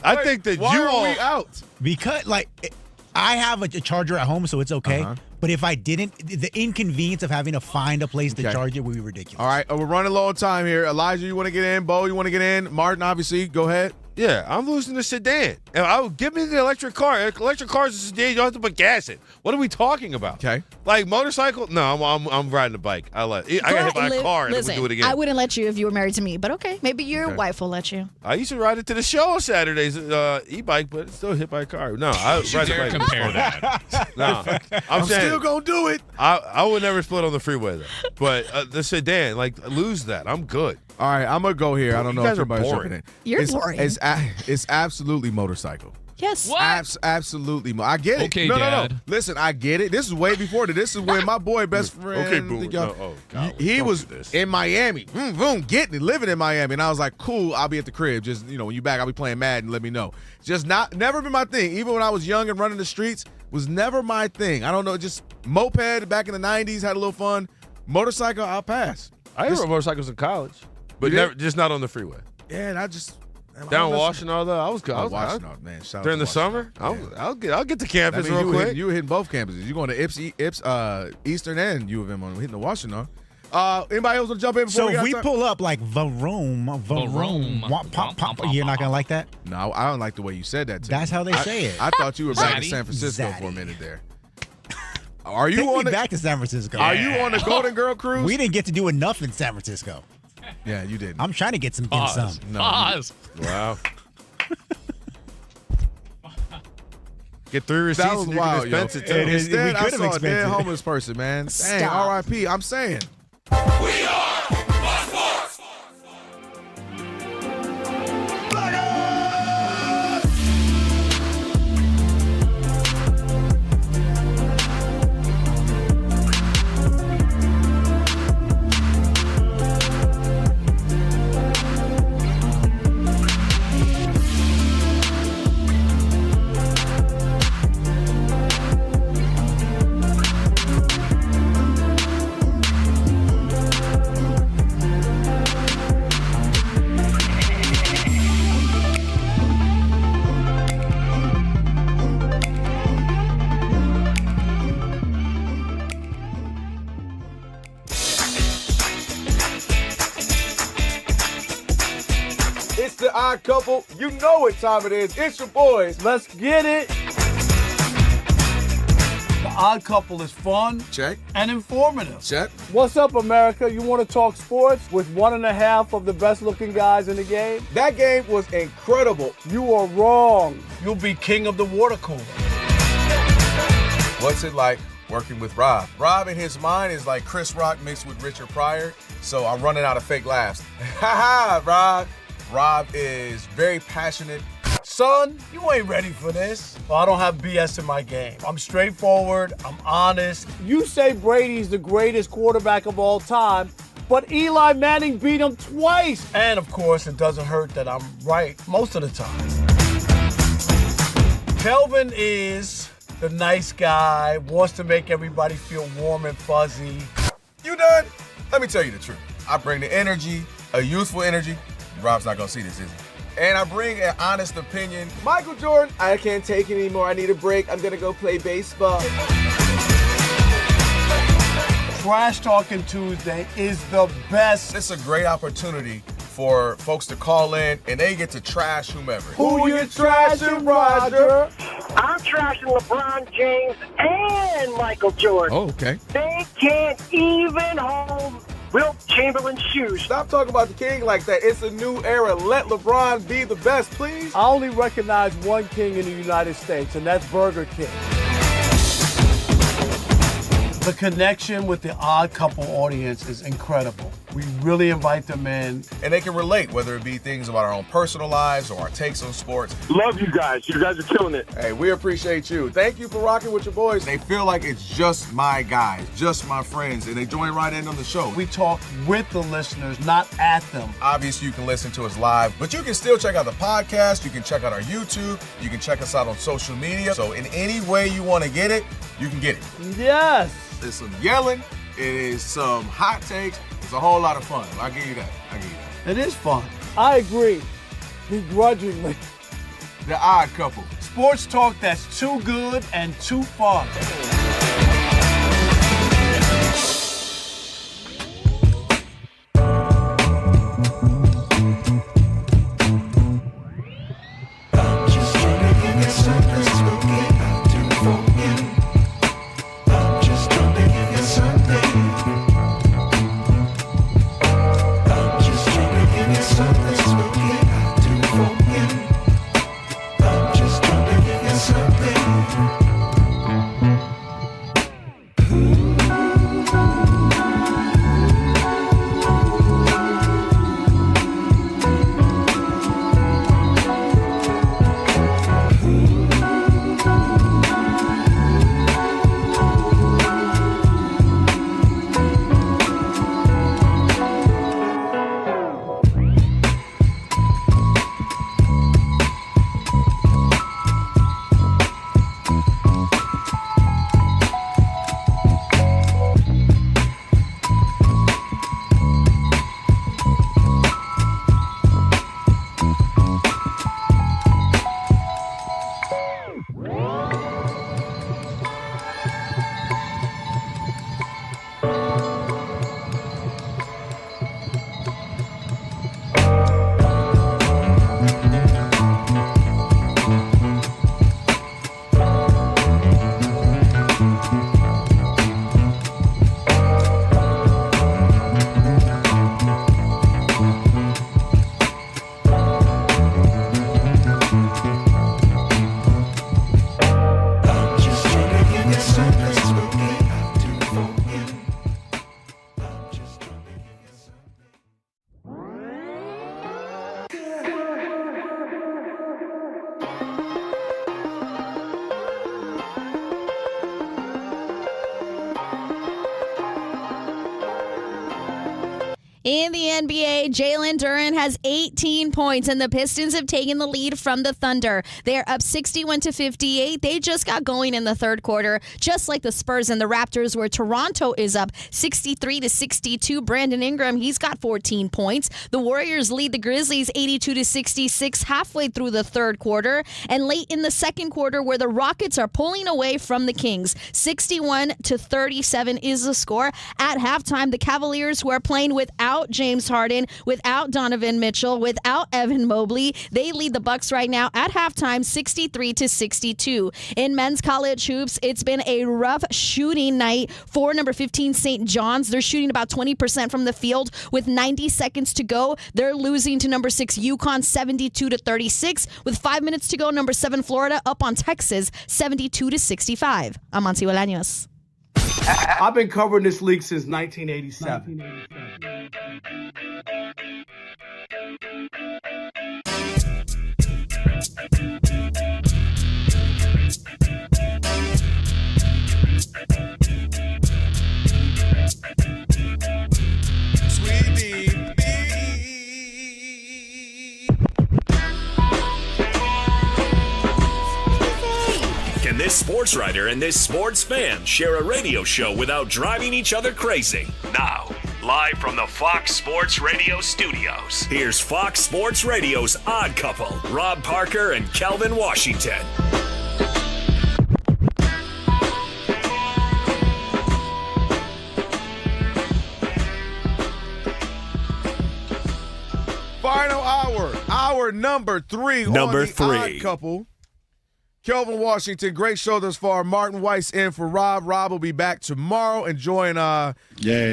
I think that Why you are all. we out? Because, I have a charger at home, so it's okay. Uh-huh. But if I didn't, the inconvenience of having to find a place to Okay. charge it would be ridiculous. All right, we're running low on time here. Elijah, you want to get in? Bo, you want to get in? Martin, obviously, go ahead. Yeah, I'm losing the sedan. And give me the electric car. Electric cars is a sedan. You don't have to put gas in. What are we talking about? Okay. Like motorcycle? No, I'm riding a bike. I got hit by a car and Listen, we do it again. I wouldn't let you if you were married to me, but okay. Maybe your wife will let you. I used to ride it to the show on Saturdays, e-bike, but it's still hit by a car. No, I You ride the dare bike. compare that. No, I'm saying still going to do it. I would never split on the freeway though. But the sedan, lose that. I'm good. All right, I'm going to go here. I don't You know if guys are everybody's boring. jumping in. You're boring. It's absolutely motorcycle. Yes. What? Absolutely. I get it. Okay, no, Dad. No. Listen, I get it. This is way before that. This is when my boy, best friend, Okay, boomer. he don't was do this. in Miami. Boom, getting it, living in Miami. And I was like, cool, I'll be at the crib. Just, when you back, I'll be playing Madden. Let me know. Just never been my thing. Even when I was young and running the streets, was never my thing. I don't know, just moped back in the 90s, had a little fun. Motorcycle, I'll pass. I rode motorcycles in college, but You did? just not on the freeway. Yeah, and I just... Down Washington, though, I was good. Washington, man. Shout out During to the summer, Washington. I'll get to campus That means real quick. You were hitting both campuses. You're going to Eastern and U of M on hitting the Washington. Anybody else want to jump in before So we if got we time? pull up like Varoom, you're not gonna like that. No, I don't like the way you said that. That's how they say it. I thought you were back in Zaddy. San Francisco Zaddy. for a minute there. Are you Take on me back to San Francisco? Are you on the Golden Girl cruise? We didn't get to do enough in San Francisco. Yeah, you did. I'm trying to get some dim Pause. sum. No, Pause. Wow. Get 3 receipts That was and you wild, can yo. dispense it to them. Instead, I could've saw a expensed dead it. homeless person, man. Dang, Stop. R.I.P. I'm saying. It's the Odd Couple. You know what time it is. It's your boys. Let's get it. The Odd Couple is fun. Check. And informative. Check. What's up, America? You want to talk sports with 1.5 of the best-looking guys in the game? That game was incredible. You are wrong. You'll be king of the water cooler. What's it like working with Rob? Rob in his mind is like Chris Rock mixed with Richard Pryor, so I'm running out of fake laughs. Ha ha, Rob. Rob is very passionate. Son, you ain't ready for this. Well, I don't have BS in my game. I'm straightforward. I'm honest. You say Brady's the greatest quarterback of all time, but Eli Manning beat him twice. And of course, it doesn't hurt that I'm right most of the time. Kelvin is the nice guy, wants to make everybody feel warm and fuzzy. You done? Let me tell you the truth. I bring the energy, a youthful energy. Rob's not gonna see this, is he? And I bring an honest opinion. Michael Jordan, I can't take it anymore. I need a break. I'm going to go play baseball. Trash Talking Tuesday is the best. It's a great opportunity for folks to call in and they get to trash whomever. Who you trashing, Roger? I'm trashing LeBron James and Michael Jordan. Oh, okay. They can't even hold Wilt Chamberlain's shoes. Stop talking about the king like that. It's a new era. Let LeBron be the best, please. I only recognize one king in the United States, and that's Burger King. The connection with the Odd Couple audience is incredible. We really invite them in. And they can relate, whether it be things about our own personal lives or our takes on sports. Love you guys. You guys are killing it. Hey, we appreciate you. Thank you for rocking with your boys. They feel like it's just my guys, just my friends, and they join right in on the show. We talk with the listeners, not at them. Obviously, you can listen to us live, but you can still check out the podcast. You can check out our YouTube. You can check us out on social media. So in any way you want to get it, you can get it. Yes. There's some yelling. It is some hot takes. It's a whole lot of fun. I'll give you that. It is fun. I agree. Begrudgingly. The Odd Couple. Sports talk that's too good and too fun. In the NBA, Jalen Duren has 18 points, and the Pistons have taken the lead from the Thunder. They are up 61-58. They just got going in the third quarter, just like the Spurs and the Raptors, where Toronto is up 63-62. Brandon Ingram, he's got 14 points. The Warriors lead the Grizzlies 82-66 halfway through the third quarter, and late in the second quarter, where the Rockets are pulling away from the Kings, 61-37 is the score. At halftime, the Cavaliers, who are playing without James Harden, without Donovan Mitchell, without Evan Mobley, they lead the Bucks right now at halftime 63-62. In men's college hoops, it's been a rough shooting night for number 15 St. John's. They're shooting about 20% from the field with 90 seconds to go. They're losing to number 6 UConn 72-36. With 5 minutes to go, number 7 Florida up on Texas 72-65. I'm Monty Bolaños. I've been covering this league since 1987. Can this sports writer and this sports fan share a radio show without driving each other crazy? Now, live from the Fox Sports Radio studios, here's Fox Sports Radio's Odd Couple, Rob Parker and Kelvin Washington. Final hour number 3 on the Odd Couple. Kelvin Washington, great show thus far. Martin Weiss in for Rob. Rob will be back tomorrow enjoying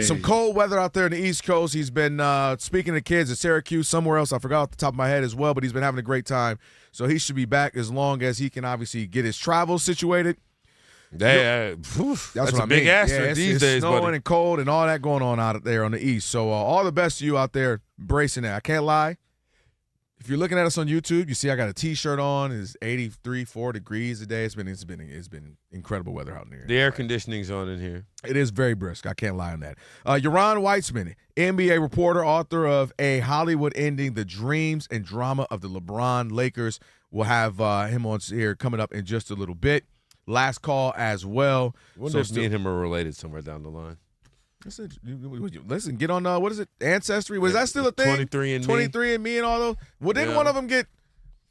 some cold weather out there in the East Coast. He's been speaking to kids at Syracuse, somewhere else. I forgot off the top of my head as well, but he's been having a great time. So he should be back as long as he can obviously get his travel situated. That's what a big ask these days, snowing buddy. and cold and all that going on out there on the East. So all the best to you out there embracing that. I can't lie. If you're looking at us on YouTube, you see I got a T-shirt on. It's 4 degrees today. It's been incredible weather out there. The air conditioning's on in here. It is very brisk. I can't lie on that. Yaron Weitzman, NBA reporter, author of A Hollywood Ending: The Dreams and Drama of the LeBron Lakers. We'll have him on here coming up in just a little bit. Last call as well. I wonder if me and him are related somewhere down the line. Listen, get on, what is it, Ancestry? Was that still a thing? 23andMe and all those? Well, didn't one of them get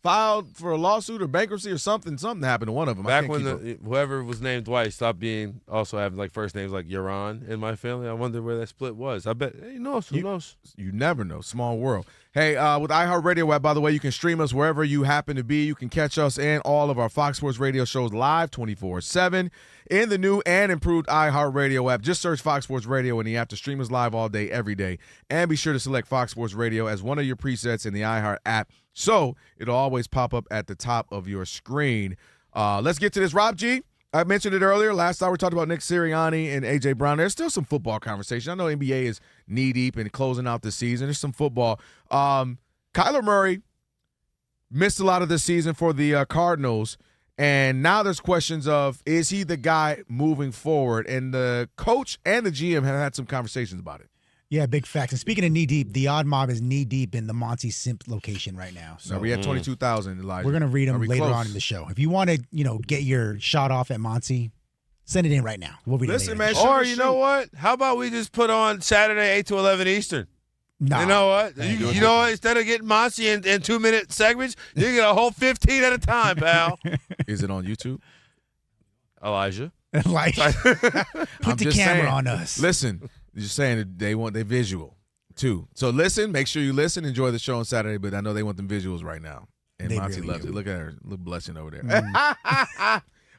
filed for a lawsuit or bankruptcy or something? Something happened to one of them. Back when whoever was named Dwight stopped also having like first names like Yaron in my family, I wonder where that split was. I bet, who knows? You never know. Small world. Hey, with iHeartRadio app, by the way, you can stream us wherever you happen to be. You can catch us and all of our Fox Sports Radio shows live 24/7 in the new and improved iHeartRadio app. Just search Fox Sports Radio in the app to stream us live all day, every day. And be sure to select Fox Sports Radio as one of your presets in the iHeart app, so it'll always pop up at the top of your screen. Let's get to this. Rob G., I mentioned it earlier. Last hour we talked about Nick Sirianni and A.J. Brown. There's still some football conversation. I know NBA is knee-deep in closing out the season. There's some football. Kyler Murray missed a lot of the season for the Cardinals, and now there's questions of, is he the guy moving forward? And the coach and the GM have had some conversations about it. Yeah, big facts. And speaking of knee-deep, the Odd Mob is knee-deep in the Monty Simp location right now. So we had 22,000, Elijah. We're going to read them later on in the show. If you want to, get your shot off at Monty, send it in right now. We'll read it later. Man, or you know what? How about we just put on Saturday 8 to 11 Eastern? Nah. You know what? You know what? Instead of getting Monty in 2-minute segments, you get a whole 15 at a time, pal. Is it on YouTube? Elijah. Put the camera on us. Listen. Just saying that they want their visual, too. So listen, make sure you listen. Enjoy the show on Saturday, but I know they want them visuals right now. And they Monty really loves do. it. Look at her. Little blushing over there.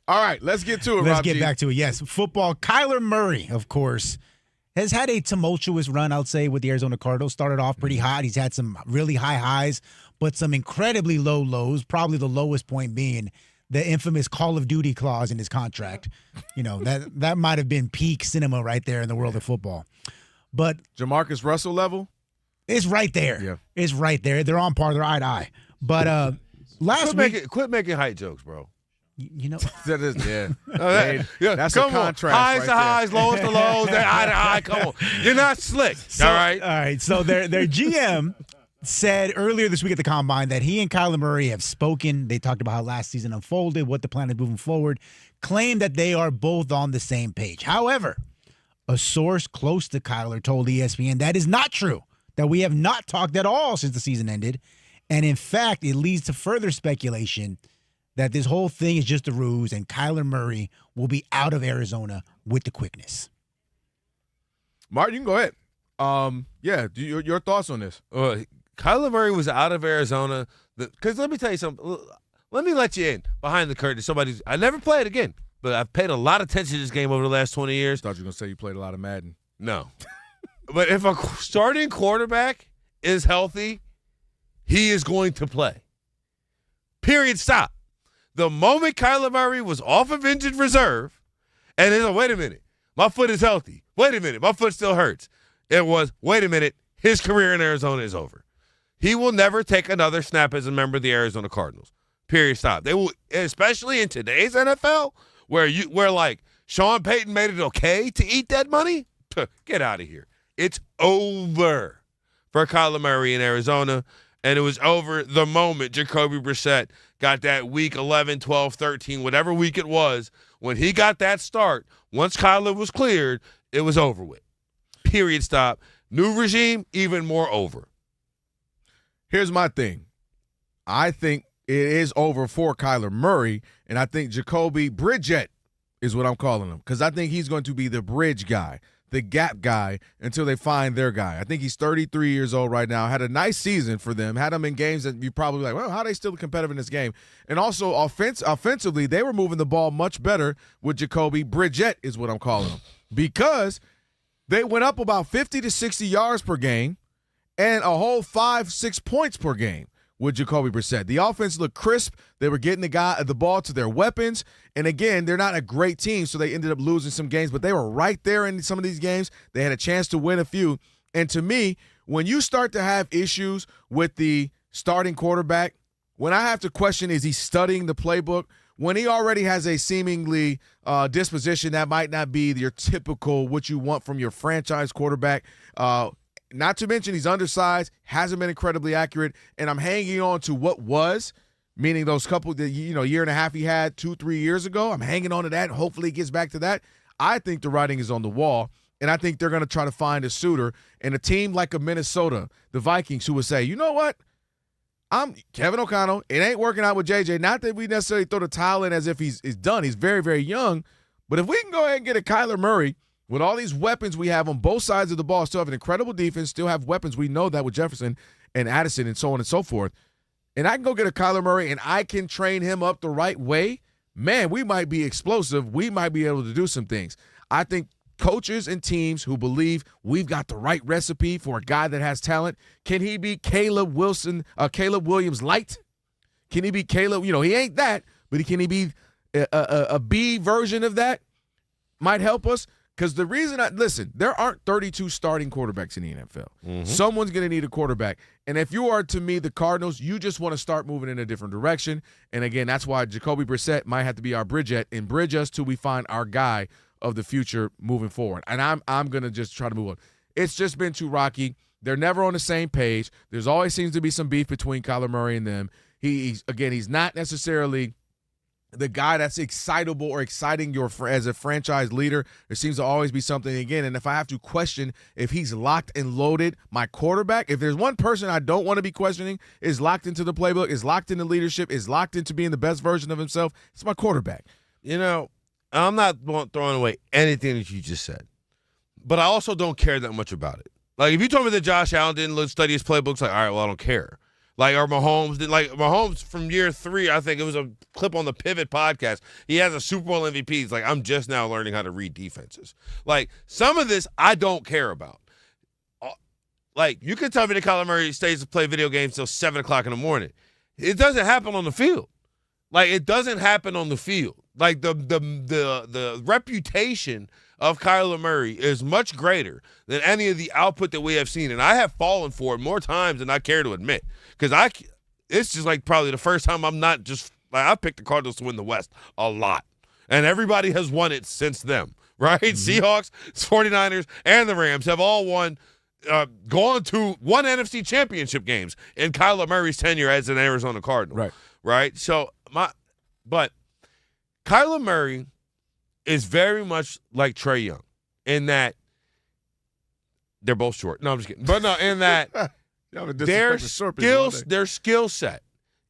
All right, let's get to it, Let's Rob get G. back to it. Yes, football. Kyler Murray, of course, has had a tumultuous run, I'd say, with the Arizona Cardinals. Started off pretty hot. He's had some really high highs, but some incredibly low lows, probably the lowest point being the infamous Call of Duty clause in his contract. That might have been peak cinema right there in the world of football. But Jamarcus Russell level? It's right there. Yeah. It's right there. They're on par. They're eye to eye. But last week. Quit making height jokes, bro. You know, that is, yeah. That's a a contrast. Highs right to highs, lowest to lows, eye to eye. Come on. You're not slick. So, all right? All right. So their GM said earlier this week at the Combine that he and Kyler Murray have spoken. They talked about how last season unfolded, what the plan is moving forward, claimed that they are both on the same page. However, a source close to Kyler told ESPN that is not true, that we have not talked at all since the season ended. And in fact, it leads to further speculation that this whole thing is just a ruse and Kyler Murray will be out of Arizona with the quickness. Martin, you can go ahead. Yeah, your thoughts on this? Kyler Murray was out of Arizona. Because let me tell you something. Let me let you in behind the curtain. I never played again, but I've paid a lot of attention to this game over the last 20 years. I thought you were going to say you played a lot of Madden. No. But if a starting quarterback is healthy, he is going to play. Period. Stop. The moment Kyler Murray was off of injured reserve, and it's like, wait a minute, my foot is healthy. Wait a minute, my foot still hurts. It was, wait a minute, his career in Arizona is over. He will never take another snap as a member of the Arizona Cardinals. Period. Stop. They will, especially in today's NFL, where like Sean Payton made it okay to eat that money. Get out of here. It's over for Kyler Murray in Arizona. And it was over the moment Jacoby Brissett got that week 11, 12, 13, whatever week it was. When he got that start, once Kyler was cleared, it was over with. Period. Stop. New regime, even more over. Here's my thing. I think it is over for Kyler Murray, and I think Jacoby Brissett is what I'm calling him because I think he's going to be the bridge guy, the gap guy until they find their guy. I think he's 33 years old right now. Had a nice season for them. Had them in games that you probably like, well, how are they still competitive in this game? And also offensively, they were moving the ball much better with Jacoby Brissett is what I'm calling him because they went up about 50 to 60 yards per game and a whole 5-6 points per game with Jacoby Brissett. The offense looked crisp. They were getting the ball to their weapons. And again, they're not a great team, so they ended up losing some games, but they were right there in some of these games. They had a chance to win a few. And to me, when you start to have issues with the starting quarterback, when I have to question, is he studying the playbook? When he already has a seemingly disposition that might not be your typical what you want from your franchise quarterback, not to mention he's undersized, hasn't been incredibly accurate, and I'm hanging on to what was, meaning those couple, year and a half he had 2-3 years ago. I'm hanging on to that. Hopefully he gets back to that. I think the writing is on the wall, and I think they're going to try to find a suitor. And a team like a Minnesota, the Vikings, who would say, you know what? I'm Kevin O'Connell. It ain't working out with JJ. Not that we necessarily throw the towel in as if he's done. He's very, very young. But if we can go ahead and get a Kyler Murray with all these weapons we have on both sides of the ball, still have an incredible defense, still have weapons. We know that with Jefferson and Addison and so on and so forth. And I can go get a Kyler Murray and I can train him up the right way, man, we might be explosive. We might be able to do some things. I think coaches and teams who believe we've got the right recipe for a guy that has talent, can he be Caleb Williams light? Can he be Caleb? He ain't that, but can he be a B version of that? Might help us. Because the reason there aren't 32 starting quarterbacks in the NFL. Mm-hmm. Someone's going to need a quarterback. And if you are, to me, the Cardinals, you just want to start moving in a different direction. And, again, that's why Jacoby Brissett might have to be our bridge and bridge us till we find our guy of the future moving forward. And I'm going to just try to move on. It's just been too rocky. They're never on the same page. There's always seems to be some beef between Kyler Murray and them. He's not necessarily the guy that's excitable or exciting as a franchise leader. There seems to always be something again. And if I have to question if he's locked and loaded, my quarterback, if there's one person I don't want to be questioning, is locked into the playbook, is locked into leadership, is locked into being the best version of himself, it's my quarterback. I'm not throwing away anything that you just said, but I also don't care that much about it. Like, if you told me that Josh Allen didn't study his playbooks, like, all right, well, I don't care. Like, or Mahomes did. Like, Mahomes from year 3, I think it was a clip on the Pivot podcast. He has a Super Bowl MVP. He's like, I'm just now learning how to read defenses. Like, some of this I don't care about. Like, you can tell me that Kyler Murray stays to play video games till 7 o'clock in the morning. It doesn't happen on the field. Like, it doesn't happen on the field. Like, the reputation of Kyler Murray is much greater than any of the output that we have seen. And I have fallen for it more times than I care to admit. Because it's just like probably the first time I'm not just Like, I've picked the Cardinals to win the West a lot, and everybody has won it since them, right? Seahawks, 49ers, and the Rams have all won, gone to one NFC championship games in Kyler Murray's tenure as an Arizona Cardinal. Right? So, but Kyler Murray is very much like Trae Young in that they're both short. No, I'm just kidding. But no, in that their skill set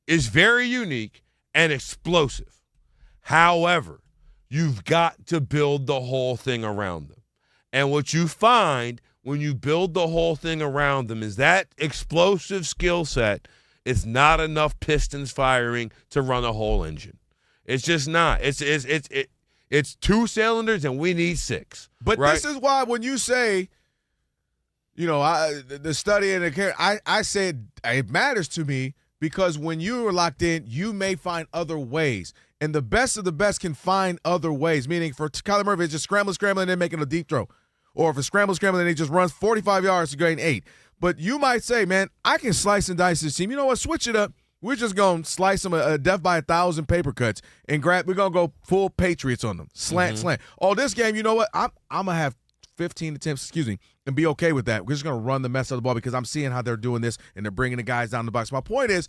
is very unique and explosive. However, you've got to build the whole thing around them. And what you find when you build the whole thing around them is that explosive skill set is not enough pistons firing to run a whole engine. It's just not. It's 2 cylinders, and we need 6. But this is why when you say, the study and the care, I said it matters to me because when you are locked in, you may find other ways. And the best of the best can find other ways, meaning for Kyler Murray, it's just scrambling, and then making a deep throw. Or if it's scrambling, and he just runs 45 yards to gain 8. But you might say, man, I can slice and dice this team. You know what? Switch it up. We're just going to slice them a death by 1,000 paper cuts and we're going to go full Patriots on them. Slant. Oh, this game, you know what? I'm going to have 15 attempts, and be okay with that. We're just going to run the mess out of the ball because I'm seeing how they're doing this, and they're bringing the guys down the box. My point is,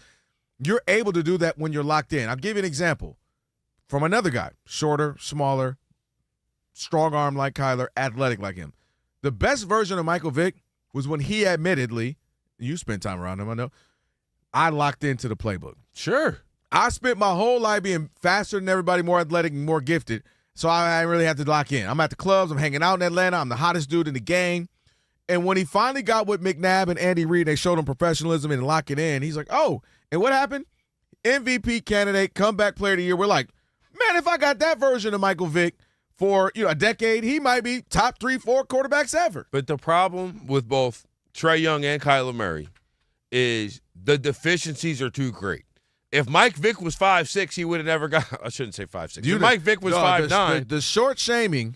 you're able to do that when you're locked in. I'll give you an example from another guy, shorter, smaller, strong arm like Kyler, athletic like him. The best version of Michael Vick was when he admittedly, you spent time around him, I know, I locked into the playbook. Sure. I spent my whole life being faster than everybody, more athletic, and more gifted, so I really have to lock in. I'm at the clubs. I'm hanging out in Atlanta. I'm the hottest dude in the game. And when he finally got with McNabb and Andy Reid, they showed him professionalism and locking in. He's like, oh, and what happened? MVP candidate, comeback player of the year. We're like, man, if I got that version of Michael Vick for a decade, he might be top 3-4 quarterbacks ever. But the problem with both Trae Young and Kyler Murray is the deficiencies are too great. If Mike Vick was 5'6", he would have never got – I shouldn't say 5'6". If Mike Vick was 5'9". The short shaming.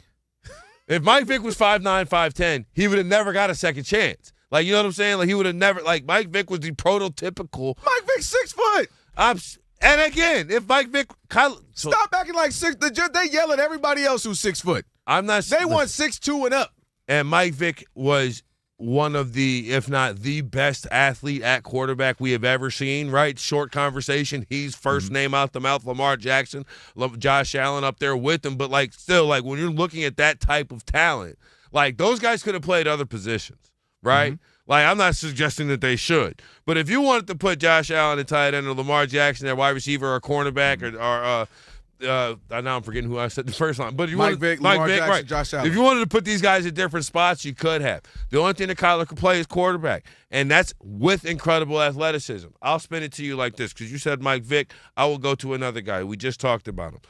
If Mike Vick was 5'9", 5'10", he would have never got a second chance. Like, you know what I'm saying? Like, he would have never – like, Mike Vick was the prototypical – Mike Vick's 6 foot. And again, if Mike Vick – Stop acting like 6. They yell at everybody else who's 6 foot. I'm not – They want 6'2" and up. And Mike Vick was – one of the, if not the best athlete at quarterback we have ever seen, right? Short conversation. He's first name out the mouth, Lamar Jackson, Josh Allen up there with him. But, like, still, like, when you're looking at that type of talent, like, those guys could have played other positions, right? Like, I'm not suggesting that they should. But if you wanted to put Josh Allen at tight end or Lamar Jackson at wide receiver or cornerback or now I'm forgetting who I said the first line. But if you Mike Vick, Lamar Jackson, right. Josh Allen. If you wanted to put these guys at different spots, you could have. The only thing that Kyler could play is quarterback, and that's with incredible athleticism. I'll spin it to you like this because you said Mike Vick. I will go to another guy. We just talked about him.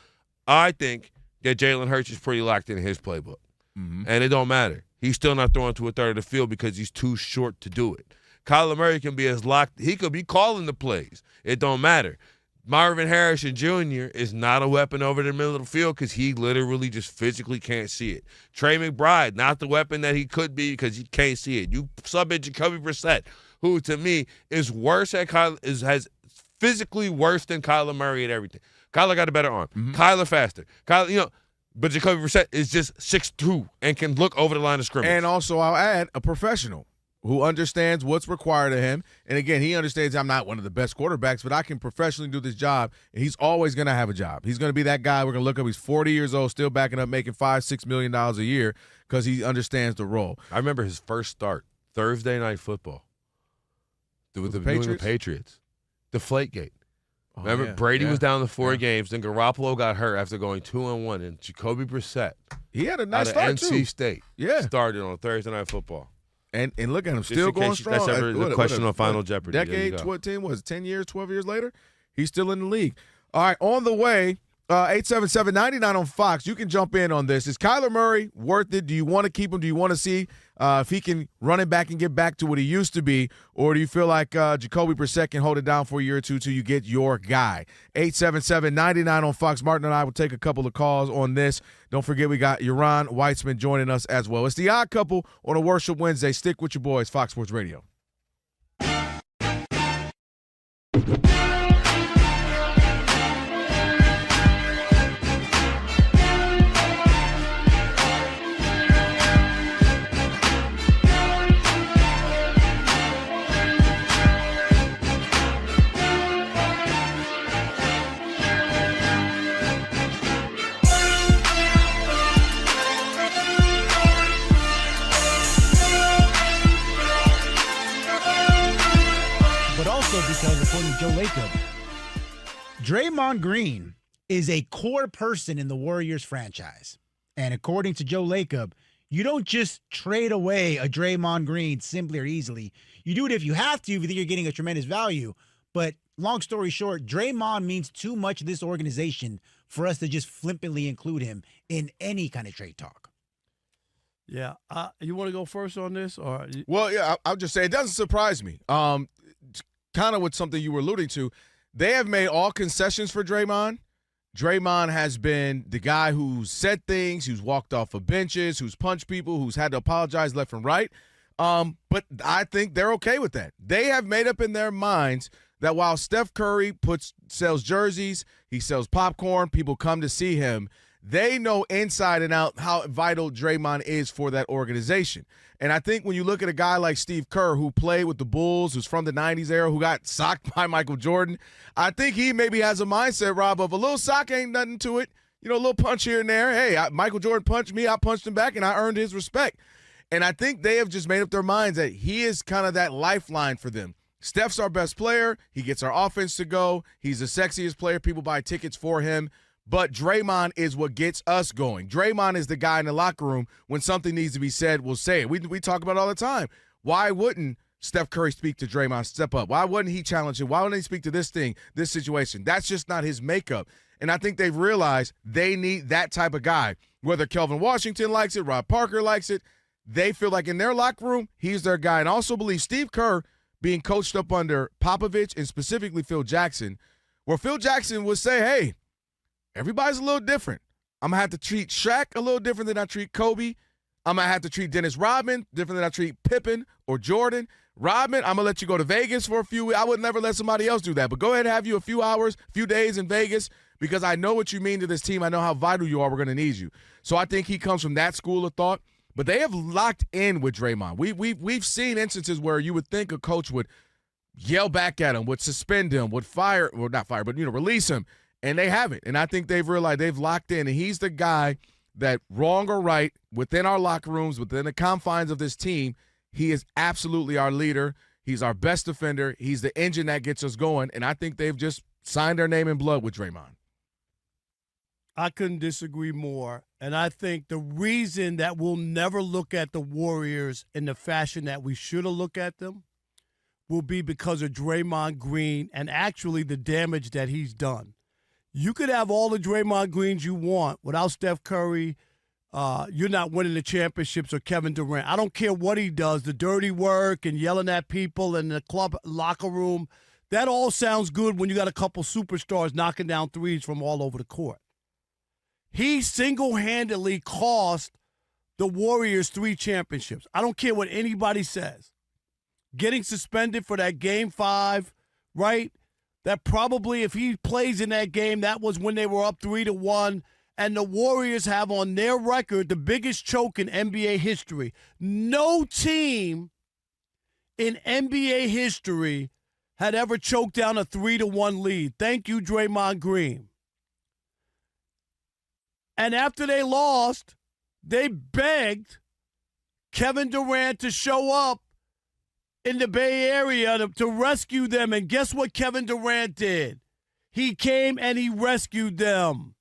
I think that Jalen Hurts is pretty locked in his playbook, and it don't matter. He's still not throwing to a third of the field because he's too short to do it. Kyler Murray can be as locked. He could be calling the plays. It don't matter. Marvin Harrison Jr. is not a weapon over the middle of the field because he literally just physically can't see it. Trey McBride, not the weapon that he could be because he can't see it. You sub in Jacoby Brissett, who to me is worse at has physically worse than Kyler Murray at everything. Kyler got a better arm. Kyler faster. Kyler, but Jacoby Brissett is just 6'2" and can look over the line of scrimmage. And also, I'll add a professional who understands what's required of him. And, again, he understands I'm not one of the best quarterbacks, but I can professionally do this job, and he's always going to have a job. He's going to be that guy we're going to look up. He's 40 years old, still backing up, making $5-6 million a year because he understands the role. I remember his first start, Thursday Night Football, with the Patriots. Deflategate. Remember, Brady was down to 4 games, then Garoppolo got hurt after going 2-1, and Jacoby Brissett, he had a nice out start, of NC State, started on Thursday Night Football. And look at him, still going strong. That's ever the question on Final Jeopardy. Decade, 10 years, 12 years later, he's still in the league. All right, on the way, 877-99 on Fox. You can jump in on this. Is Kyler Murray worth it? Do you want to keep him? Do you want to see if he can run it back and get back to what he used to be? Or do you feel like Jacoby Brissett can hold it down for a year or two till you get your guy? 877-99 on Fox. Martin and I will take a couple of calls on this. Don't forget we got Yaron Weitzman joining us as well. It's the Odd Couple on a Worship Wednesday. Stick with your boys, Fox Sports Radio. because according to Joe Lacob, Draymond Green is a core person in the Warriors franchise. And according to Joe Lacob, you don't just trade away a Draymond Green simply or easily. You do it if you have to, if you think you're getting a tremendous value. But long story short, Draymond means too much to this organization for us to just flippantly include him in any kind of trade talk. Yeah. You want to go first on this? Well, yeah, I'll just say it doesn't surprise me. Kind of with something you were alluding to, they have made all concessions for Draymond. Draymond has been the guy who's said things, who's walked off of benches, who's punched people, who's had to apologize left and right. But I think they're okay with that. They have made up in their minds that while Steph Curry sells jerseys, he sells popcorn, people come to see him, they know inside and out how vital Draymond is for that organization. And I think when you look at a guy like Steve Kerr, who played with the Bulls, who's from the 90s era, who got socked by Michael Jordan, I think he maybe has a mindset, Rob, of a little sock ain't nothing to it. You know, a little punch here and there. Hey, Michael Jordan punched me, I punched him back, and I earned his respect. And I think they have just made up their minds that he is kind of that lifeline for them. Steph's our best player. He gets our offense to go. He's the sexiest player. People buy tickets for him. But Draymond is what gets us going. Draymond is the guy in the locker room when something needs to be said, we'll say it. We talk about it all the time. Why wouldn't Steph Curry speak to Draymond, step up? Why wouldn't he challenge him? Why wouldn't he speak to this thing, this situation? That's just not his makeup. And I think they've realized they need that type of guy. Whether Kelvin Washington likes it, Rob Parker likes it, they feel like in their locker room, he's their guy. And I also believe Steve Kerr being coached up under Popovich and specifically Phil Jackson, where Phil Jackson would say, hey, everybody's a little different. I'm going to have to treat Shaq a little different than I treat Kobe. I'm going to have to treat Dennis Rodman different than I treat Pippen or Jordan. Rodman, I'm going to let you go to Vegas for a few weeks. I would never let somebody else do that. But go ahead and have you a few hours, a few days in Vegas because I know what you mean to this team. I know how vital you are. We're going to need you. So I think he comes from that school of thought. But they have locked in with Draymond. We've seen instances where you would think a coach would yell back at him, would suspend him, would fire, or not fire, but release him. And they haven't. And I think they've realized they've locked in. And he's the guy that, wrong or right, within our locker rooms, within the confines of this team, he is absolutely our leader. He's our best defender. He's the engine that gets us going. And I think they've just signed their name in blood with Draymond. I couldn't disagree more. And I think the reason that we'll never look at the Warriors in the fashion that we should have looked at them will be because of Draymond Green and actually the damage that he's done. You could have all the Draymond Greens you want without Steph Curry. You're not winning the championships or Kevin Durant. I don't care what he does, the dirty work and yelling at people in the club locker room. That all sounds good when you got a couple superstars knocking down threes from all over the court. He single-handedly cost the Warriors 3 championships. I don't care what anybody says. Getting suspended for that Game 5, right? That probably, if he plays in that game, that was when they were up 3-1. And the Warriors have on their record the biggest choke in NBA history. No team in NBA history had ever choked down a 3-1 lead. Thank you, Draymond Green. And after they lost, they begged Kevin Durant to show up in the Bay Area to rescue them. And guess what Kevin Durant did? He came and he rescued them.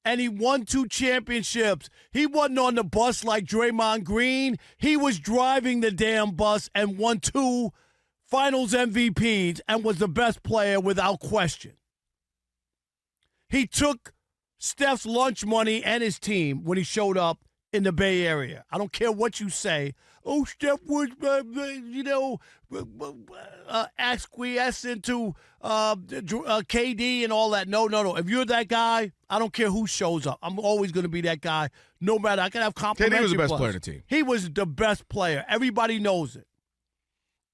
And he won 2 championships. He wasn't on the bus like Draymond Green. He was driving the damn bus and won 2 finals MVPs and was the best player without question. He took Steph's lunch money and his team when he showed up in the Bay Area. I don't care what you say. Oh, Steph was, acquiescent to KD and all that. No. If you're that guy, I don't care who shows up. I'm always going to be that guy. No matter. I can have complimentary. KD was the best plus. player on the team. He was the best player. Everybody knows it.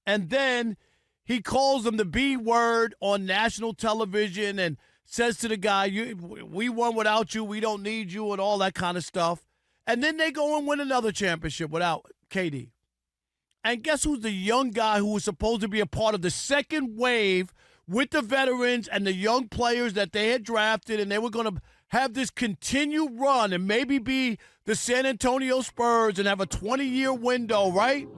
And then he calls him the B word on national television and says to the guy, we won without you, we don't need you, and all that kind of stuff. And then they go and win another championship without KD. And guess who's the young guy who was supposed to be a part of the second wave with the veterans and the young players that they had drafted, and they were going to have this continued run and maybe be the San Antonio Spurs and have a 20-year window, right?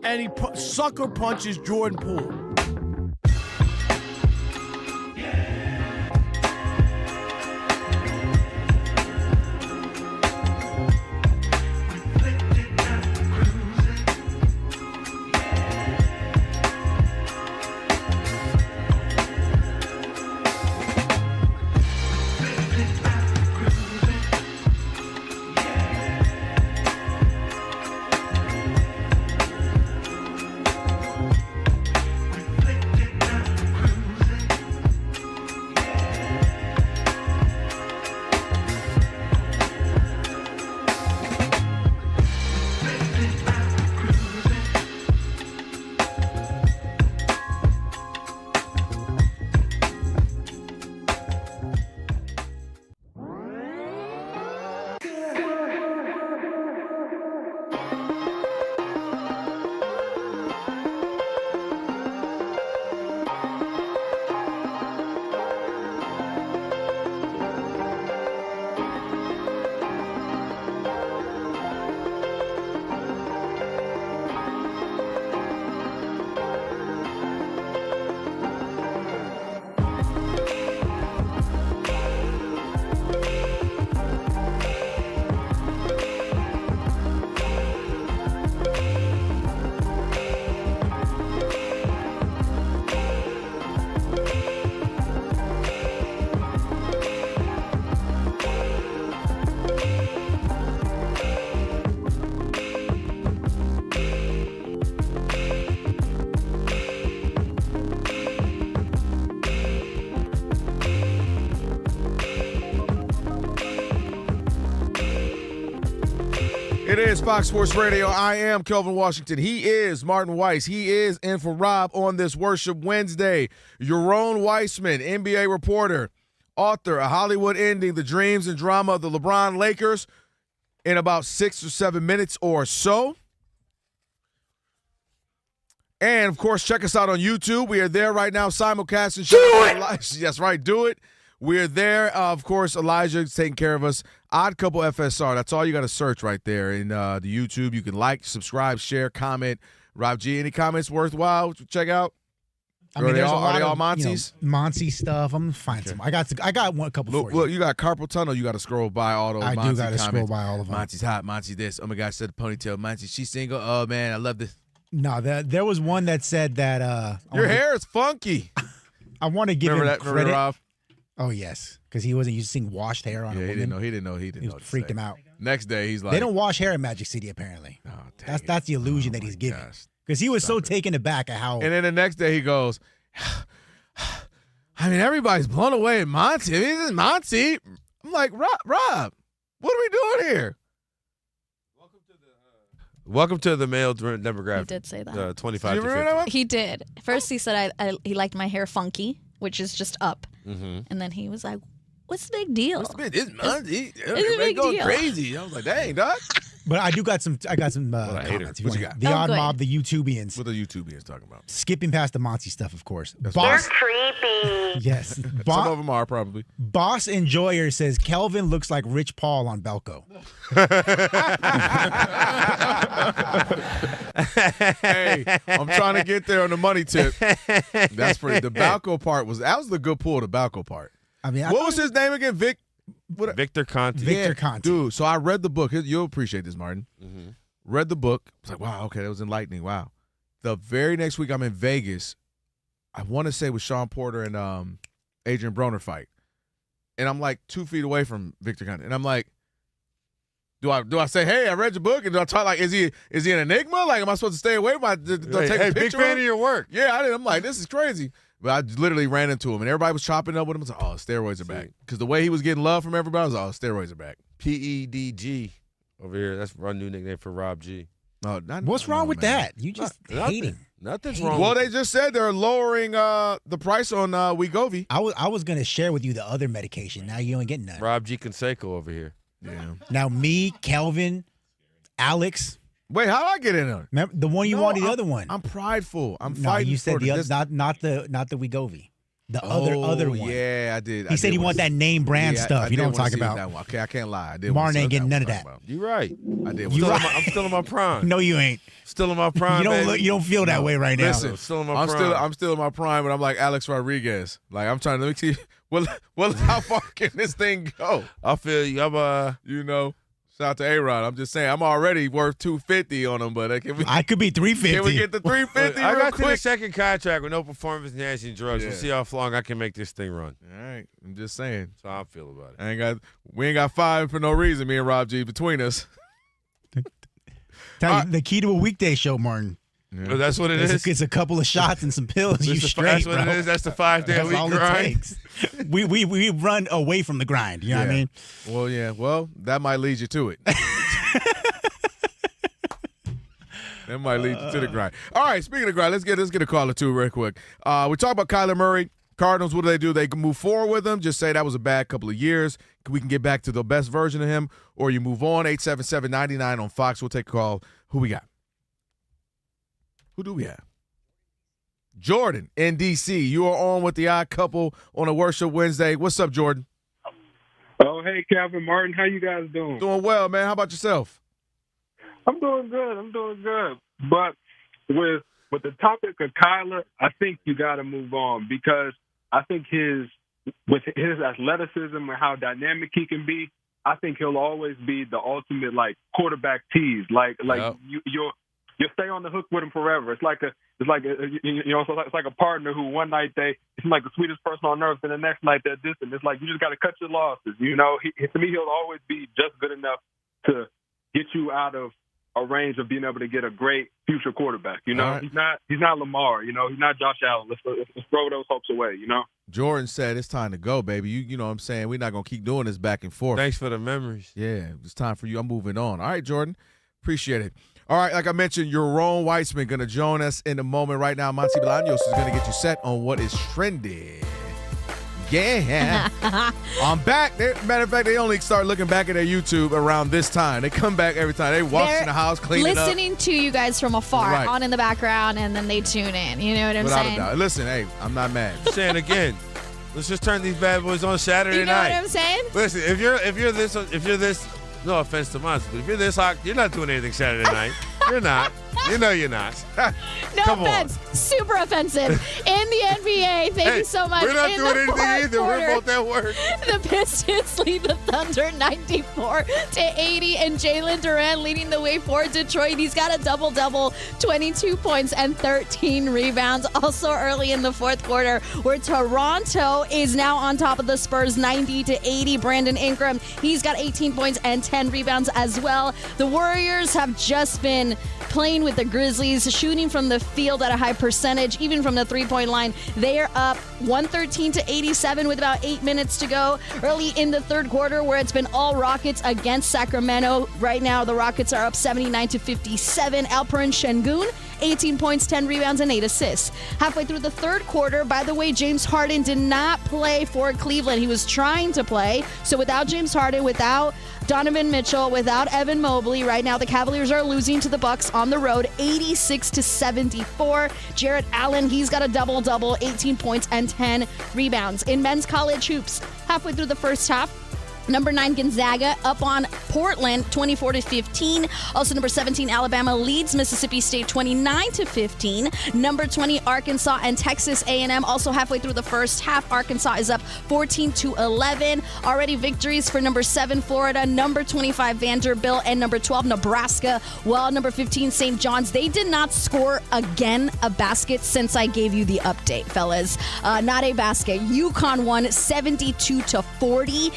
And he sucker punches Jordan Poole. is Fox Sports Radio. I am Kelvin Washington. He is Martin Weiss. He is in for Rob on this Worship Wednesday. Yaron Weitzman, NBA reporter, author of Hollywood Ending, the Dreams and Drama of the LeBron Lakers, in about 6 or 7 minutes or so. And, of course, check us out on YouTube. We are there right now, simulcasting. Do it! That's right, do it. We're there. Of course, Elijah's taking care of us. Odd Couple FSR. That's all you got to search right there in the YouTube. You can like, subscribe, share, comment. Rob G, any comments worthwhile to check out? I mean, there's a lot of of Monty's? Monty stuff. I'm gonna find some. I got a couple for you. Look, you got carpal tunnel. You got to scroll by all those. I Monty do got to comments. scroll by all of them. Monty's hot. Monty this. Oh my gosh, said the ponytail. Monty, she's single. Oh man, I love this. No, there was one that said that your hair is funky. I want to give him credit. Remember Rob? Oh yes, because he wasn't used to seeing washed hair on a woman. He didn't know. It freaked him out. Next day, he's like, they don't wash hair in Magic City apparently. Oh, that's the illusion that he's giving. Because he was so taken aback at how. And then the next day he goes, I mean, everybody's blown away at Monty. I mean, this is Monty. I'm like, Rob, what are we doing here? Welcome to the male demographic. He did say that. 25 you to remember 50. that one? He did. First, he said he liked my hair funky, which is just up. Mm-hmm. And then he was like, "What's the big deal? What's the big? It's Monty. It's a Everybody big going deal." crazy. I was like, dang, dog. But I got some I hate her. comments. What you got? The Oh, Odd good. Mob, the YouTubians. What are the YouTubians talking about? Skipping past the Monty stuff, of course. That's Boss, Creepy. yes. Some of them are probably. Boss Enjoyer says Kelvin looks like Rich Paul on Belko. Hey, I'm trying to get there on the money tip. That's pretty. The Balco part was the good pull. The Balco part. I mean, What was his name again? Victor Conte. Victor Conte. Dude, so I read the book. You'll appreciate this, Martin. Mm-hmm. Read the book. I was like, wow, okay, that was enlightening. Wow. The very next week I'm in Vegas. I want to say with Sean Porter and Adrian Broner fight. And I'm like 2 feet away from Victor Conte. And I'm like, do I say, hey, I read your book? And do I talk like, is he an enigma? Like, am I supposed to stay away? Do I take a picture big fan of your work. Yeah, I did. I'm like, this is crazy. But I literally ran into him, and everybody was chopping up with him. I was like, oh, steroids are back. Because the way he was getting love from everybody, I was like, oh, steroids are back. PEDG over here. That's our new nickname for Rob G. No, What's wrong with that? You just hating. Nothing's wrong. Well, with they just said they're lowering the price on Wegovy. I was gonna share with you the other medication. Now you ain't getting none. Rob G. Canseco over here. Yeah. Now me, Kelvin, Alex. Wait, how did I get in there? Remember the one you wanted, the other one. I'm prideful. I'm No, fighting. you said for the other, this. not the Wegovy. The other one. Yeah, I did. He said he want that name brand stuff. You know what I'm talking about. That one. Okay, I can't lie. I did. Martin ain't getting none of one that. about. You right. I did. You right. I'm still in my prime. No, you ain't. Still in my prime. You don't baby. look. You don't feel that way right now. Listen, Still in my I'm prime. I'm still in my prime, but I'm like Alex Rodriguez. Like I'm trying to see. Well, how far can this thing go? I feel you. I'm You know. Shout out to A-Rod. I'm just saying, I'm already worth $250 on him, but I could be $350. Can we get the $350 I real got to the quick? second contract with no performance enhancing drugs. Yeah. We'll see how long I can make this thing run. All right, I'm just saying. That's how I feel about it. We ain't got five for no reason. Me and Rob G between us. Tell you, the key to a weekday show, Martin. Yeah. That's what it is. It's a couple of shots and some pills. You straight, That's what bro. it is. That's the 5-day week all grind. it takes. We run away from the grind. You know what I mean? Well, yeah. Well, that might lead you to it. That might lead you to the grind. All right, speaking of grind, let's get a call or two real quick. We talk about Kyler Murray. Cardinals, what do? They can move forward with him. Just say that was a bad couple of years. We can get back to the best version of him, or you move on. 877-99 on Fox. We'll take a call. Who we got? Who do we have? Jordan in D.C. You are on with the Odd Couple on a Worship Wednesday. What's up, Jordan? Oh, hey, Kelvin, Martin. How you guys doing? Doing well, man. How about yourself? I'm doing good. But with the topic of Kyler, I think you got to move on because I think with his athleticism and how dynamic he can be, I think he'll always be the ultimate quarterback tease. Yep. You'll stay on the hook with him forever. It's like a partner who one night he's like the sweetest person on earth, and the next night they're distant. It's like you just got to cut your losses. You know, to me, he'll always be just good enough to get you out of a range of being able to get a great future quarterback. You know, right. He's not Lamar. You know, he's not Josh Allen. Let's throw those hopes away. You know. Jordan said it's time to go, baby. You know what I'm saying? We're not going to keep doing this back and forth. Thanks for the memories. Yeah, it's time for you. I'm moving on. All right, Jordan. Appreciate it. All right, like I mentioned, Yaron Weitzman going to join us in a moment. Right now, Monty Bolaños is going to get you set on what is trending. Yeah. I'm back. Matter of fact, they only start looking back at their YouTube around this time. They come back every time. They walk in the house, cleaning up. Listening to you guys from afar, Right. on in the background, and then they tune in. You know what I'm Without saying? a doubt. Listen, hey, I'm not mad. Saying again, let's just turn these bad boys on Saturday You know night. what I'm saying? Listen, if you're this, no offense to Monty, but if you're this hot, you're not doing anything Saturday night. You're not. You know you're not. No Come offense. Super offensive. In the NBA, thank you so much. We're not In doing the anything fourth either. quarter, We're both at work. The Pistons lead the Thunder 94-80, and Jalen Duran leading the way for Detroit. He's got a double-double, 22 points and 13 rebounds. Also early in the fourth quarter, where Toronto is now on top of the Spurs 90-80. Brandon Ingram, he's got 18 points and 10 rebounds as well. The Warriors have just been playing with the Grizzlies, shooting from the field at a high percentage, even from the three-point line. They are up 113-87 with about 8 minutes to go. Early in the third quarter, where it's been all Rockets against Sacramento. Right now, the Rockets are up 79-57. Alperen Şengün, 18 points, 10 rebounds, and 8 assists. Halfway through the third quarter, by the way, James Harden did not play for Cleveland. He was trying to play. So without James Harden, without Donovan Mitchell, without Evan Mobley, right now the Cavaliers are losing to the Bucks on the road, 86-74. Jarrett Allen, he's got a double-double, 18 points and 10 rebounds. In men's college hoops, halfway through the first half, number 9 Gonzaga up on Portland 24-15. Also number 17 Alabama leads Mississippi State 29-15. Number 20 Arkansas and Texas A&M also halfway through the first half. Arkansas is up 14-11. Already victories for number 7 Florida, number 25 Vanderbilt, and number 12 Nebraska. While number 15 St. John's, they did not score again a basket since I gave you the update, fellas. Not a basket. UConn won 72-40.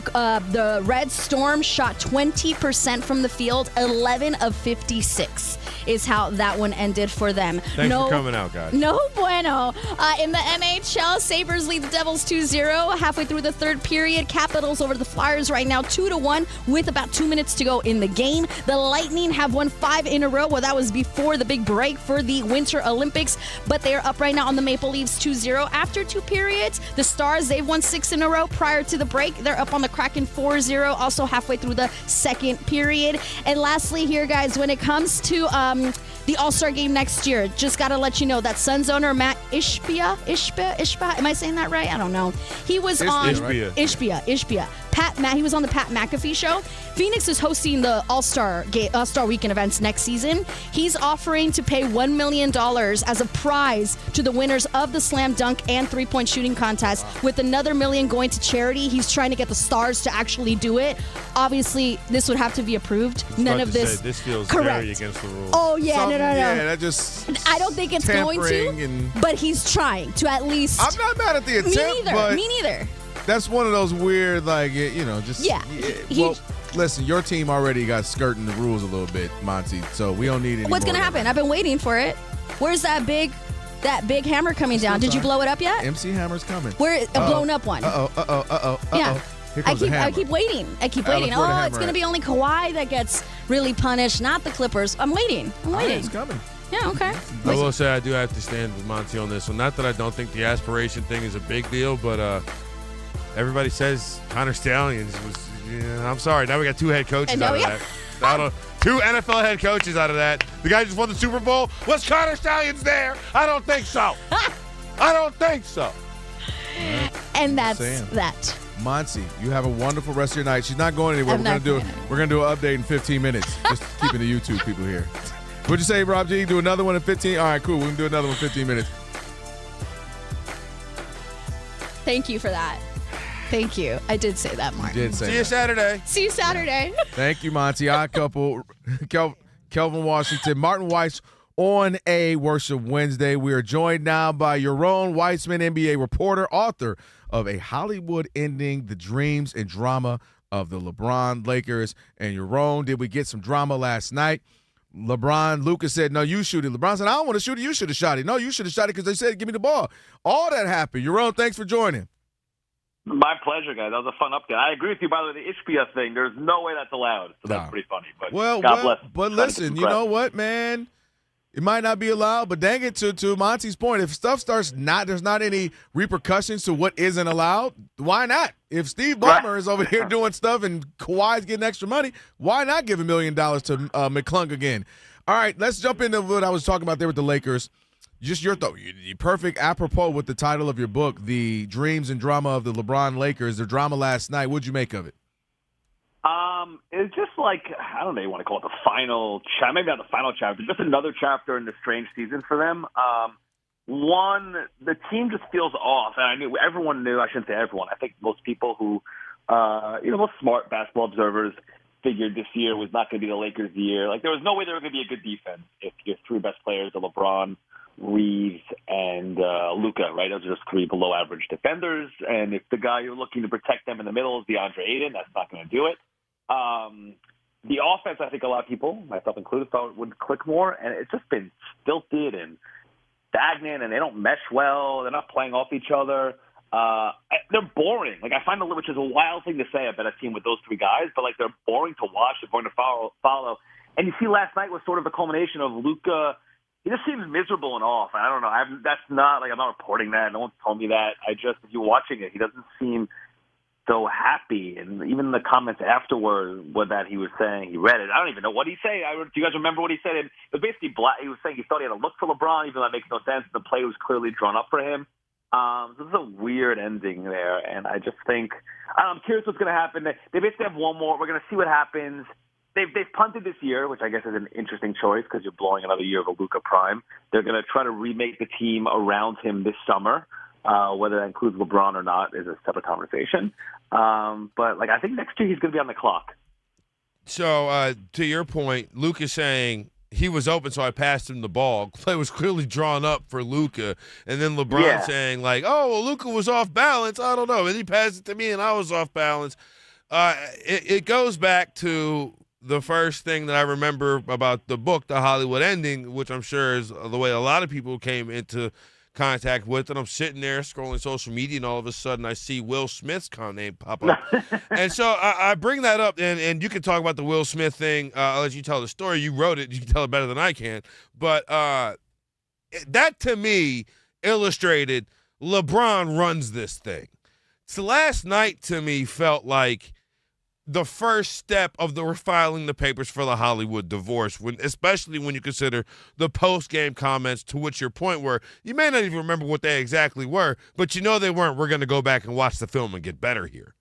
The Red Storm shot 20% from the field, 11 of 56 is how that one ended for them. Thanks for coming out, guys. No bueno. In the NHL, Sabres lead the Devils 2-0. Halfway through the third period, Capitals over the Flyers right now 2-1 with about 2 minutes to go in the game. The Lightning have won 5 in a row. Well, that was before the big break for the Winter Olympics, but they are up right now on the Maple Leafs 2-0. After 2 periods, the Stars, they've won 6 in a row prior to the break. They're up on the Kraken 4-0, also halfway through the second period. And lastly here, guys, when it comes to the All-Star game next year, just got to let you know that Suns owner Matt Ishbia, am I saying that right? I don't know. He was on Ishbia. He was on the Pat McAfee show. Phoenix is hosting the All-Star Weekend events next season. He's offering to pay $1 million as a prize to the winners of the slam dunk and three-point shooting contest, with another $1 million going to charity. He's trying to get the stars to actually do it. Obviously, this would have to be approved. None of this. This feels correct. very against the rules. Oh yeah, no. Yeah, that just. I don't think it's going to. But he's trying to at least. I'm not mad at the attempt. Me neither. That's one of those weird, just. Yeah. Well, listen, your team already got skirting the rules a little bit, Monty. So we don't need any. What's going to happen? I've been waiting for it. Where's that big hammer coming down? Did you blow it up yet? MC Hammer's coming. Where a blown up one? Yeah. I keep waiting. Oh, it's going to be only Kawhi that gets really punished, not the Clippers. I'm waiting. It's coming. Yeah, okay. I will say I do have to stand with Monty on this one. Not that I don't think the aspiration thing is a big deal, but everybody says Connor Stallions was. Yeah, I'm sorry. Now we got 2 head coaches out of that. 2 NFL head coaches out of that. The guy just won the Super Bowl. Was Connor Stallions there? I don't think so. And that's that. Monty, you have a wonderful rest of your night. She's not going anywhere. We're gonna do an update in 15 minutes. Just keeping the YouTube people here. What'd you say, Rob G? Do another one in 15? All right, cool. We can do another one in 15 minutes. Thank you for that. Thank you. I did say that, Martin. You did say See you Saturday. See you Saturday. Thank you, Monty. Odd couple, Kelvin Washington, Martin Weiss on a Worship Wednesday. We are joined now by Yaron Weitzman, NBA reporter, author of A Hollywood Ending, The Dreams and Drama of the LeBron Lakers. And Yaron, did we get some drama last night? Luka said, no, you shoot it. LeBron said, I don't want to shoot it. You should have shot it. No, you should have shot it because they said, give me the ball. All that happened. Yaron, thanks for joining. My pleasure, guys. That was a fun update. I agree with you, by the way, the Ishbia thing. There's no way that's allowed. So that's pretty funny. But God bless. But listen, you know what, man? It might not be allowed, but dang it, to Monty's point, if stuff starts there's not any repercussions to what isn't allowed, why not? If Steve Ballmer is over here doing stuff and Kawhi's getting extra money, why not give $1 million to McClung again? All right, let's jump into what I was talking about there with the Lakers. Just your thought. Perfect apropos with the title of your book, The Dreams and Drama of the LeBron Lakers, the drama last night. What'd you make of it? It's just like, I don't know, you want to call it the final chapter, maybe not the final chapter, just another chapter in the strange season for them. One, the team just feels off, and everyone knew, I shouldn't say everyone, I think most people who, most smart basketball observers figured this year was not going to be the Lakers' year. Like, there was no way they were going to be a good defense if your three best players are LeBron, Reeves, and Luka, right? Those are just three below-average defenders, and if the guy you're looking to protect them in the middle is DeAndre Ayton, that's not going to do it. The offense, I think a lot of people, myself included, thought would click more, and it's just been stilted and stagnant, and they don't mesh well. They're not playing off each other. They're boring. Like, I find which is a wild thing to say about a team with those three guys, but like they're boring to watch. They're boring to follow. And you see, last night was sort of the culmination of Luka. He just seems miserable and off. I don't know. I'm not reporting that. No one's told me that. If you're watching it, he doesn't seem so happy. And even the comments afterward, what that he was saying, he read it. I don't even know what he said. Do you guys remember what he said? It was basically he was saying he thought he had to look for LeBron, even though that makes no sense. The play was clearly drawn up for him. This is a weird ending there, and I just think I'm curious what's going to happen. They basically have one more. We're going to see what happens. They've punted this year, which I guess is an interesting choice because you're blowing another year of a Luka prime. They're going to try to remake the team around him this summer. Whether that includes LeBron or not is a separate conversation. But I think next year he's going to be on the clock. So to your point, Luka saying he was open, so I passed him the ball. Play was clearly drawn up for Luka, and then LeBron saying Luka was off balance. I don't know, and he passed it to me, and I was off balance. It goes back to the first thing that I remember about the book, The Hollywood Ending, which I'm sure is the way a lot of people came into contact with, and I'm sitting there scrolling social media, and all of a sudden I see Will Smith's name pop up. And so I bring that up, and you can talk about the Will Smith thing. I'll let you tell the story. You wrote it. You can tell it better than I can. But that, to me, illustrated LeBron runs this thing. So last night, to me, felt like the first step of the filing the papers for the Hollywood divorce, especially when you consider the post-game comments, to which your point were, you may not even remember what they exactly were, but you know they weren't. We're going to go back and watch the film and get better here.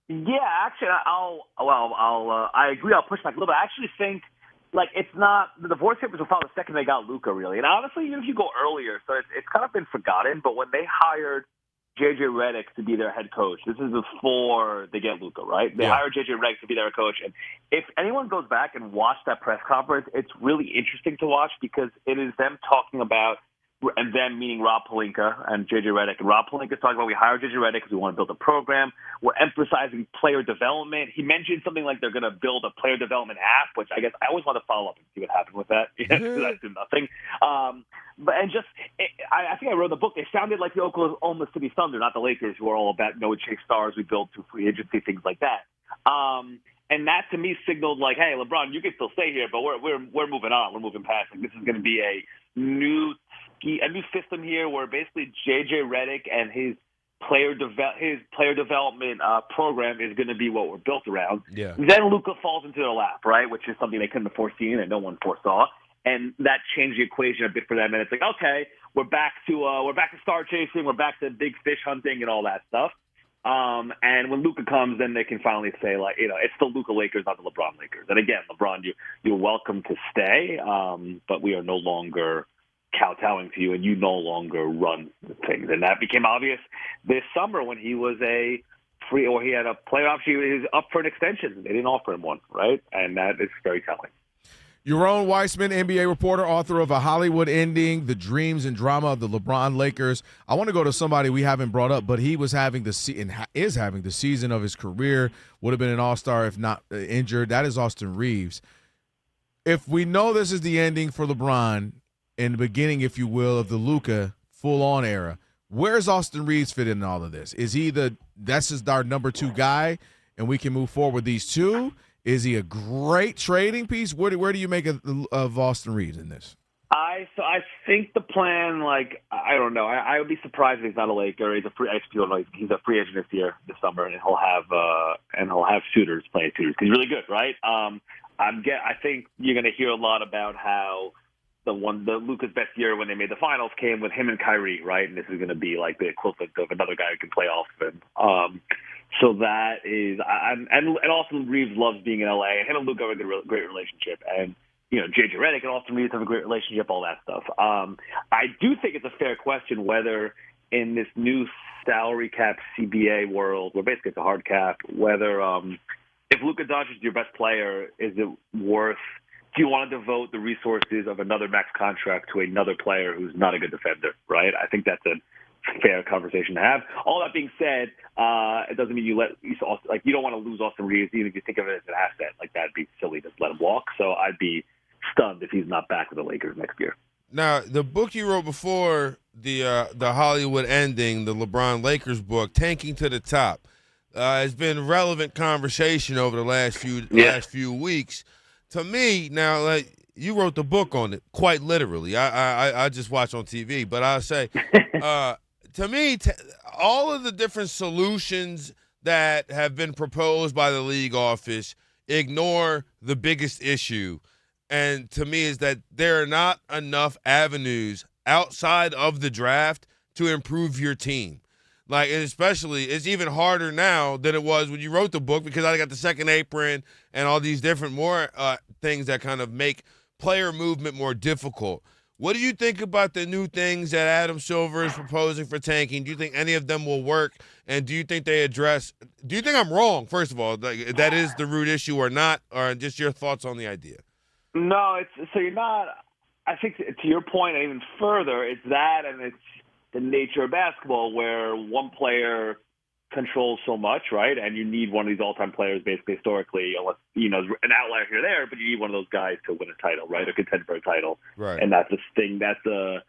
Yeah, actually, I agree. I'll push back a little bit. I actually think, it's not – the divorce papers were filed the second they got Luka, really. And honestly, even if you go earlier, so it's kind of been forgotten, but when they hired – J.J. Redick to be their head coach. This is before they get Luka, right? They hired J.J. Redick to be their coach. And if anyone goes back and watch that press conference, it's really interesting to watch because it is them talking about, and them meaning Rob Pelinka and J.J. Redick. And Rob Pelinka's talking about, we hired J.J. Redick because we want to build a program. We're emphasizing player development. He mentioned something like they're going to build a player development app, which I guess I always want to follow up and see what happened with that. That did nothing. I think I wrote in the book, they sounded like the Oklahoma City Thunder, not the Lakers, who are all about no chase stars we build through free agency, things like that. And that to me signaled hey, LeBron, you can still stay here, but we're moving on. We're moving past. This is going to be a new system here where basically J.J. Redick and his player development program is going to be what we're built around. Yeah. Then Luka falls into their lap, right, which is something they couldn't have foreseen and no one foresaw. And that changed the equation a bit for them. And it's okay, we're back to star chasing, we're back to big fish hunting and all that stuff. And when Luka comes, then they can finally say, it's the Luka Lakers, not the LeBron Lakers. And again, LeBron, you're welcome to stay, but we are no longer kowtowing to you, and you no longer run things. And that became obvious this summer when he was he had a playoff. He was up for an extension. They didn't offer him one, right? And that is very telling. Yaron Weitzman, NBA reporter, author of A Hollywood Ending, The Dreams and Drama of the LeBron Lakers. I want to go to somebody we haven't brought up, but he was having is having the season of his career, would have been an all-star if not injured. That is Austin Reeves. If we know this is the ending for LeBron and the beginning, if you will, of the Luka full-on era, Where's Austin Reeves fit in all of this? Is he that's just our number 2 guy, and we can move forward with these two? Is he a great trading piece? Where do you make of Austin Reeves in this? I think the plan, like, I don't know. I would be surprised if he's not a Laker. He's a free agent this year, this summer, and he'll have shooters playing shooters. He's really good, right? I think you're going to hear a lot about how the Luka's best year when they made the finals came with him and Kyrie, right? And this is going to be like the equivalent of another guy who can play off of him. So that is, and Austin Reeves loves being in LA, and him and Luka have a great relationship, and J.J. Redick and Austin Reeves have a great relationship, all that stuff. I do think it's a fair question whether in this new salary cap CBA world, where basically it's a hard cap, whether if Luka Doncic is your best player, is it worth? Do you want to devote the resources of another max contract to another player who's not a good defender? Right? I think that's a fair conversation to have. All that being said, it doesn't mean you don't want to lose Austin Reeves, even if you think of it as an asset. Like, that'd be silly to let him walk. So I'd be stunned if he's not back with the Lakers next year. Now, the book you wrote before the Hollywood ending, the LeBron Lakers book, Tanking to the Top, has been relevant conversation over the last few weeks. To me, now, like, you wrote the book on it quite literally. I just watch on TV, but I'll say, to me, all of the different solutions that have been proposed by the league office ignore the biggest issue. And to me is that there are not enough avenues outside of the draft to improve your team. Like, and especially, it's even harder now than it was when you wrote the book, because I got the second apron and all these different more things that kind of make player movement more difficult. What do you think about the new things that Adam Silver is proposing for tanking? Do you think any of them will work? And do you think they address – do you think I'm wrong, first of all, that is the root issue or not, or just your thoughts on the idea? No, so you're not – I think to your point, and even further, it's that, and it's the nature of basketball where one player controls so much, right? And you need one of these all-time players, basically, historically, unless, an outlier here or there, but you need one of those guys to win a title, right? Or contend for a title. Right. And that's a thing. That's a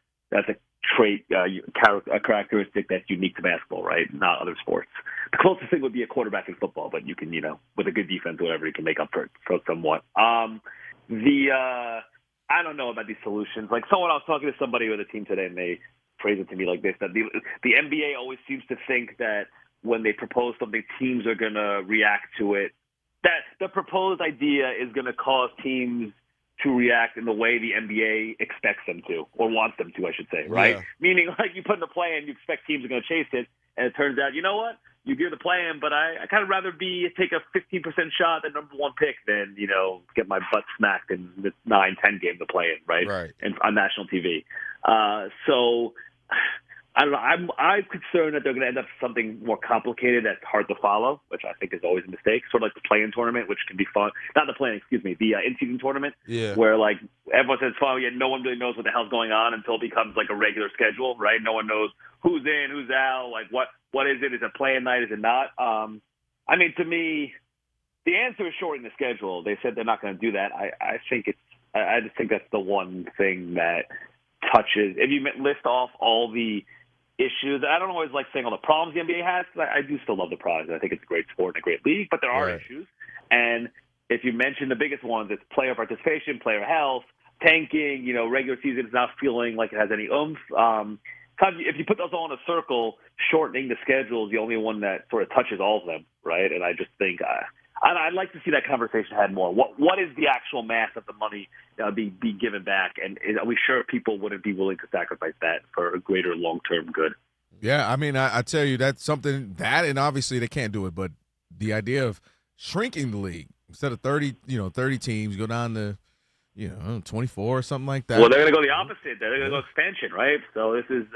trait, a characteristic that's unique to basketball, right? Not other sports. The closest thing would be a quarterback in football, but you can, with a good defense or whatever, you can make up for it somewhat. I don't know about these solutions. Like, I was talking to somebody with a team today, and they phrased it to me like this, that the NBA always seems to think that when they propose something, teams are going to react to it, that the proposed idea is going to cause teams to react in the way the NBA expects them to, or wants them to, I should say, right? Yeah. Meaning, like, you put in the play and you expect teams are going to chase it, and it turns out, you know what? You give the play in, but I kind of rather take a 15% shot at number one pick than, get my butt smacked in the 9-10 game to play in, right? Right. And on national TV. So I don't know. I'm concerned that they're going to end up with something more complicated that's hard to follow, which I think is always a mistake. Sort of like the play-in tournament, which can be fun. Not the play-in, the in-season tournament, where, like, everyone says fun, yet no one really knows what the hell's going on until it becomes like a regular schedule, right? No one knows who's in, who's out, like what is it? Is it play-in night? Is it not? I mean, to me, the answer is shortening the schedule. They said they're not going to do that. I just think that's the one thing that touches. If you list off all the issues, I don't always like saying all the problems the NBA has. I do still love the prize. I think it's a great sport and a great league, but there are issues. And if you mention the biggest ones, it's player participation, player health, tanking, regular season is not feeling like it has any oomph. If you put those all in a circle, shortening the schedule is the only one that sort of touches all of them, right? And I just think I'd like to see that conversation had more. What is the actual math of the money be given back? And are we sure people wouldn't be willing to sacrifice that for a greater long-term good? Yeah, I mean, I tell you, that's something and obviously they can't do it, but the idea of shrinking the league, instead of 30 teams, go down to 24 or something like that. Well, they're going to go the opposite. They're going to go expansion, right? So this is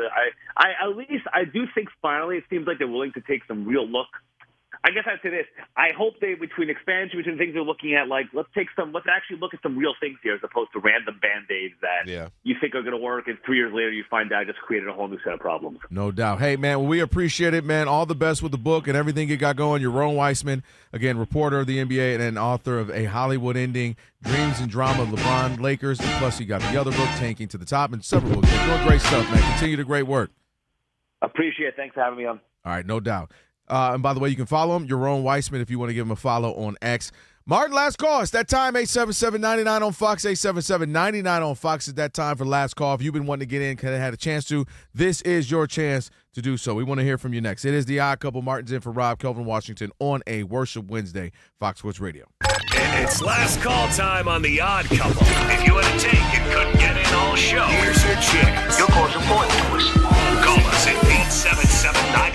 I do think finally it seems like they're willing to take some real look. I guess I'd say this. I hope between things they're looking at, like, let's actually look at some real things here as opposed to random Band-Aids that you think are going to work, and 3 years later you find out just created a whole new set of problems. No doubt. Hey, man, well, we appreciate it, man. All the best with the book and everything you got going. Yaron Weitzman, again, reporter of the NBA and author of A Hollywood Ending, Dreams and Drama of LeBron Lakers, and plus you got the other book, Tanking to the Top, and several books. You're doing great stuff, man. Continue the great work. Appreciate it. Thanks for having me on. All right, no doubt. And by the way, you can follow him, Yaron Weitzman, if you want to give him a follow on X. Martin, last call. It's that time, 877-99 on Fox, 877-99 on Fox. It's that time for last call. If you've been wanting to get in, could have had a chance to, this is your chance to do so. We want to hear from you next. It is The Odd Couple. Martin's in for Rob, Kelvin, Washington on a Worship Wednesday, Fox Sports Radio. It's last call time on The Odd Couple. If you had a take and couldn't get in all show, here's your chance. Your call's important to us. Call us at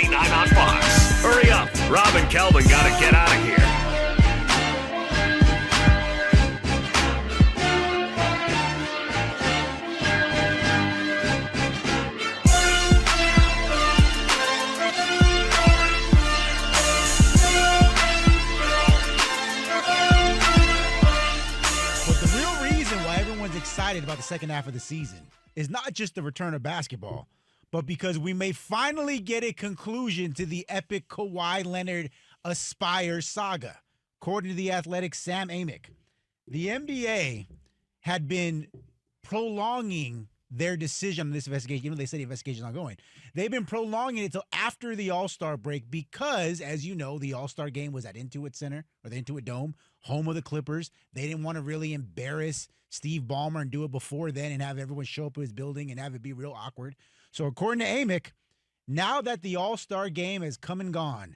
877-99 on Fox. Hurry up. Rob and Kelvin got to get out of here. Excited about the second half of the season is not just the return of basketball, but because we may finally get a conclusion to the epic Kawhi Leonard Aspire saga. According to The Athletic's Sam Amick, the NBA had been prolonging their decision on this investigation, even though they said the investigation is ongoing. They've been prolonging it until after the All-Star break because, as you know, the All-Star game was at Intuit Center, or the Intuit Dome, home of the Clippers. They didn't want to really embarrass Steve Ballmer and do it before then and have everyone show up to his building and have it be real awkward. So according to Amick, now that the All-Star game has come and gone,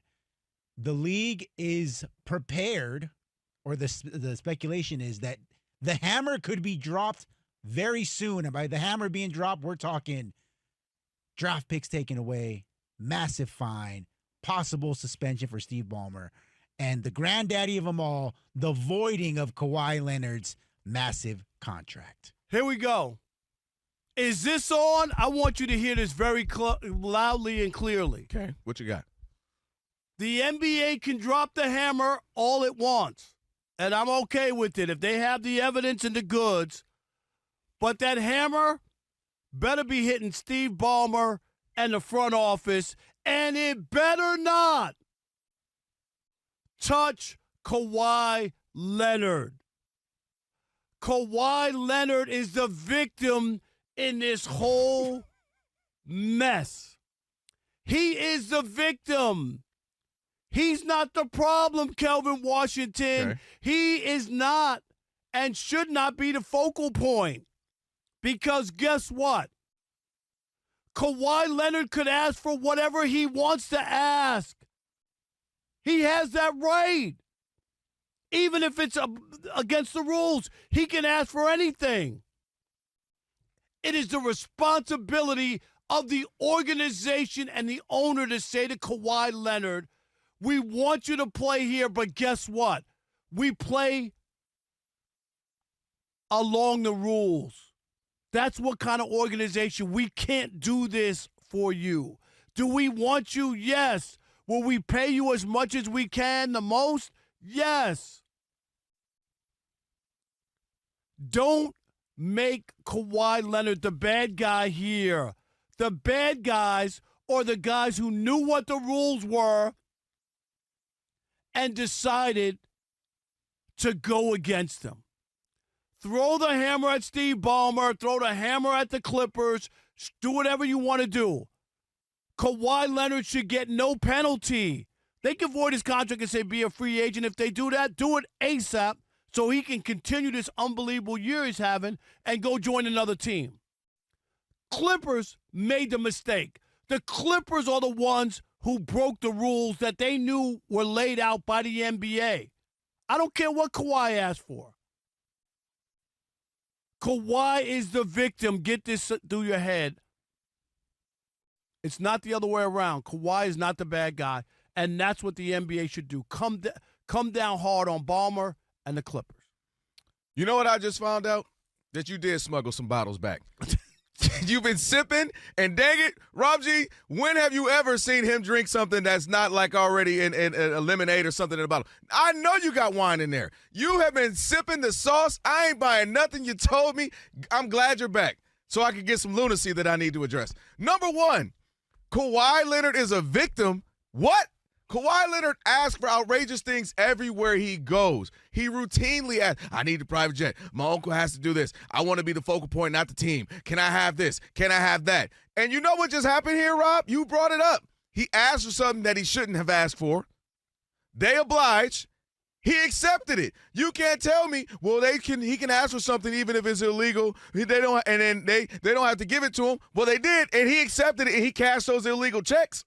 the league is prepared, or the speculation is that the hammer could be dropped very soon. And by the hammer being dropped, we're talking draft picks taken away, massive fine, possible suspension for Steve Ballmer, and the granddaddy of them all, the voiding of Kawhi Leonard's massive contract. Here we go. Is this on? I want you to hear this very loudly and clearly. Okay, what you got? The NBA can drop the hammer all it wants, and I'm okay with it if they have the evidence and the goods, but that hammer better be hitting Steve Ballmer and the front office, and it better not touch Kawhi Leonard. Kawhi Leonard is the victim in this whole mess. He is the victim. He's not the problem, Kelvin Washington. Okay. He is not and should not be the focal point. Because guess what? Kawhi Leonard could ask for whatever he wants to ask. He has that right. Even if it's against the rules, he can ask for anything. It is the responsibility of the organization and the owner to say to Kawhi Leonard, we want you to play here, but guess what? We play along the rules. That's what kind of organization. We can't do this for you. Do we want you? Yes. Will we pay you as much as we can, the most? Yes. Don't make Kawhi Leonard the bad guy here. The bad guys are the guys who knew what the rules were and decided to go against them. Throw the hammer at Steve Ballmer. Throw the hammer at the Clippers. Do whatever you want to do. Kawhi Leonard should get no penalty. They can void his contract and say be a free agent. If they do that, do it ASAP so he can continue this unbelievable year he's having and go join another team. Clippers made the mistake. The Clippers are the ones who broke the rules that they knew were laid out by the NBA. I don't care what Kawhi asked for. Kawhi is the victim. Get this through your head. It's not the other way around. Kawhi is not the bad guy, and that's what the NBA should do. Come down hard on Ballmer and the Clippers. You know what I just found out? That you did smuggle some bottles back. You've been sipping, and dang it, Rob G, when have you ever seen him drink something that's not like already in a lemonade or something in a bottle? I know you got wine in there. You have been sipping the sauce. I ain't buying nothing you told me. I'm glad you're back so I can get some lunacy that I need to address. Number one, Kawhi Leonard is a victim. What? Kawhi Leonard asks for outrageous things everywhere he goes. He routinely asks, I need a private jet. My uncle has to do this. I want to be the focal point, not the team. Can I have this? Can I have that? And you know what just happened here, Rob? You brought it up. He asked for something that he shouldn't have asked for. They obliged. He accepted it. You can't tell me, well, he can ask for something even if it's illegal. They don't have to give it to him. Well, they did, and he accepted it, and he cashed those illegal checks.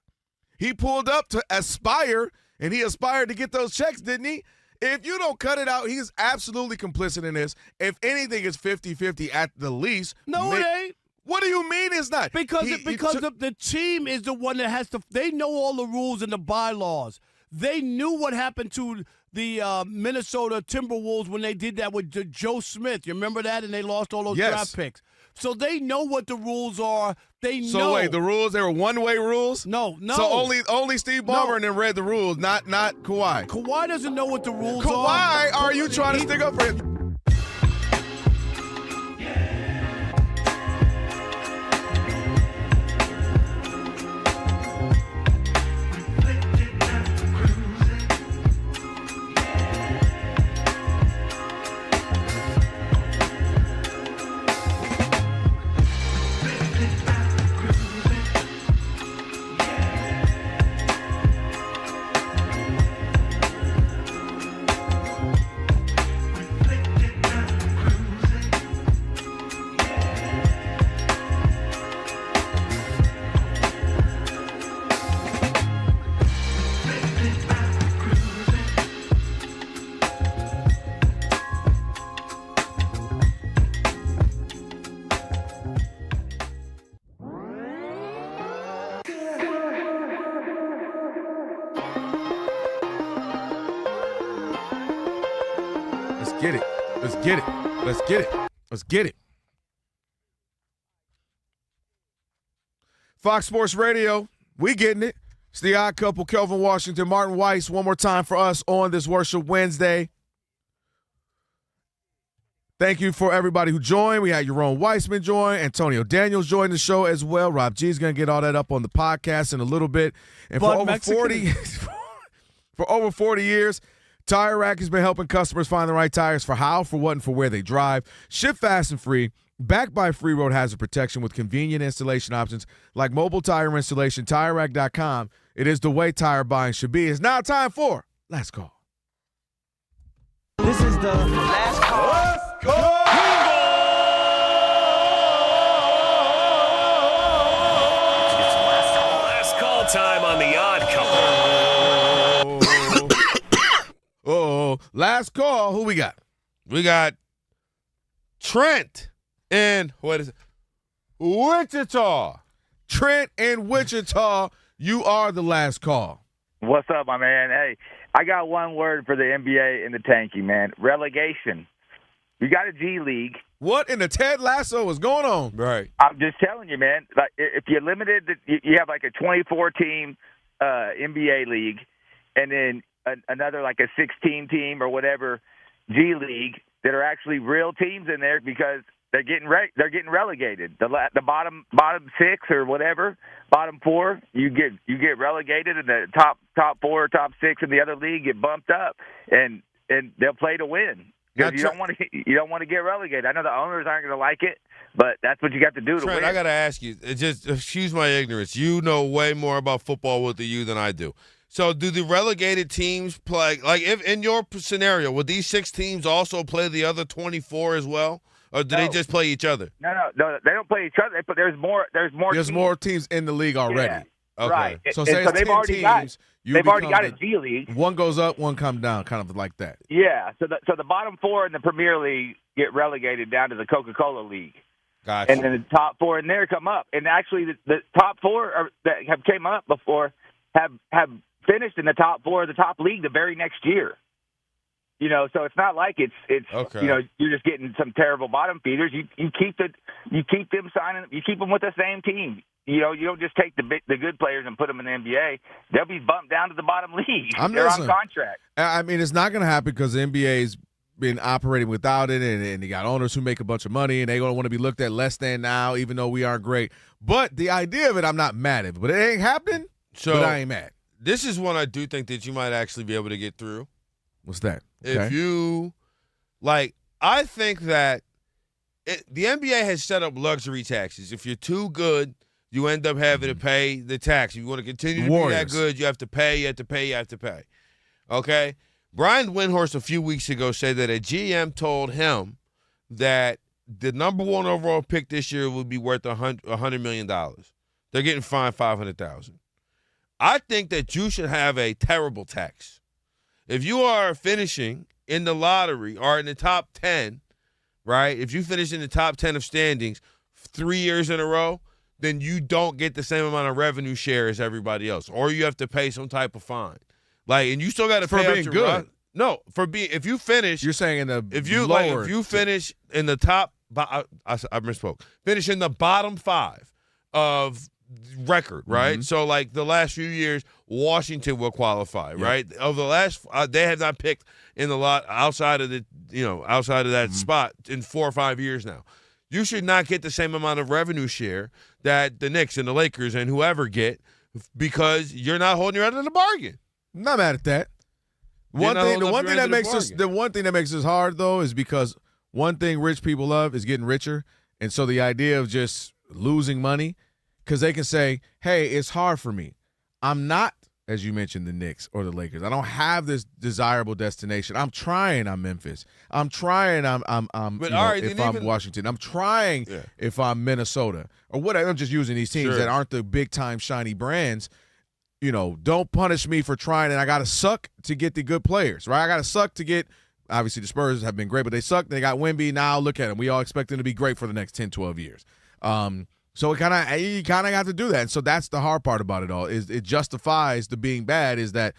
He pulled up to aspire, and he aspired to get those checks, didn't he? If you don't cut it out, he's absolutely complicit in this. If anything, it's 50-50 at the least. No, it ain't. What do you mean it's not? Because the team is the one that has to – they know all the rules and the bylaws. They knew what happened to the Minnesota Timberwolves when they did that with Joe Smith. You remember that? And they lost all those draft picks. So they know what the rules are. They know. So wait, the rules, they were one-way rules? No. So only Steve Ballmer and them read the rules, not Kawhi. Kawhi doesn't know what the rules are. Kawhi, are you trying to stick up for him? Let's get it. Fox Sports Radio, we getting it. It's the Odd Couple, Kelvin Washington, Martin Weiss, one more time for us on this Worship Wednesday. Thank you for everybody who joined. We had Yaron Weitzman join. Antonio Daniels joined the show as well. Rob G's going to get all that up on the podcast in a little bit. And for over 40 years, Tire Rack has been helping customers find the right tires for how, for what, and for where they drive. Ship fast and free. Backed by free road hazard protection with convenient installation options like mobile tire installation. TireRack.com. It is the way tire buying should be. It's now time for Last Call. This is the Last Call. Last Call. It's last call time on the Odd Couple. Last call. Who we got? We got Trent in, what is it? Wichita. Trent in Wichita. You are the last call. What's up, my man? Hey, I got one word for the NBA and the tanking, man. Relegation. You got a G League. What in the Ted Lasso is going on? Right. I'm just telling you, man. Like, if you're limited, you have like a 24-team NBA league, and then another like a 16-team or whatever G League that are actually real teams in there because they're getting relegated. The bottom six or whatever, bottom four, you get relegated, and the top four or top six in the other league get bumped up, and they'll play to win. Because you don't want to get relegated. I know the owners aren't going to like it, but that's what you got to do to Trent, win. I got to ask you, just excuse my ignorance. You know way more about football with the U than I do. So do the relegated teams play, like if in your scenario, would these 6 teams also play the other 24 as well? Or do they just play each other? No, they don't play each other. But there's more more teams in the league already. Yeah. Okay. Right. So say it's they've 10 already teams. They've already got a G League. One goes up, one comes down, kind of like that. Yeah. So the bottom 4 in the Premier League get relegated down to the Coca-Cola League. Gotcha. And then the top 4 in there come up. And actually the top 4 that have came up before have finished in the top 4 of the top league the very next year. You know, so it's not like it's okay. You know, you're just getting some terrible bottom feeders. You keep them signing. You keep them with the same team. You know, you don't just take the good players and put them in the NBA. They'll be bumped down to the bottom league. They're on contract. I mean, it's not going to happen because the NBA's been operating without it, and they got owners who make a bunch of money, and they're going to want to be looked at less than now, even though we aren't great. But the idea of it, I'm not mad at. But it ain't happening, but I ain't mad. this is one I do think that you might actually be able to get through. What's that? If you, like, I think that the NBA has set up luxury taxes. If you're too good, you end up having to pay the tax. If you want to continue to be that good, you have to pay, Okay? Brian Windhorst a few weeks ago said that a GM told him that the number 1 overall pick this year would be worth $100 million. They're getting fined $500,000. I think that you should have a terrible tax. If you are finishing in the lottery or in the top 10, right, if you finish in the top 10 of standings 3 years in a row, then you don't get the same amount of revenue share as everybody else, or you have to pay some type of fine. Like, and you still got to pay for being good. No, for being, if you finish, you're saying in the if you lower, if you finish in the top, I misspoke. Finish in the bottom 5 of record, right? So like the last few years, Washington will qualify, right? Of the last, they have not picked in the lot outside of that spot in 4 or 5 years now. You should not get the same amount of revenue share that the Knicks and the Lakers and whoever get because you're not holding your end of the bargain. I'm not mad at that. The one thing that makes this hard though is because one thing rich people love is getting richer, and so the idea of just losing money, because they can say, "Hey, it's hard for me. I'm not, as you mentioned, the Knicks or the Lakers. I don't have this desirable destination. I'm trying. I'm Memphis. I'm trying. I'm Washington. I'm trying if I'm Minnesota or whatever. I'm just using these teams that aren't the big time shiny brands. You know, don't punish me for trying, and I got to suck to get the good players, right? I got to suck to get, obviously the Spurs have been great, but they sucked. They got Wemby. Now look at them. We all expect them to be great for the next 10, 12 years. So you kind of have to do that. And so that's the hard part about it all is it justifies the being bad is that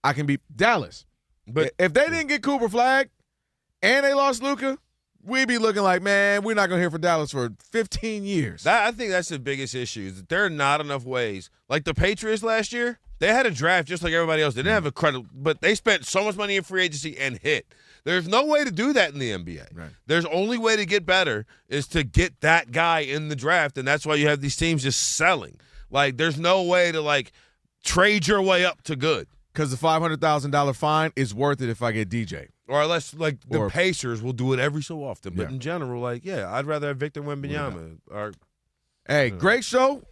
I can be Dallas. But if they didn't get Cooper Flag and they lost Luka, we'd be looking like, man, we're not going to hear from Dallas for 15 years. I think that's the biggest issue is that there are not enough ways. Like the Patriots last year, they had a draft just like everybody else. They didn't have a credit, but they spent so much money in free agency and hit. There's no way to do that in the NBA. Right. There's only way to get better is to get that guy in the draft, and that's why you have these teams just selling. Like, there's no way to, like, trade your way up to good. Because the $500,000 fine is worth it if I get DJ. Or unless, like, the Pacers will do it every so often. But in general, like, I'd rather have Victor Wembanyama. Hey, great show.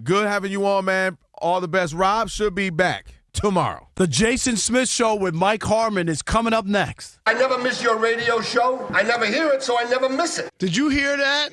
Good having you on, man. All the best. Rob should be back tomorrow. The Jason Smith Show with Mike Harmon is coming up next. I never miss your radio show. I never hear it, so I never miss it. Did you hear that?